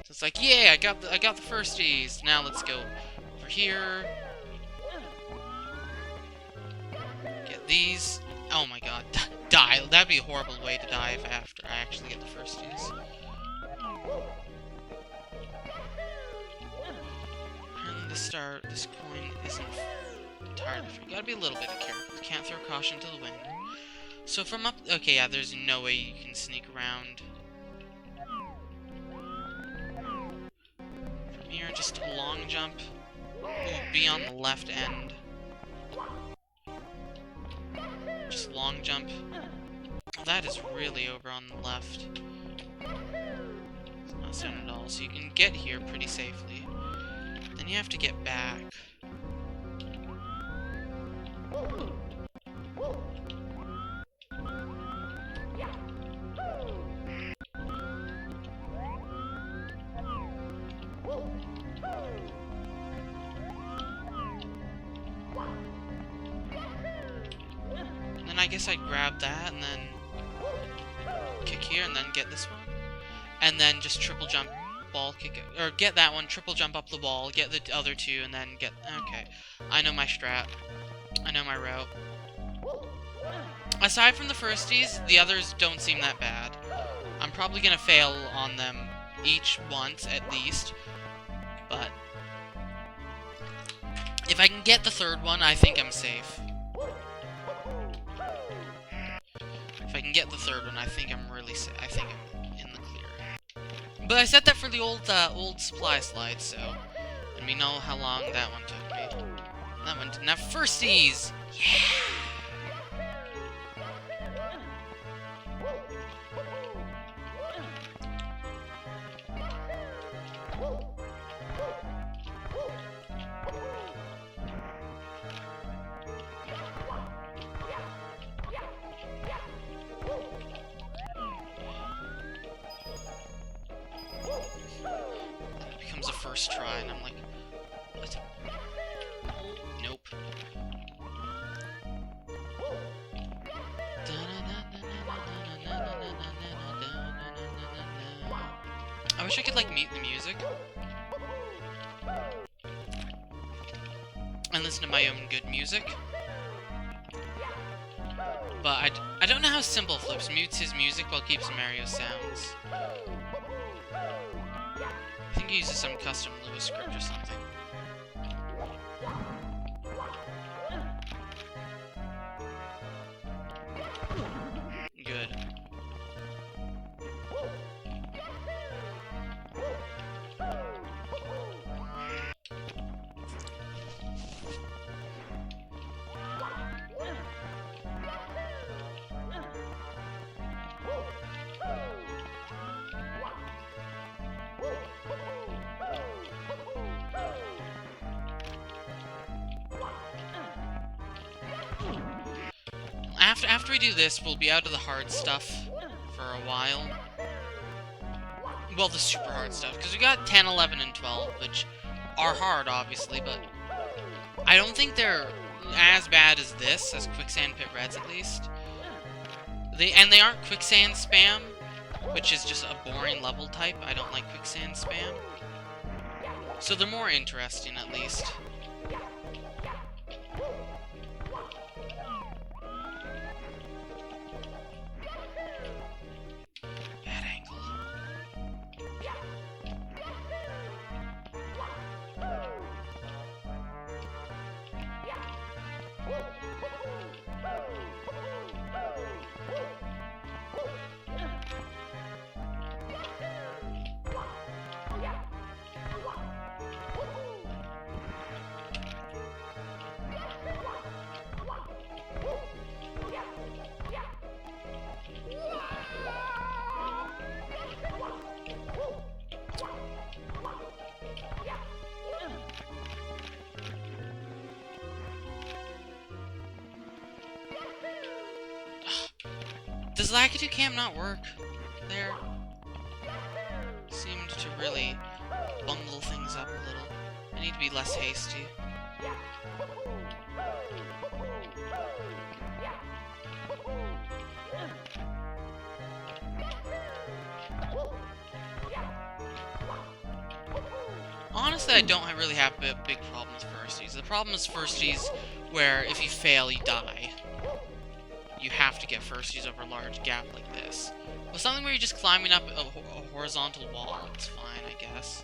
It's like, yeah, I got the firsties. Now let's go over here. Get these. Oh my god, die. That'd be a horrible way to die if after I actually get the firsties. And this coin isn't entirely free. Gotta be a little bit careful. Can't throw caution to the wind. So from up, okay, yeah, there's no way you can sneak around. Here, just a long jump. Ooh, be on the left end. Just long jump. Oh, that is really over on the left. It's not sound at all. So you can get here pretty safely. Then you have to get back. I guess I'd grab that and then kick here and then get this one. And then just triple jump ball kick it. Or get that one, triple jump up the wall, get the other 2, and then get... Okay. I know my strat. I know my route. Aside from the firsties, the others don't seem that bad. I'm probably gonna fail on them each once at least. But if I can get the third one, I think I'm safe. If I can get the third one, I think I'm really safe. I think I'm in the clear. But I said that for the old supply slide, so... And we know how long that one took me. That one didn't have firsties! Yeah! First try, and I'm like, what? Nope. Da -da -da -da. wish I could, like, mute the music and listen to my own good music. But I don't know how Simple Flips mutes his music while keeps Mario's sounds. I think he uses some custom Lewis script or something. Good. After we do this, we'll be out of the hard stuff for a while. Well, the super hard stuff, because we got 10, 11, and 12, which are hard, obviously, but I don't think they're as bad as this, as Quicksand Pit Reds, at least. They aren't Quicksand Spam, which is just a boring level type. I don't like Quicksand Spam. So they're more interesting, at least. Does Lakitu Camp not work there? Seemed to really bungle things up a little. I need to be less hasty. Honestly, I don't really have a big problem with firsties. The problem is firsties where if you fail, you die. You have to get firsties over a large gap like this. But something where you're just climbing up a horizontal wall, it's fine, I guess.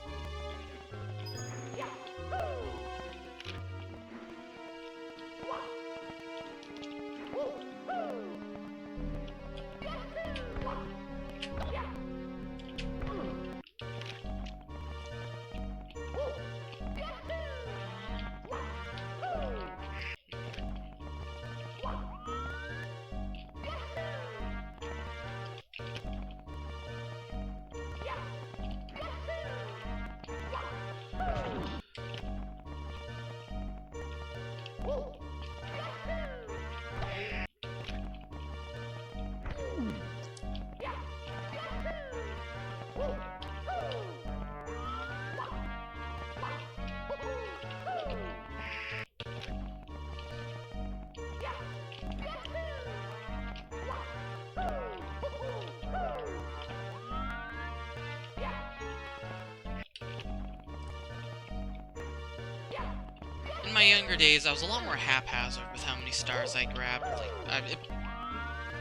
In my younger days, I was a lot more haphazard with how many stars I grabbed. Like,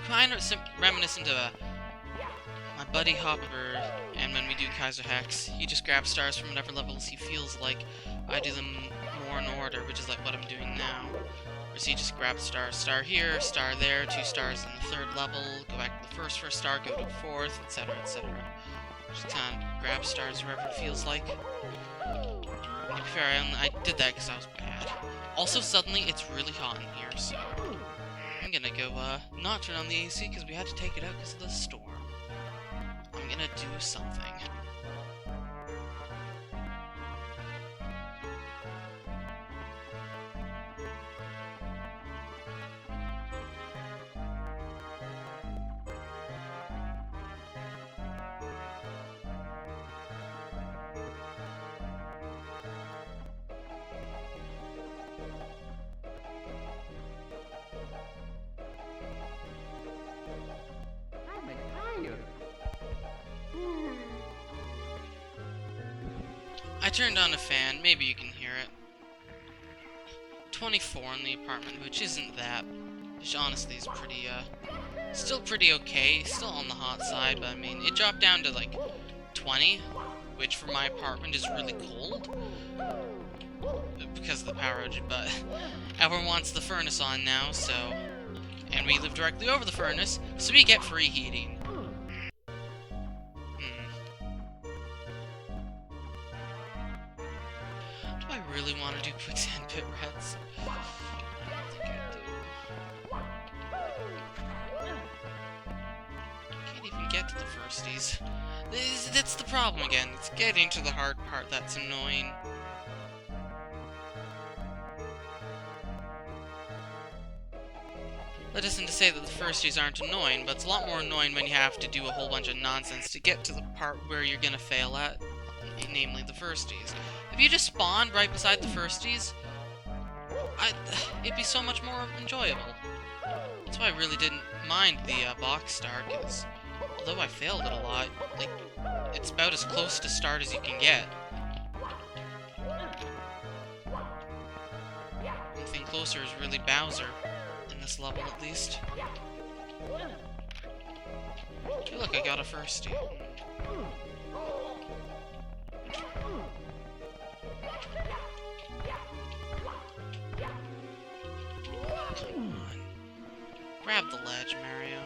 kind of reminiscent of my buddy Hopper, and when we do Kaiser Hex, he just grabs stars from whatever levels he feels like. I do them more in order, which is like what I'm doing now. Whereas he just grabs star here, star there, 2 stars in the 3rd level, go back to the first for a star, go to the 4th, etc., etc. Just kind of grab stars wherever it feels like. To be fair, I did that because I was bad. Also, suddenly, it's really hot in here, so I'm gonna go, not turn on the AC because we had to take it out because of the storm. I'm gonna do something. turned on a fan. Maybe you can hear it. 24 in the apartment, which isn't that. Which honestly is pretty, still pretty okay. Still on the hot side, but I mean, it dropped down to like 20, which for my apartment is really cold. Because of the power outage, but everyone wants the furnace on now, so... And we live directly over the furnace, so we get free heating. Do I really want to do quicksand pit reds? I don't think I do. Can't even get to the firsties. That's the problem again. It's getting to the hard part that's annoying. That isn't to say that the firsties aren't annoying, but it's a lot more annoying when you have to do a whole bunch of nonsense to get to the part where you're gonna fail at, namely the firsties. If you just spawned right beside the firsties, it'd be so much more enjoyable. That's why I really didn't mind the box star, because although I failed it a lot, like, it's about as close to start as you can get. One thing closer is really Bowser. This level at least. Hey, look, I got a firstie. Come on. Grab the ledge, Mario.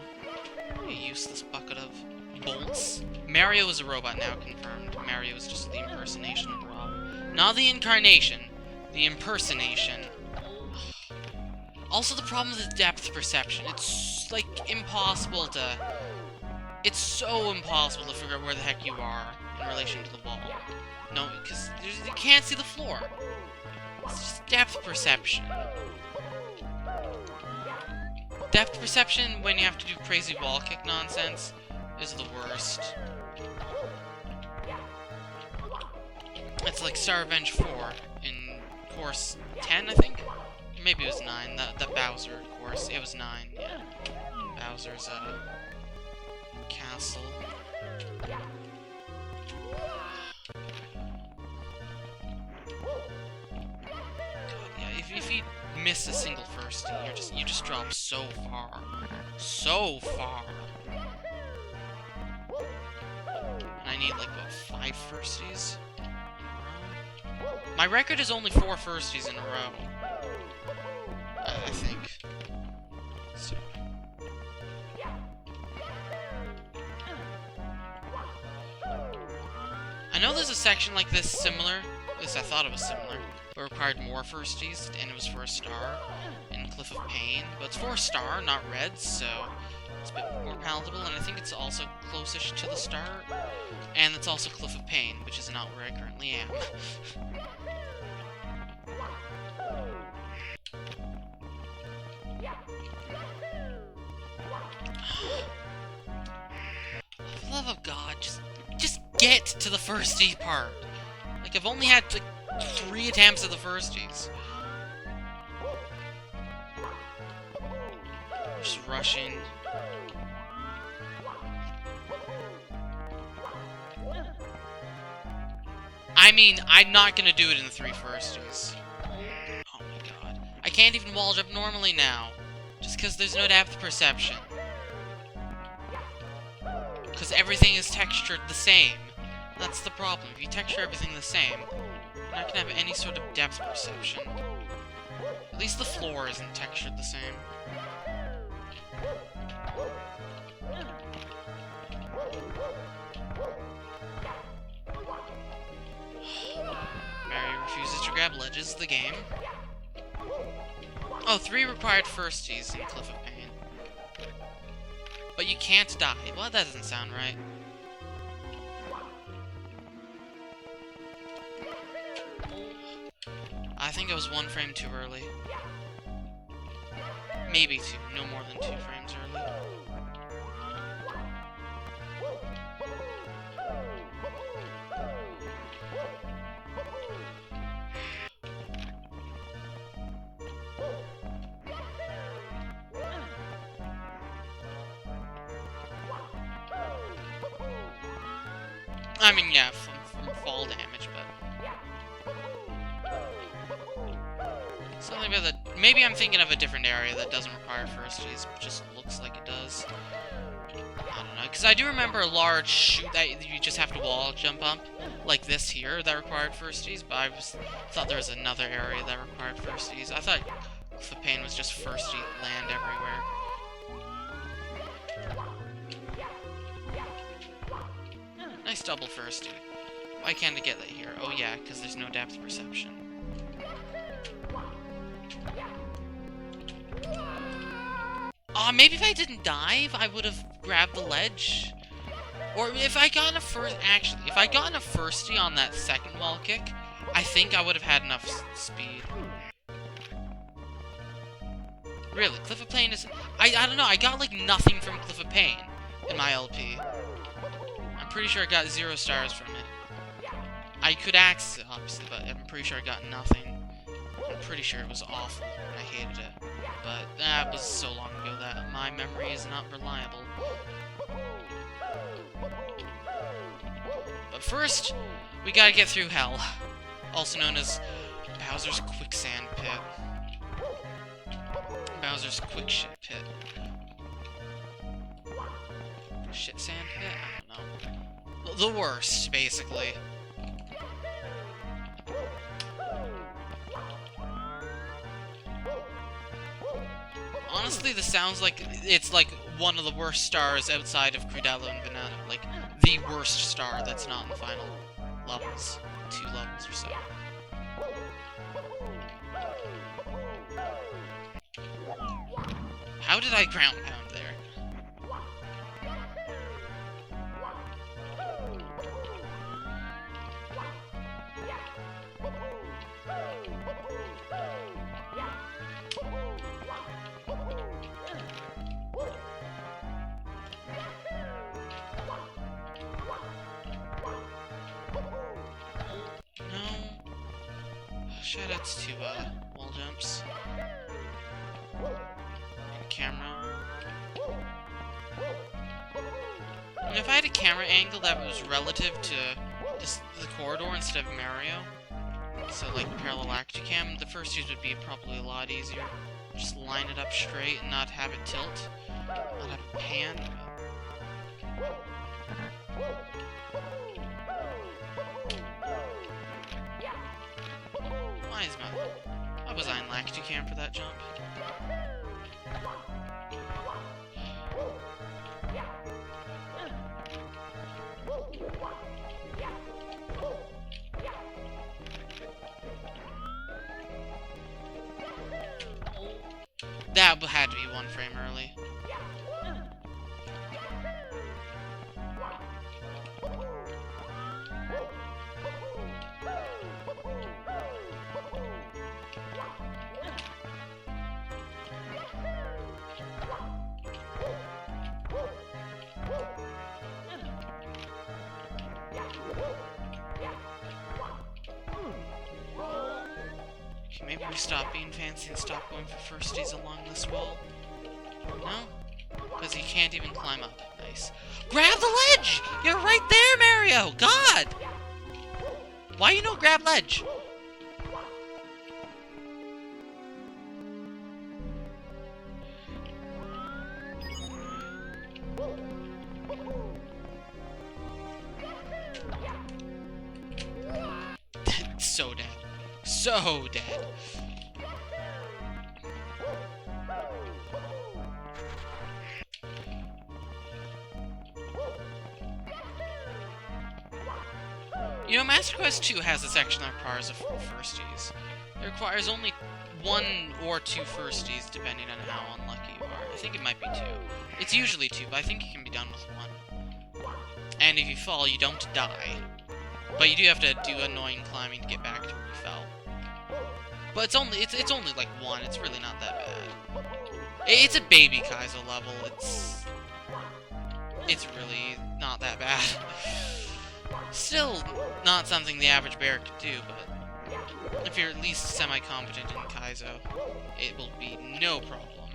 You useless bucket of bolts. Mario is a robot now, confirmed. Mario is just the impersonation of Rob. Not the incarnation. The impersonation. Also, the problem with the depth perception, it's, like, impossible to... It's so impossible to figure out where the heck you are in relation to the wall. No, because you can't see the floor. It's just depth perception. Depth perception, when you have to do crazy wall kick nonsense, is the worst. It's like Star Revenge 4 in course 10, I think? Maybe it was 9, the Bowser course. It was 9, yeah. Bowser's, castle. God, yeah, if you miss a single firstie, you just drop so far. So far. And I need, like, what, 5 firsties in a row? My record is only 4 firsties in a row. I think. So. I know there's a section like this similar, at least I thought it was similar, but required more firsties, and it was for a star in Cliff of Pain, but it's for a star, not red, so it's a bit more palatable, and I think it's also close-ish to the star, and it's also Cliff of Pain, which is not where I currently am. For the love of God, just get to the firstie part. Like, I've only had, like, 3 attempts at the firsties. Just rushing. I mean, I'm not gonna do it in the 3 firsties. Oh my god. I can't even wall jump normally now. Just because there's no depth perception. Because everything is textured the same. That's the problem. If you texture everything the same, you're not gonna have any sort of depth perception. At least the floor isn't textured the same. Mario refuses to grab ledges, the game. Oh, 3 required firsties in Cliff of Pain. But you can't die. Well, that doesn't sound right. I think I was 1 frame too early. Maybe 2. No more than 2 frames early. I mean, yeah, from fall damage, but Something about the... Maybe I'm thinking of a different area that doesn't require firsties, but just looks like it does. I don't know, because I do remember a large chute that you just have to wall jump up, like this here, that required firsties, but I thought there was another area that required firsties. I thought Cliff of Pain was just firstie land everywhere. Nice double firstie. Why can't I get that here? Oh yeah, because there's no depth perception. Maybe if I didn't dive, I would have grabbed the ledge. Or if I got actually, if I got a firstie on that second wall kick, I think I would have had enough speed. Really, Cliff of Pain is... I don't know, I got like nothing from Cliff of Pain in my LP. I'm pretty sure I got 0 stars from it. I could access it, obviously, but I'm pretty sure I got nothing. I'm pretty sure it was awful, and I hated it. But that was so long ago that my memory is not reliable. But first, we gotta get through Hell, also known as Bowser's Quicksand Pit. Bowser's Quick Shit Pit. Shit Sand Pit? I don't know. The worst, basically. Honestly, this sounds like it's like one of the worst stars outside of Crudello and Banana. Like, the worst star that's not in the final levels. 2 levels or so. How did I ground pound there? Shoutouts to wall jumps. And camera. And if I had a camera angle that was relative to the corridor instead of Mario, so like parallel cam, the firsties would be probably a lot easier. Just line it up straight and not have it tilt. Not have it pan. Why was I in Lacticam for that jump? That had to be 1 frame early. Maybe we stop being fancy and stop going for firsties along this wall. No? Because he can't even climb up. Nice. Grab the ledge! You're right there, Mario! God! Why you no grab ledge? So dead. So dead. You know, Master Quest 2 has a section that requires a firsties. It requires only 1 or 2 firsties, depending on how unlucky you are. I think it might be 2. It's usually 2, but I think it can be done with 1. And if you fall, you don't die. But you do have to do annoying climbing to get back to where you fell. But it's only like 1. It's really not that bad. It's a baby Kaizo level. It's really not that bad. Still not something the average bear could do, but if you're at least semi-competent in Kaizo, it will be no problem.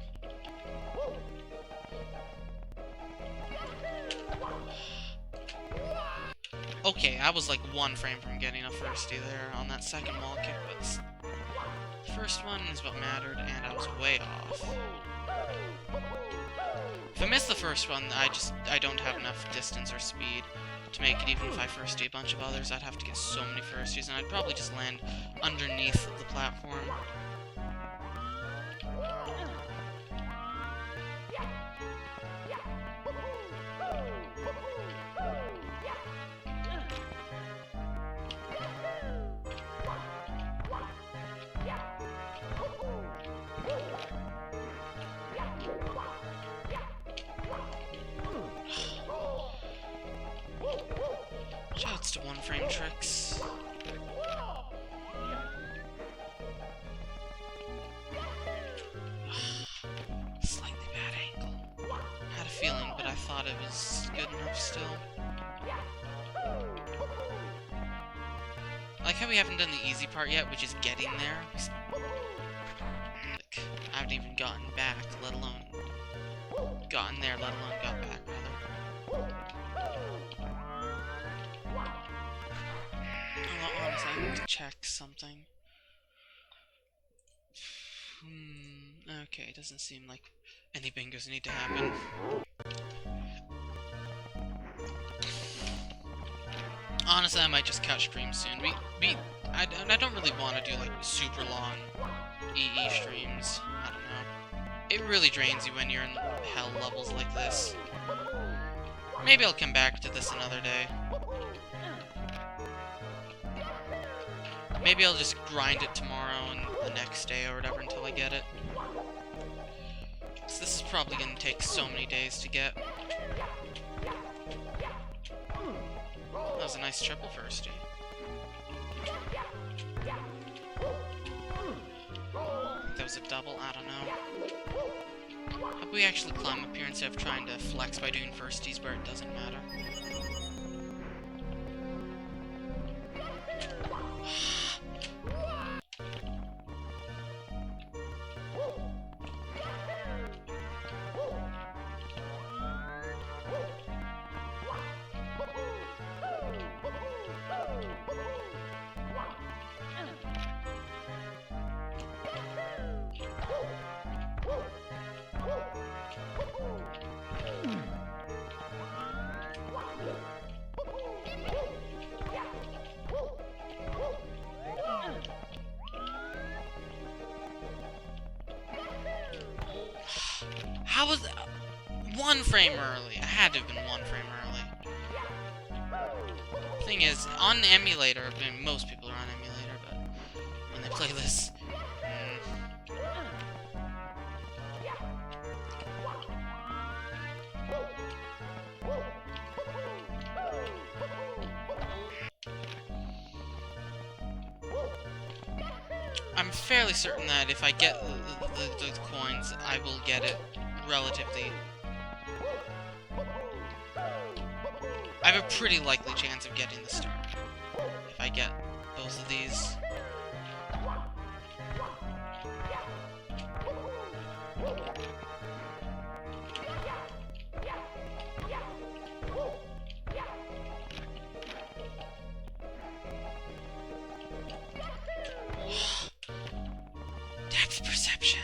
Okay, I was like 1 frame from getting a firstie there on that second wall kick, but the first one seconds what mattered, and I was way off. If I miss the first one, I don't have enough distance or speed to make it. Even if I first a bunch of others, I'd have to get so many firsties, and I'd probably just land underneath the platform. Shouts to one-frame tricks. Slightly bad angle. Had a feeling, but I thought it was good enough still. I like how we haven't done the easy part yet, which is getting there. Like, I haven't even gotten back, let alone gotten there, let alone got back, rather. Honestly, I need to check something. Okay, doesn't seem like any bingos need to happen. Honestly, I might just cut stream soon. I don't really want to do like super long EE streams. I don't know. It really drains you when you're in hell levels like this. Maybe I'll come back to this another day. Maybe I'll just grind it tomorrow and the next day or whatever until I get it. So this is probably going to take so many days to get. That was a nice triple firstie. That was a double, I don't know. How about we actually climb up here instead of trying to flex by doing firsties where it doesn't matter? How was that? 1 frame early? I had to have been 1 frame early. Thing is, on emulator, I mean, most people are on emulator, but when they play this, I'm fairly certain that if I get the coins, I will get it relatively. I have a pretty likely chance of getting the star if I get both of these. Depth perception.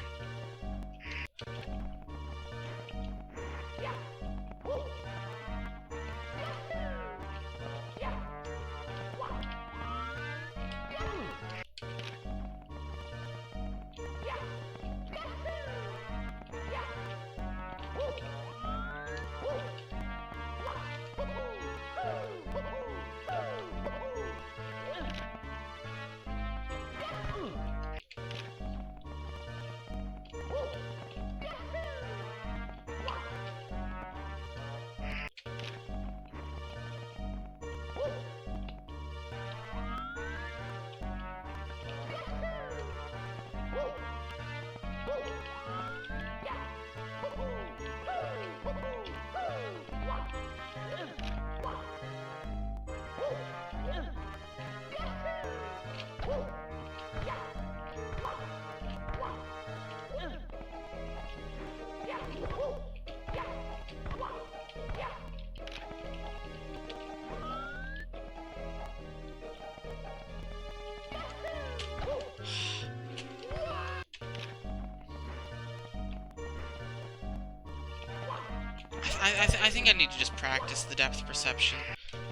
I think I need to just practice the depth perception.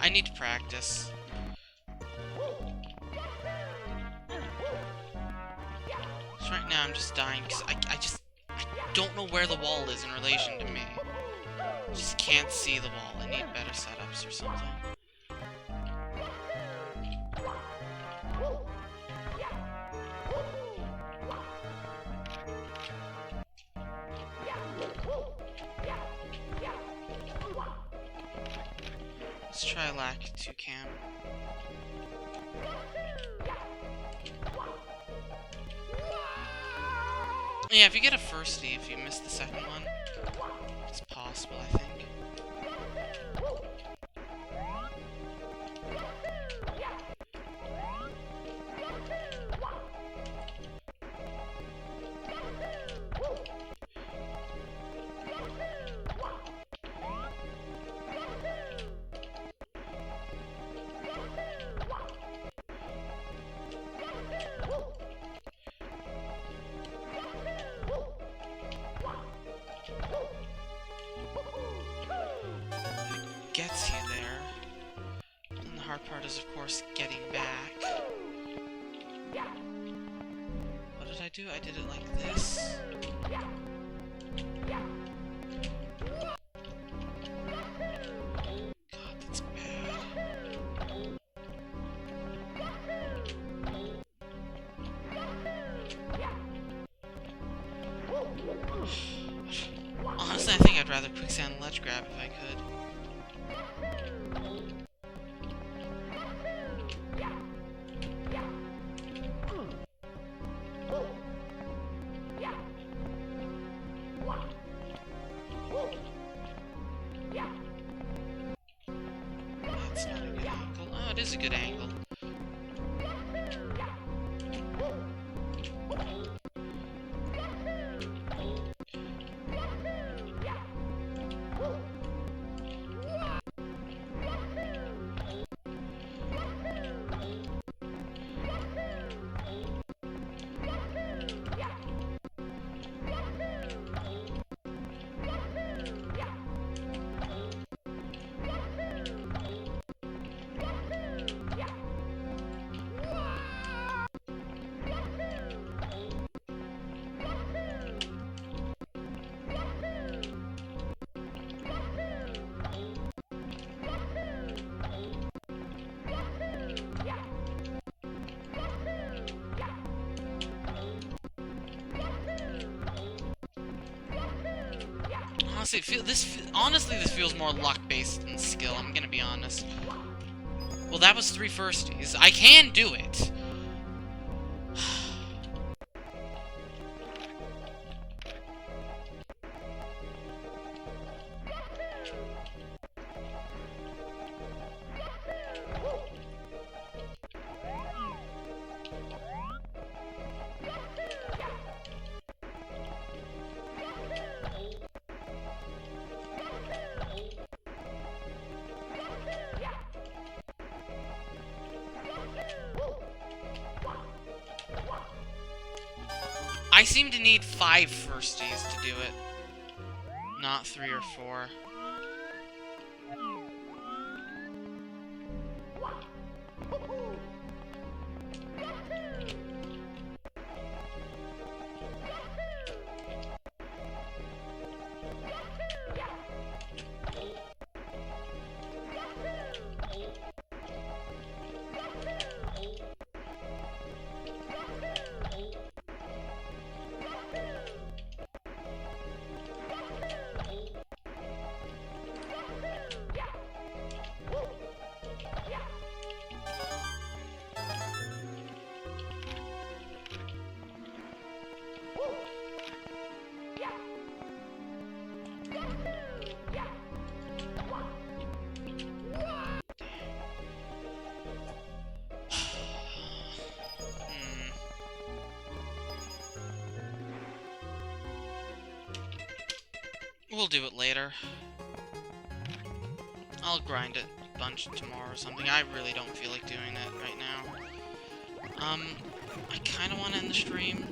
I need to practice. So right now I'm just dying because I don't know where the wall is in relation to me. I just can't see the wall. I need better setups or something. Let's try lack 2 cam. Yeah, if you get a firstie, if you miss the second one, it's possible, I think. Gets you there. And the hard part is, of course, getting back. What did I do? I did it like this. God, that's bad. Honestly, I think I'd rather quicksand ledge grab if I could. That's not a good angle. Oh, it is a good angle. Honestly, this feels more luck-based than skill, I'm gonna be honest. Well, that was 3 firsties. I can do it! I seem to need 5 firsties to do it, not 3 or 4. We'll do it later. I'll grind it a bunch tomorrow or something. I really don't feel like doing it right now. I kinda wanna end the stream.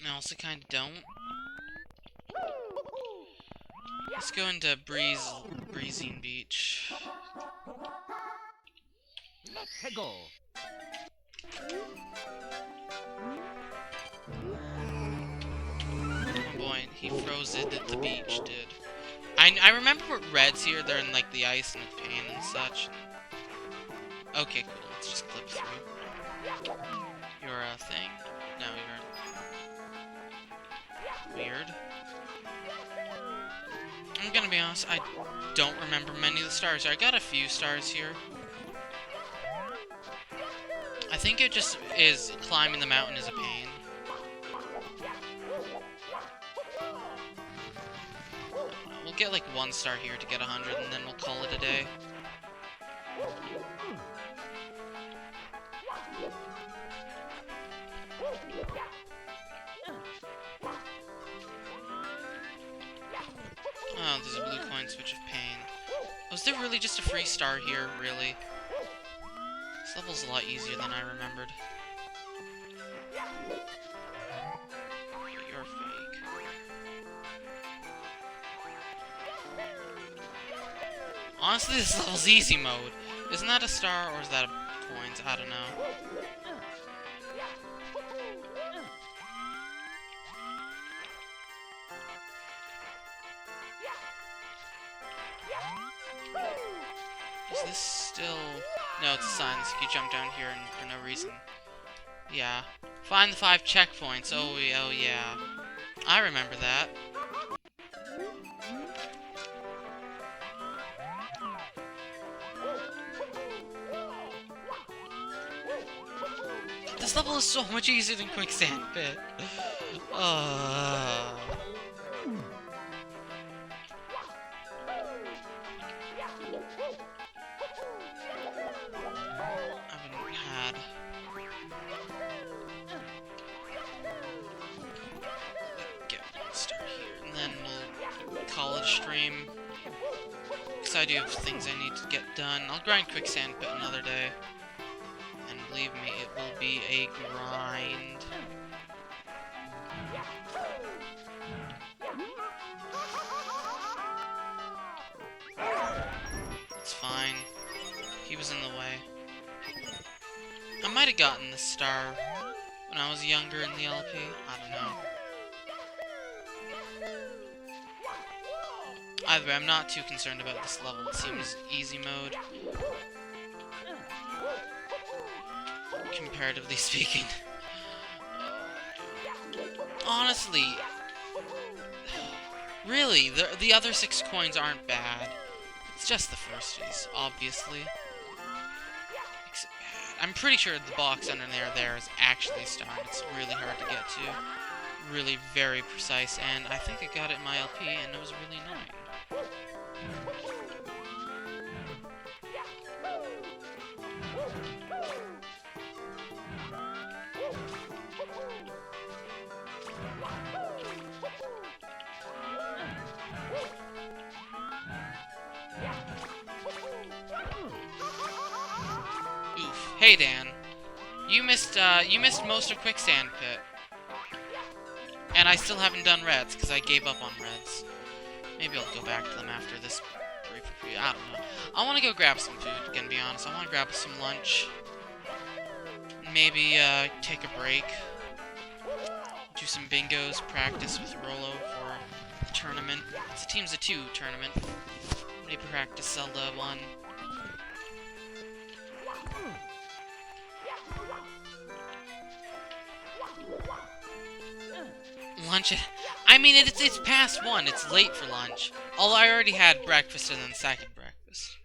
I also kind of don't. Let's go into Breezing Beach. Let's go. Oh boy, he froze it at the beach, did. I remember what Red's here, they're in like the ice and the pain and such. Okay, cool, let's just clip through. You're a thing? No, you're weird. I'm gonna be honest, I don't remember many of the stars. I got a few stars here. I think it just is climbing the mountain is a pain. We'll get like 1 star here to get 100 and then we'll call it a day. Oh, there's a blue coin, switch of pain. Was there really just a free star here, really? This level's a lot easier than I remembered. You're fake. Honestly, this level's easy mode. Isn't that a star or is that a coins? I don't know. Is this still... No, it's a sign. You jump down here and for no reason. Yeah. Find the 5 checkpoints. Oh yeah. I remember that. This level is so much easier than Quicksand Pit. Get 1 star here, and then we'll college stream. Because I do have things I need to get done. I'll grind Quicksand Pit another day. And believe me, it will be a grind. It's fine. He was in the way. I might have gotten this star when I was younger in the LP. I don't know. Either way, I'm not too concerned about this level. It seems easy mode. Comparatively speaking. Honestly, really, the other 6 coins aren't bad. It's just the firsties, obviously. Makes it bad. I'm pretty sure the box under there is actually a star. It's really hard to get to. Really very precise, and I think I got it in my LP, and it was really annoying. Oof. Hey Dan, you missed most of Quicksand Pit, and I still haven't done Reds because I gave up on Reds. Maybe I'll go back to them after this brief review. I don't know. I want to go grab some food. Gonna be honest, I want to grab some lunch. Maybe take a break. Do some bingos. Practice with Rolo for the tournament. It's a teams of 2 tournament. Maybe practice Zelda 1. Lunch. I mean, it's past 1. It's late for lunch. Although I already had breakfast and then second breakfast.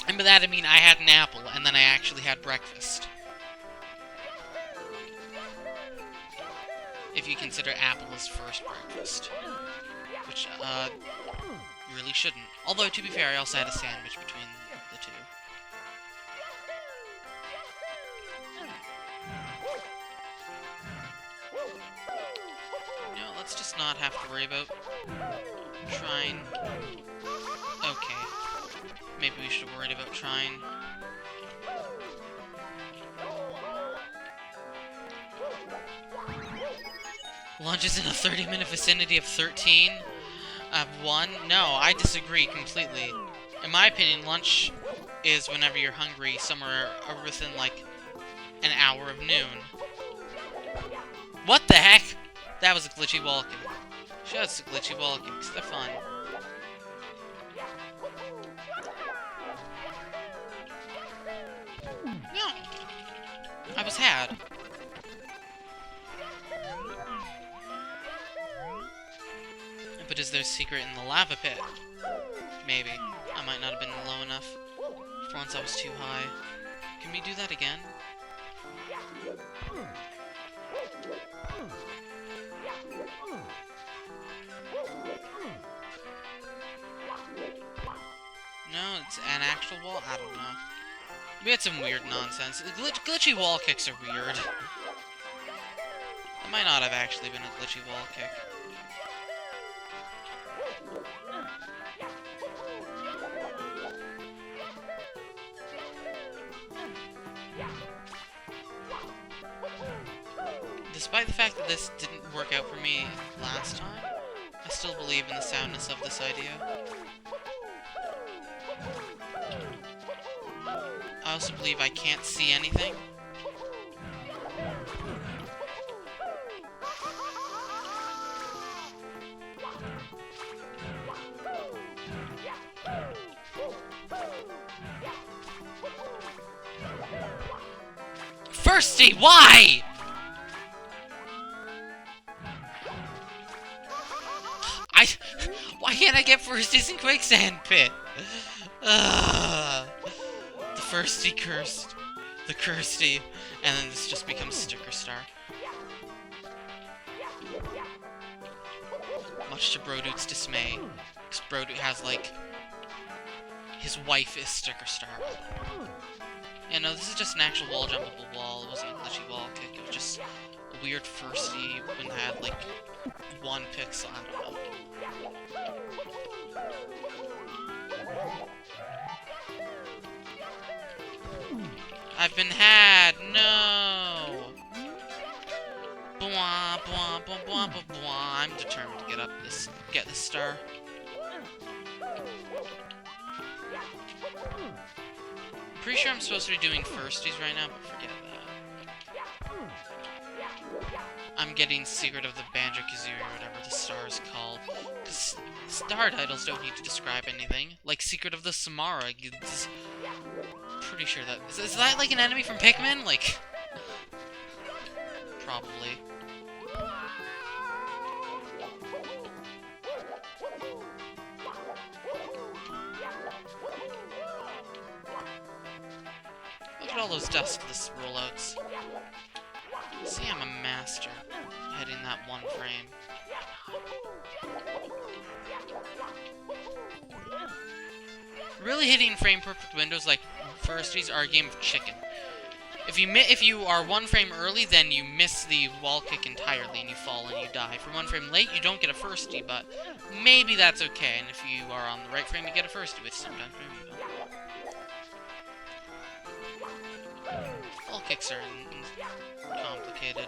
And by that I mean I had an apple and then I actually had breakfast. If you consider apple as first breakfast. Which, really shouldn't. Although, to be fair, I also had a sandwich between the 2. You know, let's just not have to worry about Shrine. Okay. Maybe we should have worried about Shrine. Lunch is in a 30-minute vicinity of 13? Of 1? No, I disagree completely. In my opinion, lunch is whenever you're hungry, somewhere within, like, an hour of noon. What the heck? That was a glitchy wall kick. Shouts to glitchy wall kicks, they're fun. No. I was had. But is there a secret in the lava pit? Maybe. I might not have been low enough. For once I was too high. Can we do that again? No, it's an actual wall? I don't know. We had some weird nonsense. Glitchy wall kicks are weird. It might not have actually been a glitchy wall kick. Despite the fact that this didn't work out for me last time, I still believe in the soundness of this idea. I also believe I can't see anything. Firsty, why? Why can't I get firsties in Quicksand Pit? The firsty cursed. The cursedy. And then this just becomes Sticker Star. Much to Brodoot's dismay. Because Brodoot has, like... his wife is Sticker Star. Yeah, no, this is just an actual wall jumpable wall. It wasn't a glitchy wall kick. It was just a weird firsty when it had, like, 1 pixel. I don't know. I've been had! No! Bwah, bwah, bwah, bwah, bwah, bwah. I'm determined to get this star. Pretty sure I'm supposed to be doing firsties right now, but forget that. I'm getting Secret of the Banjo-Kazooie or whatever the star is called. Because star titles don't need to describe anything. Like Secret of the Samara. It's pretty sure that... Is that like an enemy from Pikmin? Like... Probably. Look at all those dustless rollouts. See, I'm a master hitting that 1 frame. Really hitting frame perfect windows like firsties are a game of chicken. If you are 1 frame early, then you miss the wall kick entirely and you fall and you die. If you're 1 frame late, you don't get a firstie, but maybe that's okay. And if you are on the right frame, you get a firstie, which sometimes maybe you don't. Wall kicks are complicated.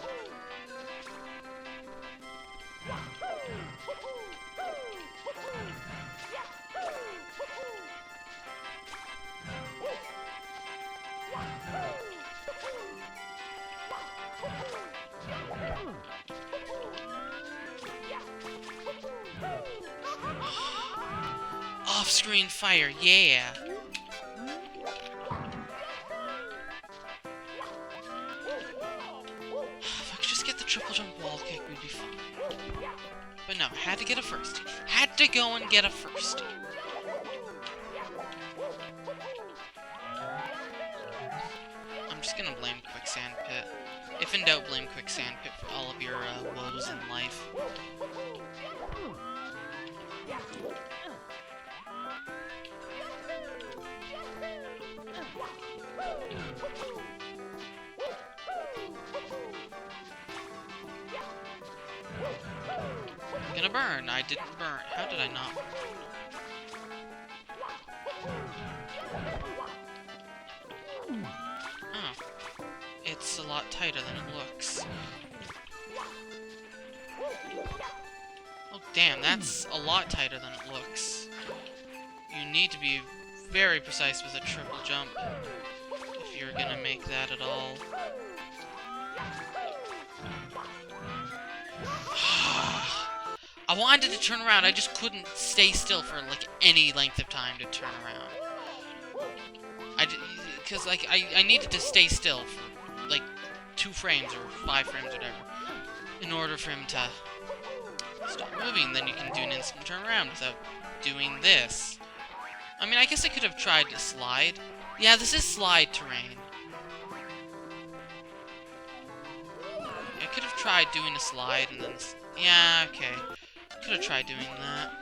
Off-screen fire, yeah! If I could just get the triple jump wall kick, we'd be fine. But no, had to get a firstie. Had to go and get a firstie. I'm just gonna blame Quicksand Pit. If in doubt, blame Quicksand Pit for all of your woes in life. Gonna burn. I didn't burn. How did I not burn? Oh. It's a lot tighter than it looks. Damn, that's a lot tighter than it looks. You need to be very precise with a triple jump if you're gonna make that at all. I wanted to turn around, I just couldn't stay still for, like, any length of time to turn around. Because, like, I needed to stay still for, like, 2 frames or 5 frames, whatever, in order for him to stop moving. Then you can do an instant turnaround without doing this. I mean, I guess I could have tried to slide. Yeah, this is slide terrain. I could have tried doing a slide and then... Yeah, okay. Could have tried doing that.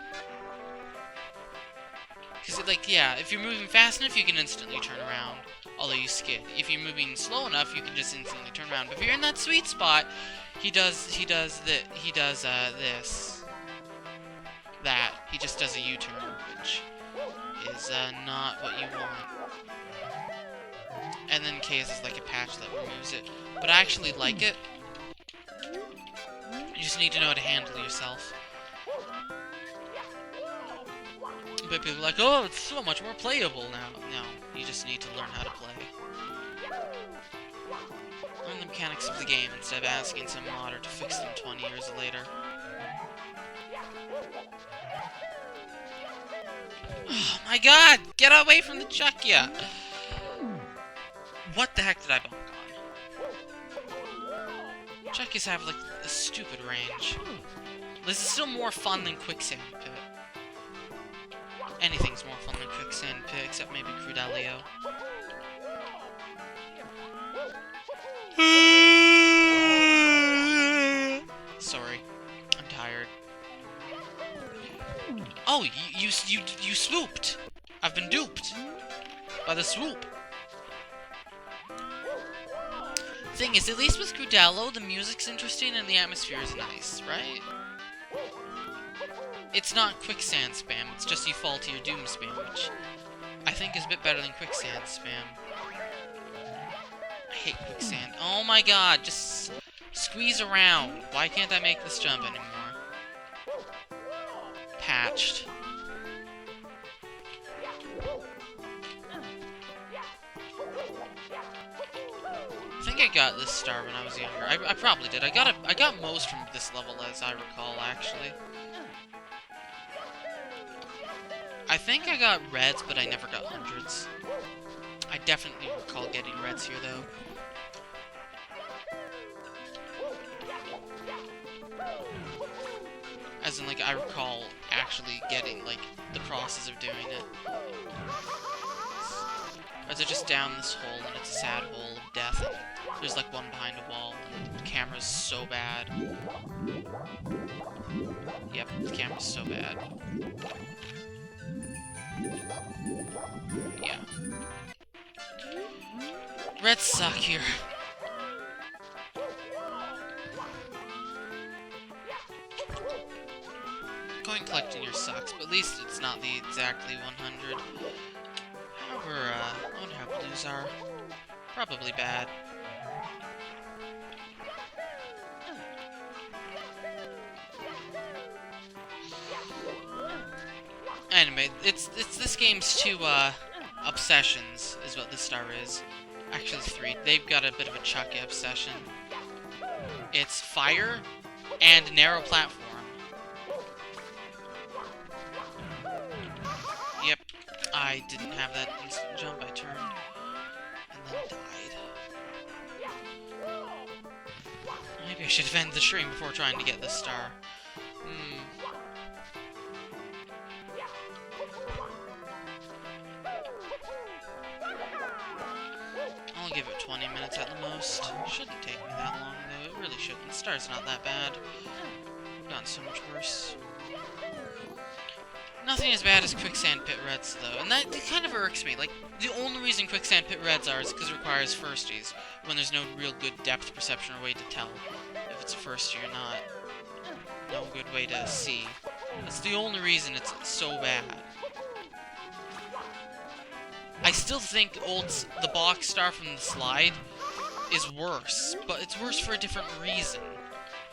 Because, like, yeah, if you're moving fast enough, you can instantly turn around, although you skid. If you're moving slow enough, you can just instantly turn around. But if you're in that sweet spot, he does this. That. He just does a U-turn, which is not what you want. And then K's is like a patch that removes it. But I actually like it. You just need to know how to handle yourself. But people are like, oh, it's so much more playable now. No, you just need to learn how to play. Learn the mechanics of the game instead of asking some modder to fix them 20 years later. Oh my god! Get away from the Chuckya! What the heck did I bonk on? Chuckyas have, like, a stupid range. This is still more fun than Quicksand Pit. Anything's more fun than Quicksand Pit, except maybe Crudelio. Sorry. I'm tired. Oh, you swooped! I've been duped! By the swoop! Thing is, at least with Crudello, the music's interesting and the atmosphere is nice, right? It's not quicksand spam, it's just you fall to your doom spam, which I think is a bit better than quicksand spam. I hate quicksand. Oh my god, just squeeze around. Why can't I make this jump anymore? Patched. I think I got this star when I was younger. I probably did. I got most from this level, as I recall, actually. I think I got reds, but I never got hundreds. I definitely recall getting reds here, though. As in, like, I recall actually getting, like, the process of doing it. Reds are just down this hole, and it's a sad hole of death. There's, like, one behind a wall, and the camera's so bad. Yep, the camera's so bad. Yeah. Reds suck here. Going collecting here sucks, but at least it's not the exactly 100. However, I wonder how blues are. Probably bad. Anyway, it's this game's 2 obsessions is what this star is. Actually 3. They've got a bit of a Chuckya obsession. It's fire and narrow platform. Yep, I didn't have that instant jump. I turned and then died. Maybe I should have ended the stream before trying to get this star. I'll give it 20 minutes at the most. Shouldn't take me that long, though. It really shouldn't. The star's not that bad. I've gotten so much worse. Nothing as bad as Quicksand Pit Reds, though. And that kind of irks me. Like, the only reason Quicksand Pit Reds are is because it requires firsties, when there's no real good depth perception or way to tell if it's a firstie or not. No good way to see. That's the only reason it's so bad. I still think the box star from the slide is worse, but it's worse for a different reason.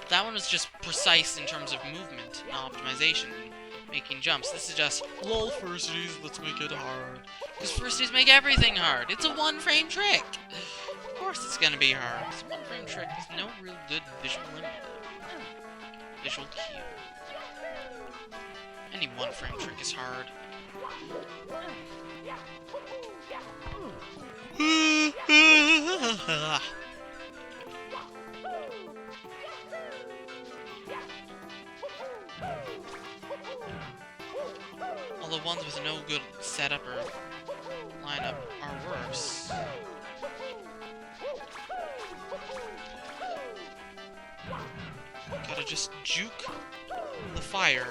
That one was just precise in terms of movement and optimization and making jumps. This is just, lol, firsties, let's make it hard. Because firsties make everything hard. It's a one-frame trick. Of course it's gonna be hard. It's a one-frame trick with no real good visual input. Visual cue. Any one-frame trick is hard. All the ones with no good setup or lineup are worse. Gotta just juke the fire.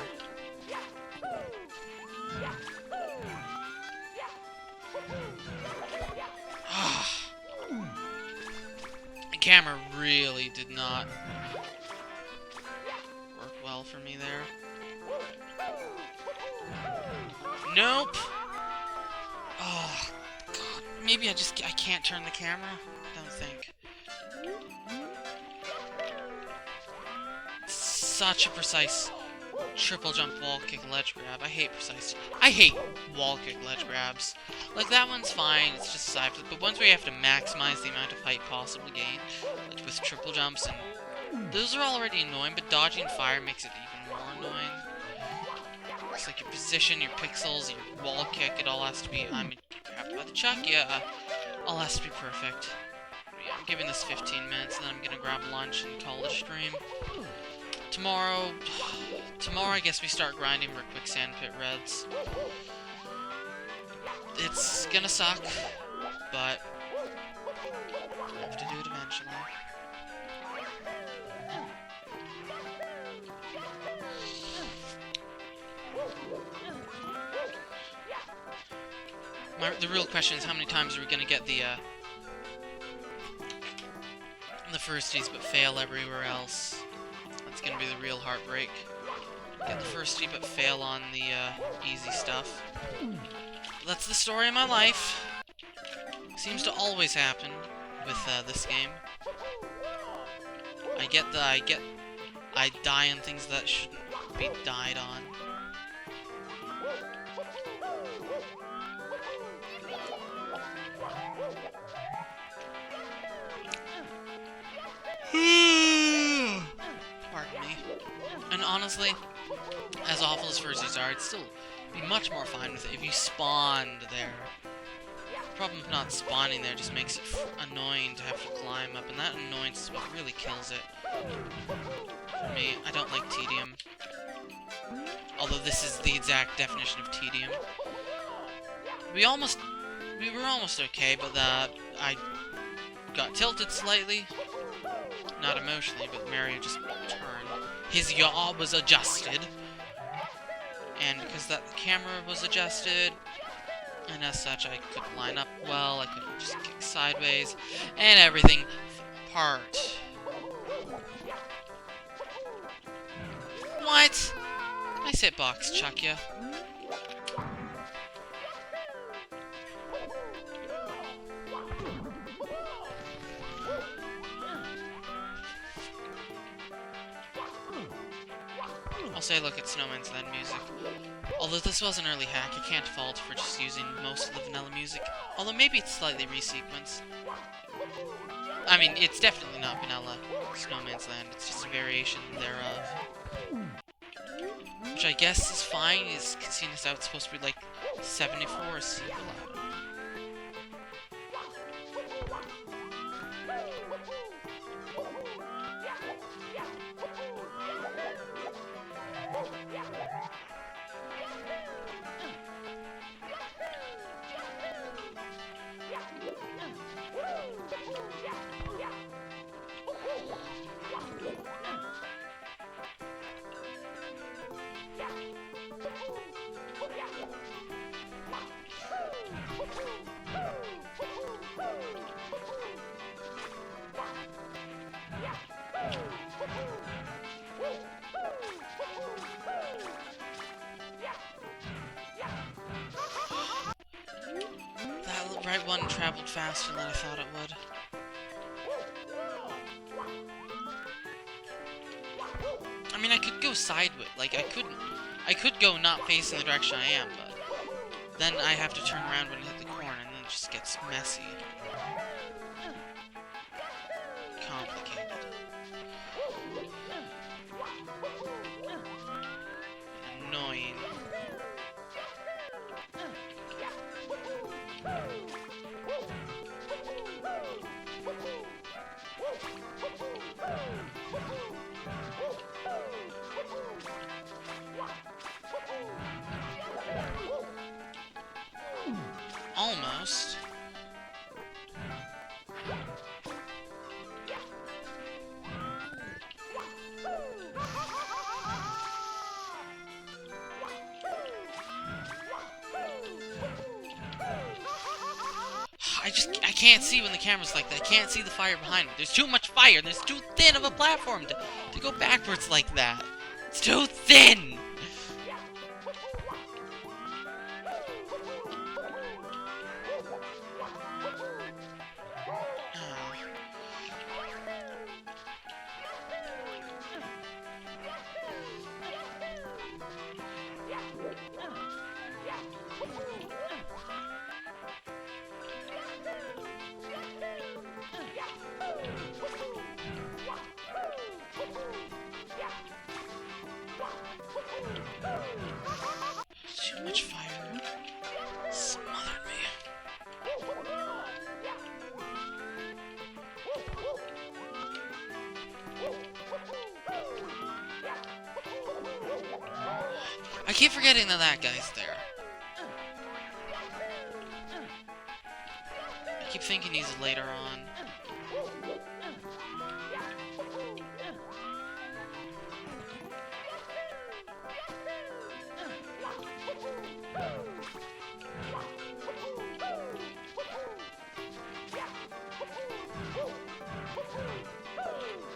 The camera really did not work well for me there. Nope! Oh, God. Maybe I can't turn the camera? I don't think. Such a precise triple jump wall kick ledge grab. I hate wall kick ledge grabs. Like, that one's fine, it's just side, but ones where you have to maximize the amount of height possible gained, like with triple jumps, and those are already annoying, but dodging fire makes it even more annoying. It's like your position, your pixels, your wall kick, it all has to be, I'm about to chuck, yeah, all has to be perfect. Yeah, I'm giving this 15 minutes, and then I'm gonna grab lunch and call it a stream. Tomorrow I guess we start grinding for quicksand pit reds. It's gonna suck, but I have to do it eventually. The real question is how many times are we gonna get the firsties but fail everywhere else? That's gonna be the real heartbreak. Get the firstie but fail on the easy stuff. That's the story of my life. Seems to always happen with this game. I die on things that shouldn't be died on. Pardon me. And honestly, as awful as firsties are, I'd still be much more fine with it if you spawned there. The problem of not spawning there just makes it annoying to have to climb up, and that annoyance is what really kills it. For me, I don't like tedium. Although this is the exact definition of tedium. We were almost okay, but I got tilted slightly. Not emotionally, but Mario just turned. His yaw was adjusted. And because the camera was adjusted, and as such I could line up well, I could just kick sideways, and everything fell apart. What? Nice hitbox, chuck ya. I'll say look at Snowman's Land music. Although this was an early hack, I can't fault for just using most of the vanilla music. Although maybe it's slightly resequenced. I mean, it's definitely not vanilla Snowman's Land, it's just a variation thereof. Which I guess is fine, seeing as how it's supposed to be like 74 super loud. That right one traveled faster than I thought it would. sideways. Like, I could go not facing the direction I am, but then I have to turn around when I hit the corner, and then it just gets messy. Complicated. Annoying. Almost. I can't see when the camera's like that. I can't see the fire behind me. There's too much fire. There's too thin of a platform to go backwards like that. It's too thin! Too much fire. Smothered me. I keep forgetting that guy's there. I keep thinking he's later on.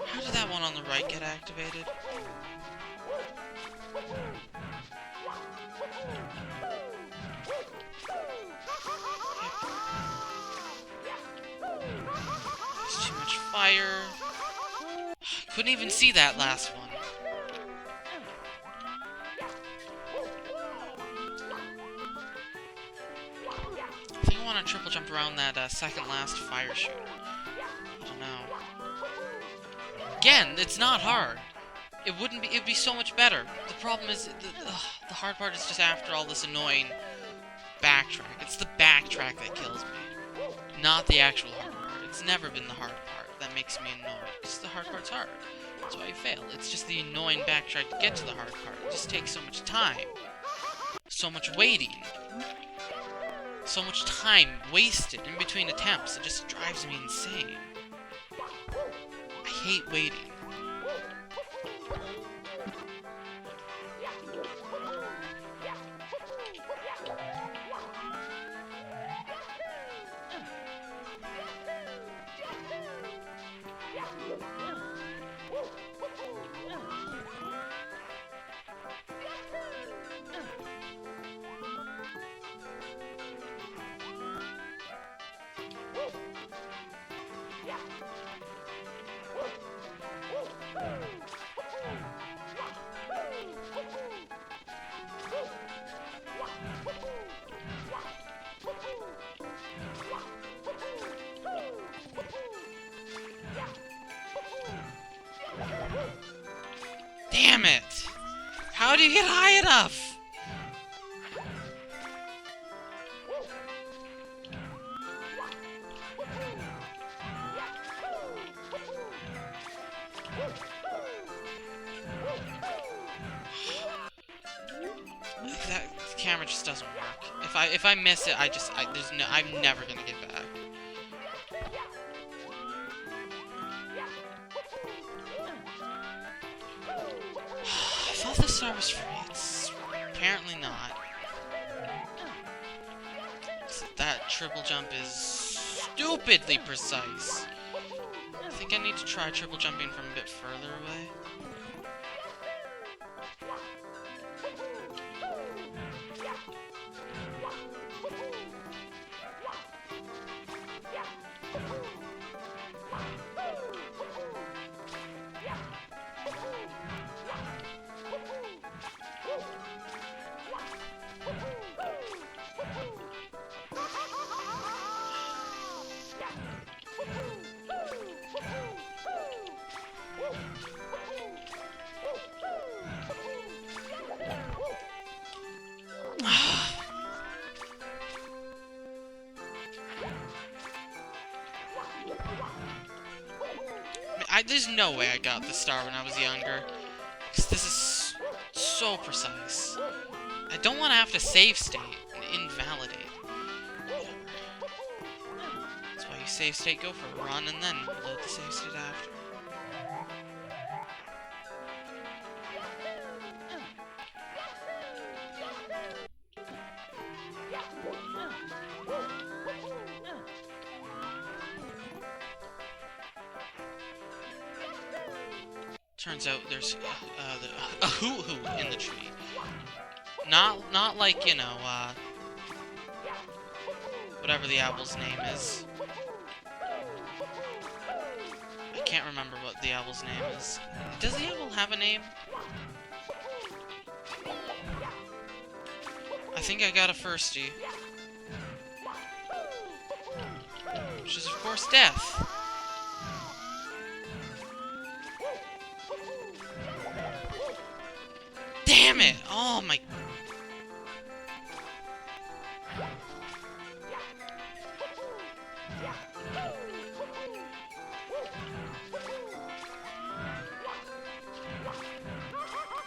How did that one on the right get activated? There's too much fire. Couldn't even see that last one. I think I want to triple jump around that second last fire shooter. I don't know. Again, it's not hard. It'd be so much better. The problem is, the hard part is just after all this annoying backtrack. It's the backtrack that kills me. Not the actual hard part. It's never been the hard part that makes me annoyed. Because the hard part's hard. That's why I fail. It's just the annoying backtrack to get to the hard part. It just takes so much time. So much waiting. So much time wasted in between attempts. It just drives me insane. I hate waiting. Damn it! How do you get high enough? That camera just doesn't work. If I miss it, I'm never gonna get back. I thought this star was free. It's apparently not. That triple jump is stupidly precise. I think I need to try triple jumping from a bit further away. There's no way I got this star when I was younger. Because this is so precise. I don't want to have to save state and invalidate. Whatever. That's why you save state, go for a run, and then load the save state after. Turns out there's a hoo-hoo in the tree. Not like, you know, whatever the owl's name is. I can't remember what the owl's name is. Does the owl have a name? I think I got a firstie. Which is, of course, death. Damn it! Oh my...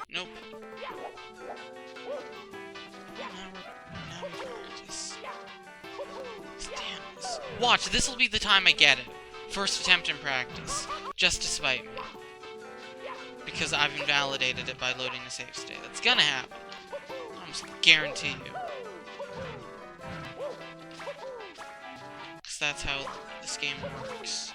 Nope. Now we practice. Damn this. Watch, this'll be the time I get it. First attempt in practice. Just to spite me. Because I've invalidated it by loading a save state. That's gonna happen. I almost guarantee you. Because that's how this game works.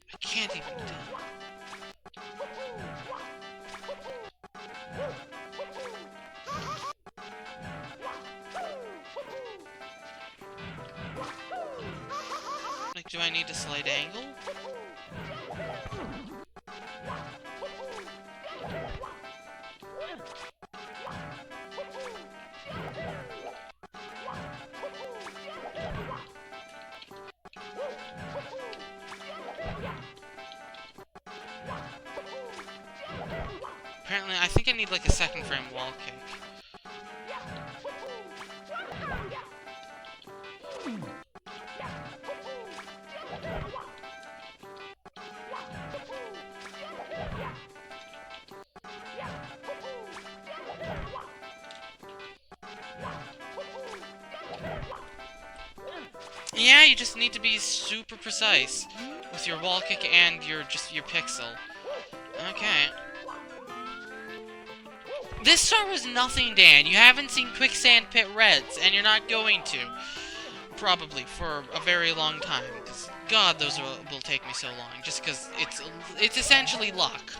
I can't even tell. Like, do I need a slight angle? Apparently, I think I need like a second frame wall kick. Yeah, you just need to be super precise with your wall kick and your pixel. Okay. This star was nothing, Dan. You haven't seen Quicksand Pit Reds, and you're not going to. Probably, for a very long time. Because, God, those will take me so long. Just because it's essentially luck.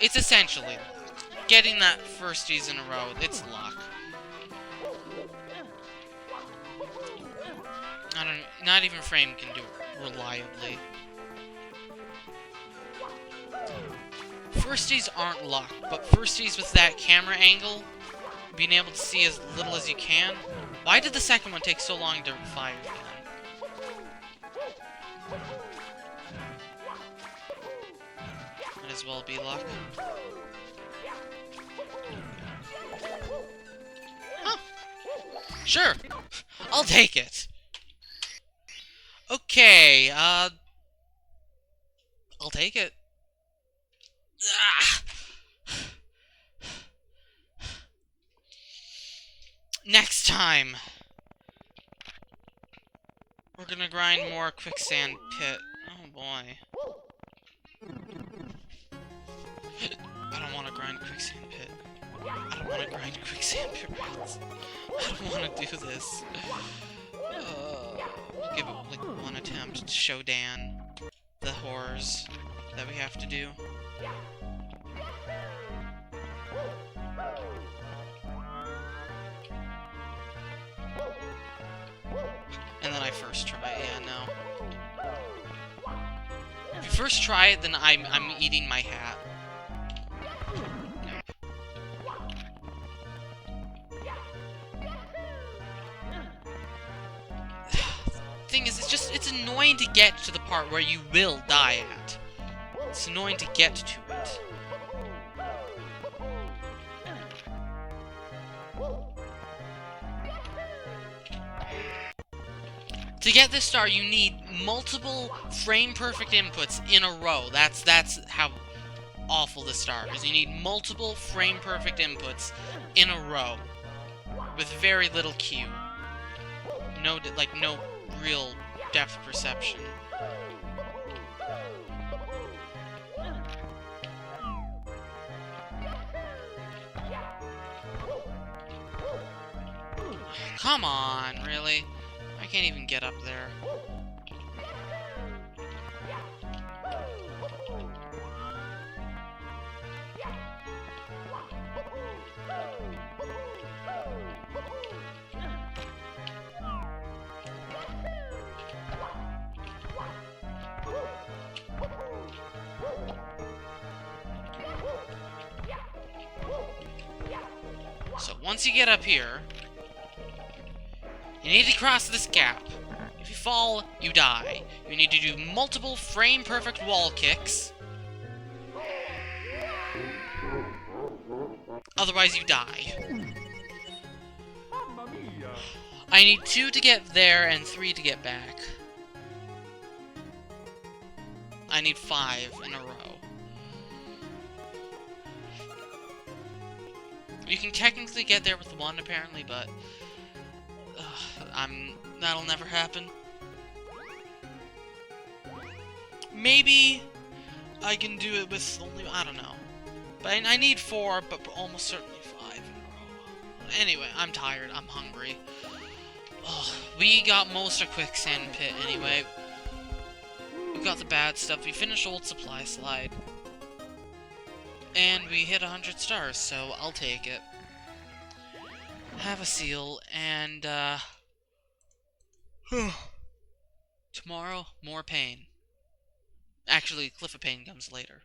It's essentially luck. Getting that firsties in a row, it's luck. Not even Frame can do it reliably. Firsties aren't luck, but firsties with that camera angle, being able to see as little as you can. Why did the second one take so long to fire again? Might as well be luck. Huh. Sure. I'll take it. Okay, I'll take it. Ah. Next time, we're gonna grind more Quicksand Pit. Oh boy. I don't want to grind Quicksand Pit. I don't want to grind Quicksand Pit Reds. I don't want to do this. We'll give it like one attempt to show Dan the horrors that we have to do. And then I first try it, yeah, no. If you first try it, then I'm eating my hat. Nope. thing is, it's annoying to get to the part where you will die at. It's annoying to get to it. To get this star, you need multiple frame-perfect inputs in a row. That's how awful this star is. You need multiple frame-perfect inputs in a row with very little cue. No real depth perception. Come on, really? I can't even get up there. So once you get up here, you need to cross this gap. If you fall, you die. You need to do multiple frame-perfect wall kicks. Otherwise, you die. I need 2 to get there and 3 to get back. I need 5 in a row. You can technically get there with 1, apparently, but that'll never happen. Maybe I can do it with only, I don't know. But I need 4, but almost certainly 5 in a row. Anyway, I'm tired. I'm hungry. Ugh, we got most of Quicksand Pit anyway. We got the bad stuff. We finished Old Supply Slide. And we hit 100 stars, so I'll take it. Have a seal, and, tomorrow, more pain. Actually, Cliff of Pain comes later.